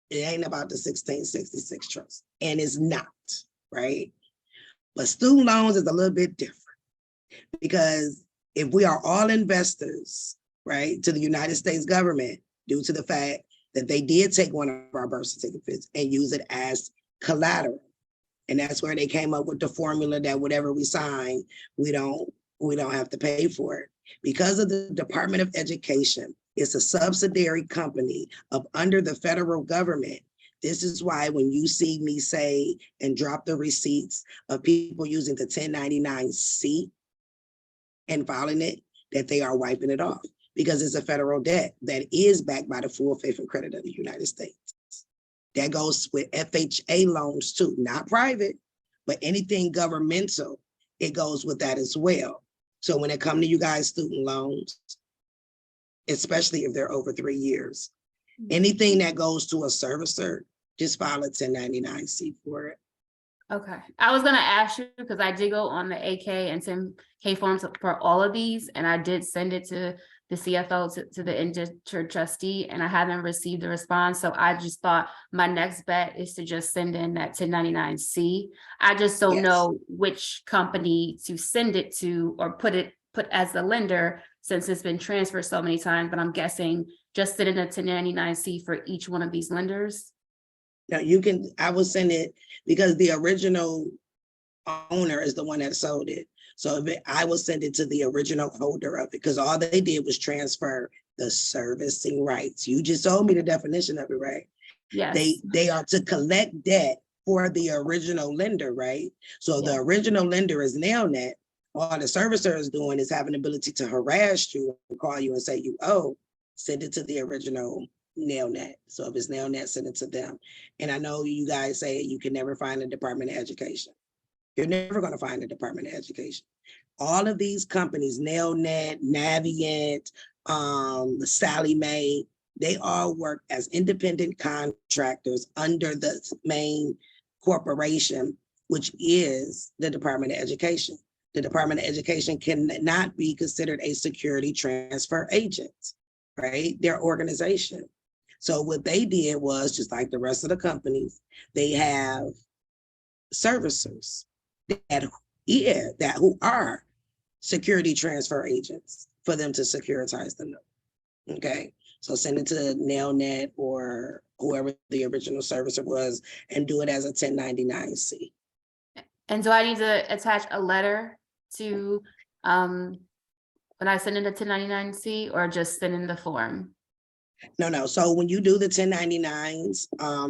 it ain't about the 1666 trust, and it's not, right? But student loans is a little bit different, because if we are all investors, right, to the United States government, due to the fact that they did take one of our birth certificates and use it as collateral. And that's where they came up with the formula that whatever we sign, we don't have to pay for it. Because of the Department of Education, it's a subsidiary company of under the federal government. This is why when you see me say and drop the receipts of people using the 1099-C and filing it, that they are wiping it off, because it's a federal debt that is backed by the full faith and credit of the United States. That goes with FHA loans too, not private, but anything governmental, it goes with that as well. So when it comes to you guys' student loans, especially if they're over 3 years, anything that goes to a servicer, just file a 1099-C for it. Okay, I was gonna ask you, because I did go on the AK and 10K forms for all of these, and I did send it to the CFO, to the indentured trustee, and I haven't received a response. So I just thought my next bet is to just send in that 1099-C. I just don't know which company to send it to or put as the lender, since it's been transferred so many times, but I'm guessing just send in a 1099-C for each one of these lenders. Now you can, I will send it because the original owner is the one that sold it. So I will send it to the original holder of it, because all they did was transfer the servicing rights. You just told me the definition of it, right? Yes. They are to collect debt for the original lender, right? So the original lender is NailNet. All the servicer is doing is having the ability to harass you and call you and say you owe, send it to the original NailNet. So if it's NailNet, send it to them. And I know you guys say you can never find the Department of Education. You're never going to find the Department of Education. All of these companies, NailNet, Navient, Sallie Mae, they all work as independent contractors under the main corporation, which is the Department of Education. The Department of Education cannot be considered a security transfer agent, right? Their organization. So what they did was, just like the rest of the companies, they have servicers that who are security transfer agents for them to securitize the note. Okay, so send it to NailNet or whoever the original servicer was and do it as a 1099-C. And do I need to attach a letter to when I send in the 1099-C, or just send in the form? No. So when you do the 1099s,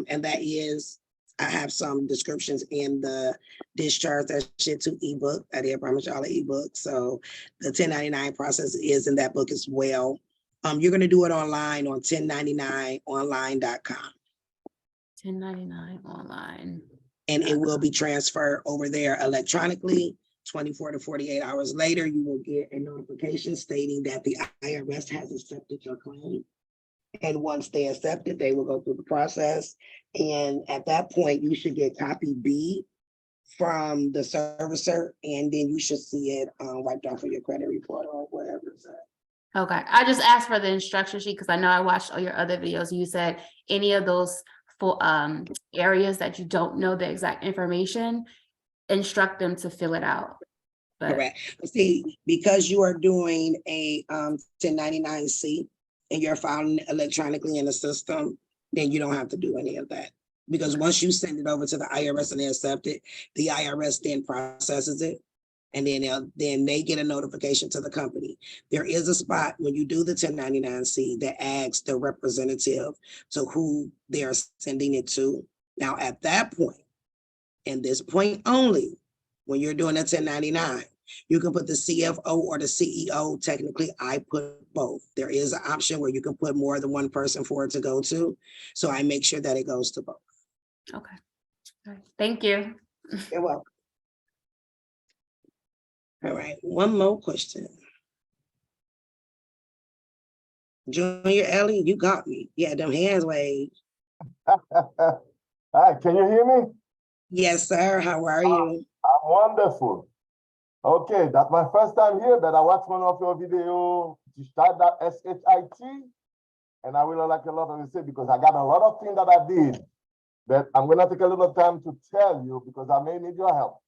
and that is, I have some descriptions in the discharge that shit to ebook. I did promise y'all an ebook. So the 1099 process is in that book as well. You're gonna do it online on 1099online.com. 1099 online. And it will be transferred over there electronically. 24 to 48 hours later, you will get a notification stating that the IRS has accepted your claim. And once they accept it, they will go through the process. And at that point, you should get copy B from the servicer, and then you should see it wiped off of your credit report or whatever it's at. Okay, I just asked for the instruction sheet because I know I watched all your other videos. You said any of those for areas that you don't know the exact information, instruct them to fill it out. But Correct. See, because you are doing a 1099-C and you're filing electronically in the system, then you don't have to do any of that. Because once you send it over to the IRS and they accept it, the IRS then processes it. And then they get a notification to the company. There is a spot when you do the 1099-C that asks the representative to who they're sending it to. Now, at that point, and this point only, when you're doing a 1099, you can put the CFO or the CEO. Technically, I put both. There is an option where you can put more than one person for it to go to. So I make sure that it goes to both. okay. All right. Thank you. You're welcome. All right, one more question. Junior Ellie, you got me. Yeah, them hands waved. Hi, can you hear me? Yes, sir. How are you? I'm wonderful. Okay, that's my first time here, but I watched one of your videos to start that SHIT, and I really like a lot of it because I got a lot of things that I did that I'm gonna take a little time to tell you because I may need your help.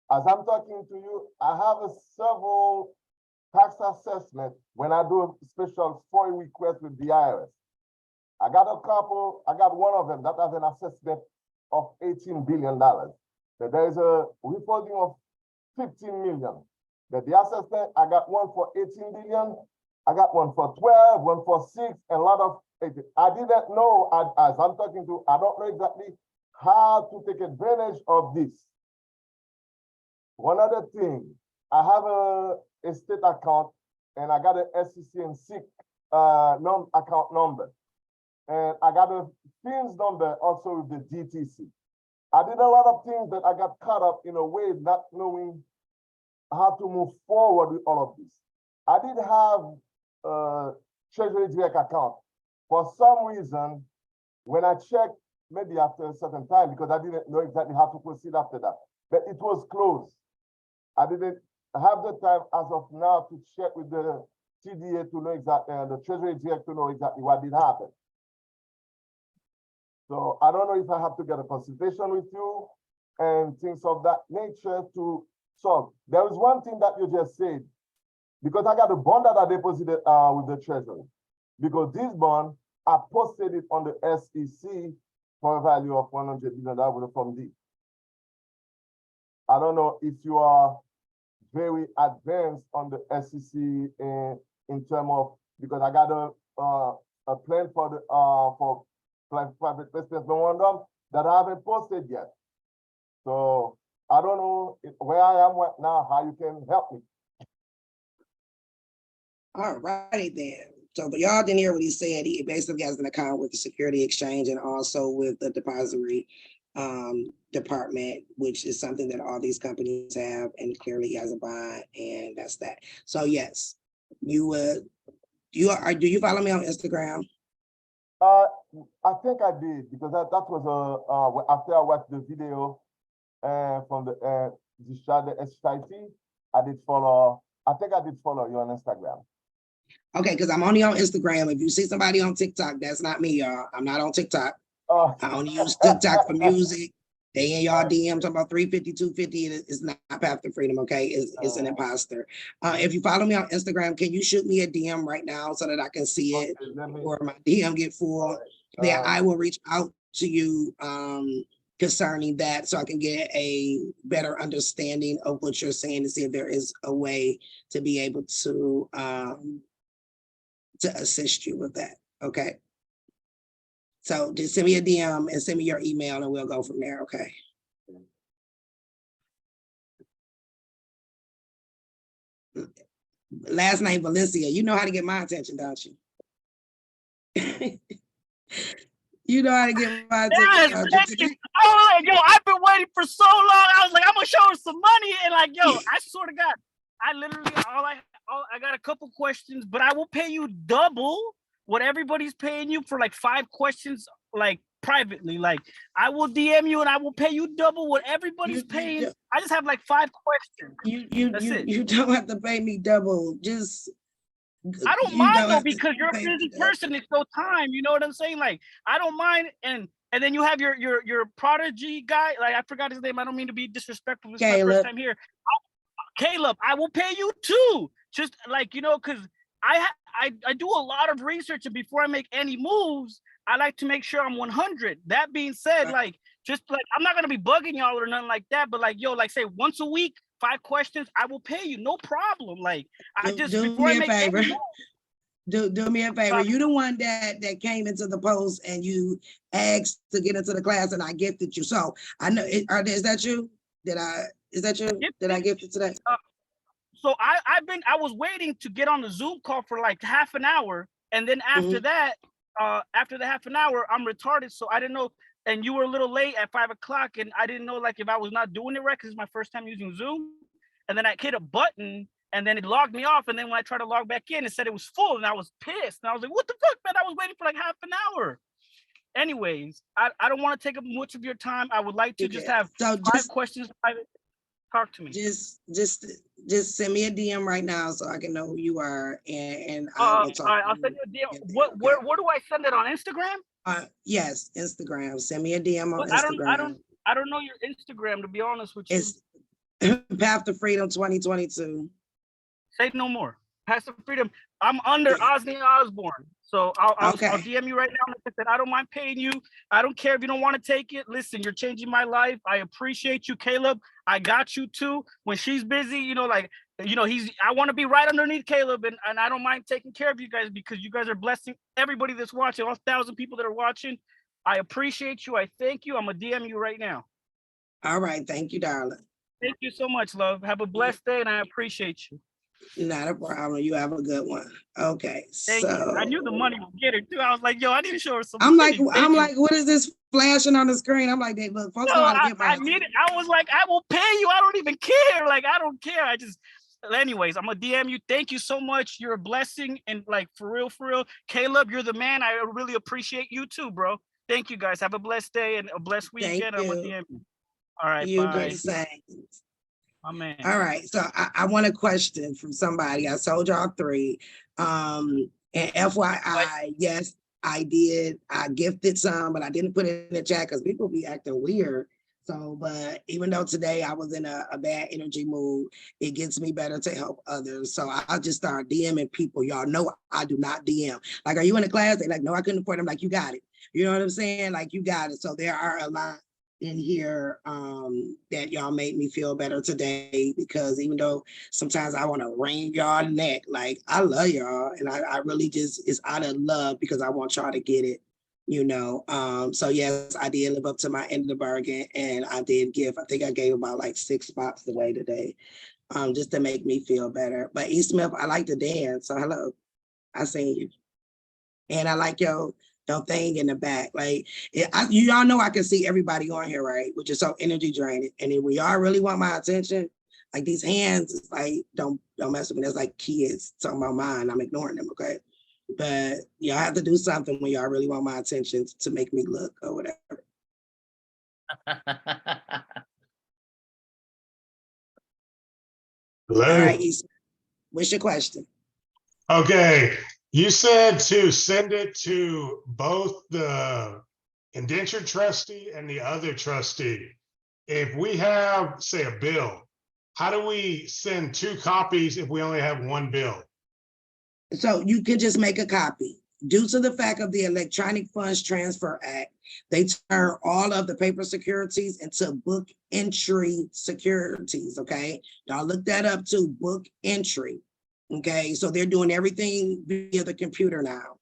As I'm talking to you, I have several tax assessment when I do a special FOIA request with the IRS. I got a couple, I got one of them that has an assessment of $18 billion. But there is a reporting of 15 million. But the assessment, I got one for 18 billion, I got one for 12, one for 6, and a lot of, I didn't know, as I'm talking to, I don't know exactly how to take advantage of this. One other thing, I have a state account and I got an SEC and SIC account number. And I got a PINS number also with the DTC. I did a lot of things that I got caught up in a way not knowing how to move forward with all of this. I did have a Treasury Direct account. For some reason, when I checked, maybe after a certain time, because I didn't know exactly how to proceed after that, but it was closed. I didn't have the time as of now to check with the TDA to know exactly, the Treasury Direct to know exactly what did happen. So I don't know if I have to get a consultation with you and things of that nature to solve. There is one thing that you just said, because I got a bond that I deposited with the Treasury. Because this bond, I posted it on the SEC for a value of $100 billion from D. I don't know if you are very advanced on the SEC in terms of, because I got a plan for the for private placement memorandum that I haven't posted yet. So I don't know where I am right now, how you can help me. All righty then. So, but y'all didn't hear what he said. He basically has an account with the Security Exchange and also with the depository department, which is something that all these companies have, and clearly he has a bond, and that's that. So yes, you would, do you follow me on Instagram? I think I did, because that was after I watched the video from the SHIT, I did follow, I think I did follow you on Instagram. Okay, because I'm only on Instagram. If you see somebody on TikTok, that's not me, y'all. I'm not on TikTok. I only use TikTok for music. They in y'all DM talking about 350, 250. It's not Path to Freedom, okay? It's an imposter. If you follow me on Instagram, can you shoot me a DM right now so that I can see it before my DM get full? Then I will reach out to you concerning that so I can get a better understanding of what you're saying to see if there is a way to be able to assist you with that, okay? So just send me a DM and send me your email and we'll go from there, okay? last name Valencia. You know how to get my attention, don't you? You know how to get my Yes, attention. thank you. I was like, yo, I've been waiting for so long. I was like, I'm gonna show her some money, and like, yo, I sort of got. I literally I got a couple questions, but I will pay you double what everybody's paying you for like 5 questions, like privately. Like, I will DM you and I will pay you double what everybody's paying. I just have like 5 questions. You don't have to pay me double. Just I don't you mind don't though, have to because you're a pay me busy double. person. It's no time. You know what I'm saying? Like, I don't mind. And then you have your prodigy guy. Like, I forgot his name. I don't mean to be disrespectful. It's my first Caleb. time here. Caleb, I will pay you too. Just like, you know, because I do a lot of research, and before I make any moves, I like to make sure I'm 100. That being said, like, just like, I'm not gonna be bugging y'all or nothing like that, but like, yo, like, say once a week, 5 questions, I will pay you, no problem. Like, I just Do before I me a make any favor. move, Do me a favor. You the one that came into the post and you asked to get into the class, and I gifted you. So I know is that you? Is that you? Did I gift it today? So I was waiting to get on the Zoom call for like half an hour, and then after that, after the half an hour, I'm retarded, so I didn't know. And you were a little late at 5 o'clock, and I didn't know like if I was not doing it right because it's my first time using Zoom. And then I hit a button, and then it logged me off. And then when I tried to log back in, it said it was full, and I was pissed. And I was like, "What the fuck, man? I was waiting for like half an hour." Anyways, I don't want to take up much of your time. I would like to just have 5 questions. Talk to me. Just send me a DM right now so I can know who you are, and all right, I'll send you a DM. Where do I send it, on Instagram? Yes, Instagram. Send me a DM on But Instagram. I don't know your Instagram, to be honest with you. It's Path to Freedom 2022. Say no more. Path to Freedom. I'm under Osney Osborne. So I'll DM you right now. Like I said, I don't mind paying you. I don't care if you don't want to take it. Listen, you're changing my life. I appreciate you, Caleb. I got you too. When she's busy, you know, like, you know, I want to be right underneath Caleb, and I don't mind taking care of you guys because you guys are blessing everybody that's watching, all 1,000 people that are watching. I appreciate you. I thank you. I'm gonna DM you right now. All right. Thank you, darling. Thank you so much, love. Have a blessed day, and I appreciate you. Not a problem. You have a good one. Okay. Thank you. I knew the money would get her too. I was like, yo, I need to show her some I'm money. like, what is this flashing on the screen? I'm like, look, folks know how to get my. I need it. I was like, I will pay you. I don't even care. Like, I don't care. Anyways, I'm gonna DM you. Thank you so much. You're a blessing. And like, for real, Caleb, you're the man. I really appreciate you too, bro. Thank you guys. Have a blessed day and a blessed weekend. I'm gonna DM you. All right, you bye. do the same. My man. All right. So I want a question from somebody. I told y'all 3. And FYI, yes, I did. I gifted some, but I didn't put it in the chat because people be acting weird. So, but even though today I was in a bad energy mood, it gets me better to help others. So I'll just start DMing people. Y'all know I do not DM. Like, are you in a class? They're like, no, I couldn't afford it. I'm like, you got it. You know what I'm saying? Like, you got it. So there are a lot in here that y'all made me feel better today, because even though sometimes I want to wring y'all neck, like, I love y'all, and I really just, it's out of love because I want y'all to get it, you know. So yes, I did live up to my end of the bargain, and I did give, I think I gave about like 6 spots away today, just to make me feel better. But E. Smith, I like to dance, so hello, I seen you. And I like your thing in the back. Like, y'all know I can see everybody on here, right? Which is so energy draining. And then when y'all really want my attention, like, these hands, it's like, don't mess with me. That's like kids talking about mine. I'm ignoring them, okay? But y'all have to do something when y'all really want my attention to make me look or whatever. Hello. All right, East. What's your question? Okay. You said to send it to both the indentured trustee and the other trustee. If we have, say, a bill, how do we send 2 copies if we only have 1 bill? So you can just make a copy. Due to the fact of the Electronic Funds Transfer Act, they turn all of the paper securities into book entry securities, okay? Y'all look that up too, book entry. Okay, so they're doing everything via the computer now.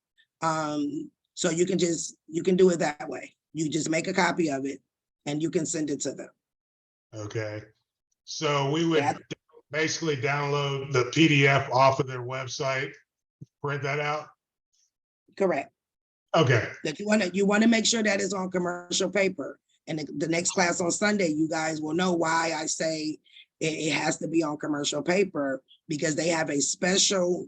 So you can do it that way. You just make a copy of it and you can send it to them. Okay. So we would basically download the PDF off of their website, print that out? Correct. Okay, That you want to make sure that it's on commercial paper. And the next class on Sunday, you guys will know why I say it has to be on commercial paper, because they have a special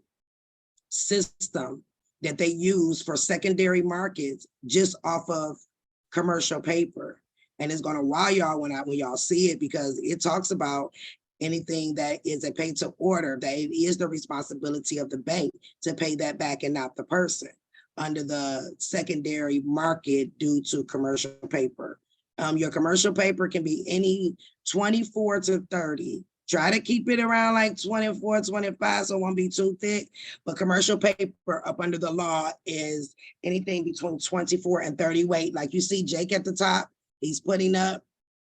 system that they use for secondary markets just off of commercial paper. And it's gonna wow y'all when y'all see it, because it talks about anything that is a pay to order, that it is the responsibility of the bank to pay that back and not the person under the secondary market due to commercial paper. Your commercial paper can be any 24 to 30. Try to keep it around like 24, 25, so it won't be too thick. But commercial paper up under the law is anything between 24 and 30 weight. Like you see Jake at the top, he's putting up,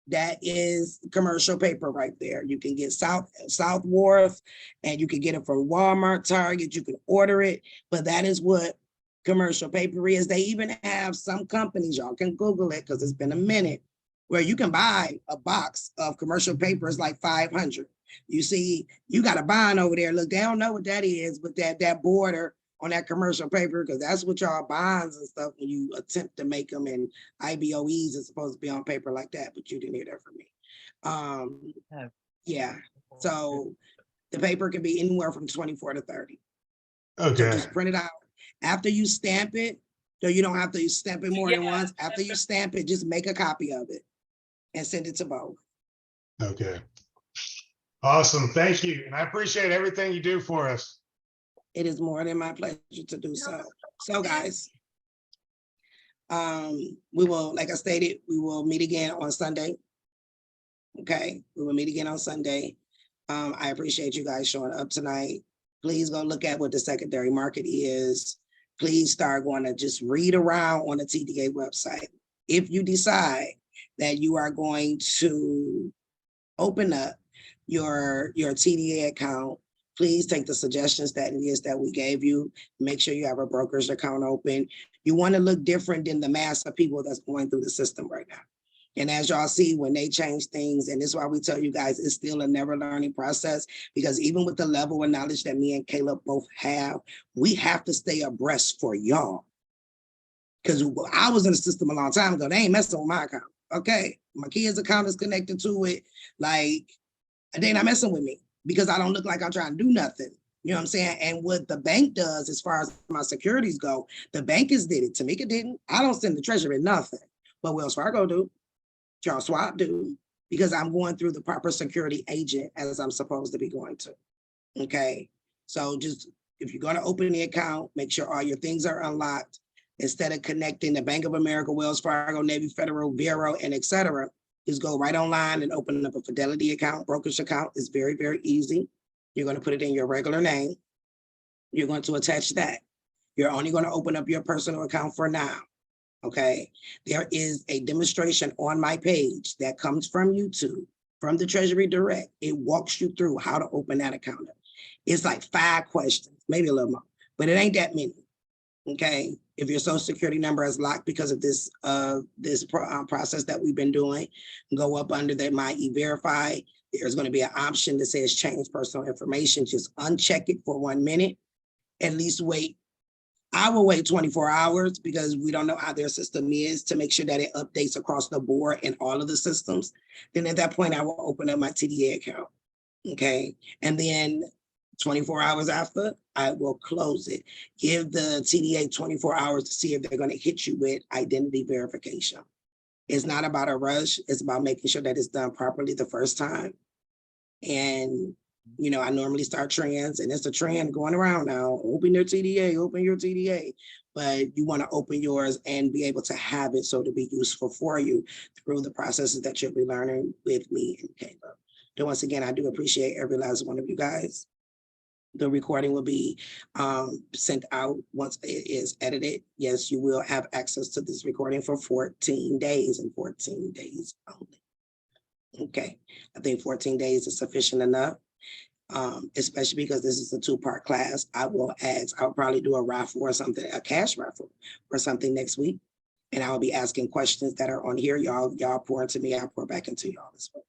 that is commercial paper right there. You can get South Wharf, and you can get it from Walmart, Target, you can order it, but that is what commercial paper is. They even have some companies, y'all can Google it because it's been a minute, where you can buy a box of commercial paper. It's like 500. You see, you got a bond over there. Look, they don't know what that is, but that border on that commercial paper, because that's what y'all bonds and stuff when you attempt to make them, and IBOEs is supposed to be on paper like that, but you didn't hear that from me. Yeah, so the paper can be anywhere from 24 to 30. So okay, just print it out. After you stamp it, so you don't have to stamp it more than once. After you stamp it, just make a copy of it and send it to both. okay. Awesome, thank you. And I appreciate everything you do for us. It is more than my pleasure to do so. So guys, we will, like I stated, we will meet again on Sunday. Okay, we will meet again on Sunday. I appreciate you guys showing up tonight. Please go look at what the secondary market is. Please start going to just read around on the TDA website. If you decide that you are going to open up your TDA account, please take the suggestions that it is that we gave you. Make sure you have a brokerage account open. You want to look different than the mass of people that's going through the system right now. And as y'all see, when they change things, and this is why we tell you guys, it's still a never learning process, because even with the level of knowledge that me and Caleb both have, we have to stay abreast for y'all. Because I was in the system a long time ago. They ain't messing with my account. Okay. My kids' account is connected to it. Like, they're not messing with me because I don't look like I'm trying to do nothing. You know what I'm saying? And what the bank does, as far as my securities go, the bankers did it. Tamika didn't. I don't send the treasury nothing, but Wells Fargo do. Charles Schwab do, because I'm going through the proper security agent as I'm supposed to be going to. Okay. So just, if you're going to open the account, make sure all your things are unlocked. Instead of connecting the Bank of America, Wells Fargo, Navy Federal, Bureau, and etc., just go right online and open up a Fidelity account, brokerage account. Is very, very easy. You're going to put it in your regular name. You're going to attach that. You're only going to open up your personal account for now. Okay. There is a demonstration on my page that comes from YouTube, from the Treasury Direct. It walks you through how to open that account. It's like 5 questions, maybe a little more, but it ain't that many. Okay. If your social security number is locked because of this process that we've been doing, go up under that My E-Verify. There's going to be an option that says change personal information. Just uncheck it for 1 minute. At least wait. I will wait 24 hours because we don't know how their system is, to make sure that it updates across the board in all of the systems. Then at that point, I will open up my TDA account. Okay. And then 24 hours after, I will close it. Give the TDA 24 hours to see if they're going to hit you with identity verification. It's not about a rush. It's about making sure that it's done properly the first time. And, you know, I normally start trends, and it's a trend going around now. Open your TDA, open your TDA. But you want to open yours and be able to have it so to be useful for you through the processes that you'll be learning with me and Caleb. And once again, I do appreciate every last one of you guys. The recording will be sent out once it is edited. Yes, you will have access to this recording for 14 days and 14 days only. Okay, I think 14 days is sufficient enough, especially because this is a 2-part class. I'll probably do a raffle or something, a cash raffle or something next week. And I'll be asking questions that are on here. Y'all pour into me, I'll pour back into y'all as well.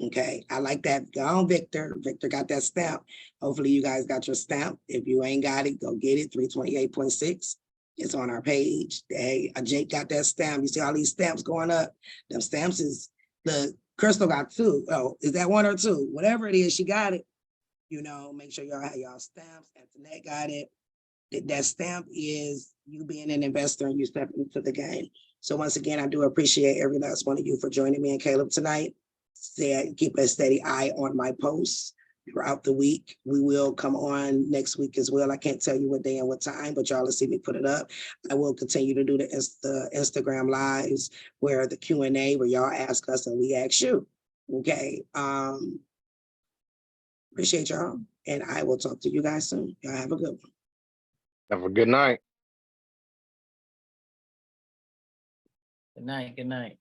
Okay, I like that. Go on, Victor. Victor got that stamp. Hopefully you guys got your stamp. If you ain't got it, go get it. 328.6. It's on our page. Hey, Jake got that stamp. You see all these stamps going up. Them stamps is the Crystal got 2. Oh, is that 1 or 2? Whatever it is, she got it. You know, make sure y'all have y'all stamps. Antoinette got it. That stamp is you being an investor and you stepping into the game. So once again, I do appreciate every last one of you for joining me and Caleb tonight. Keep a steady eye on my posts throughout the week. We will come on next week as well. I can't tell you what day and what time, but y'all will see me put it up. I will continue to do the Instagram lives where the Q&A where y'all ask us and we ask you. Okay. Appreciate y'all. And I will talk to you guys soon. Y'all have a good one. Have a good night. Good night. Good night.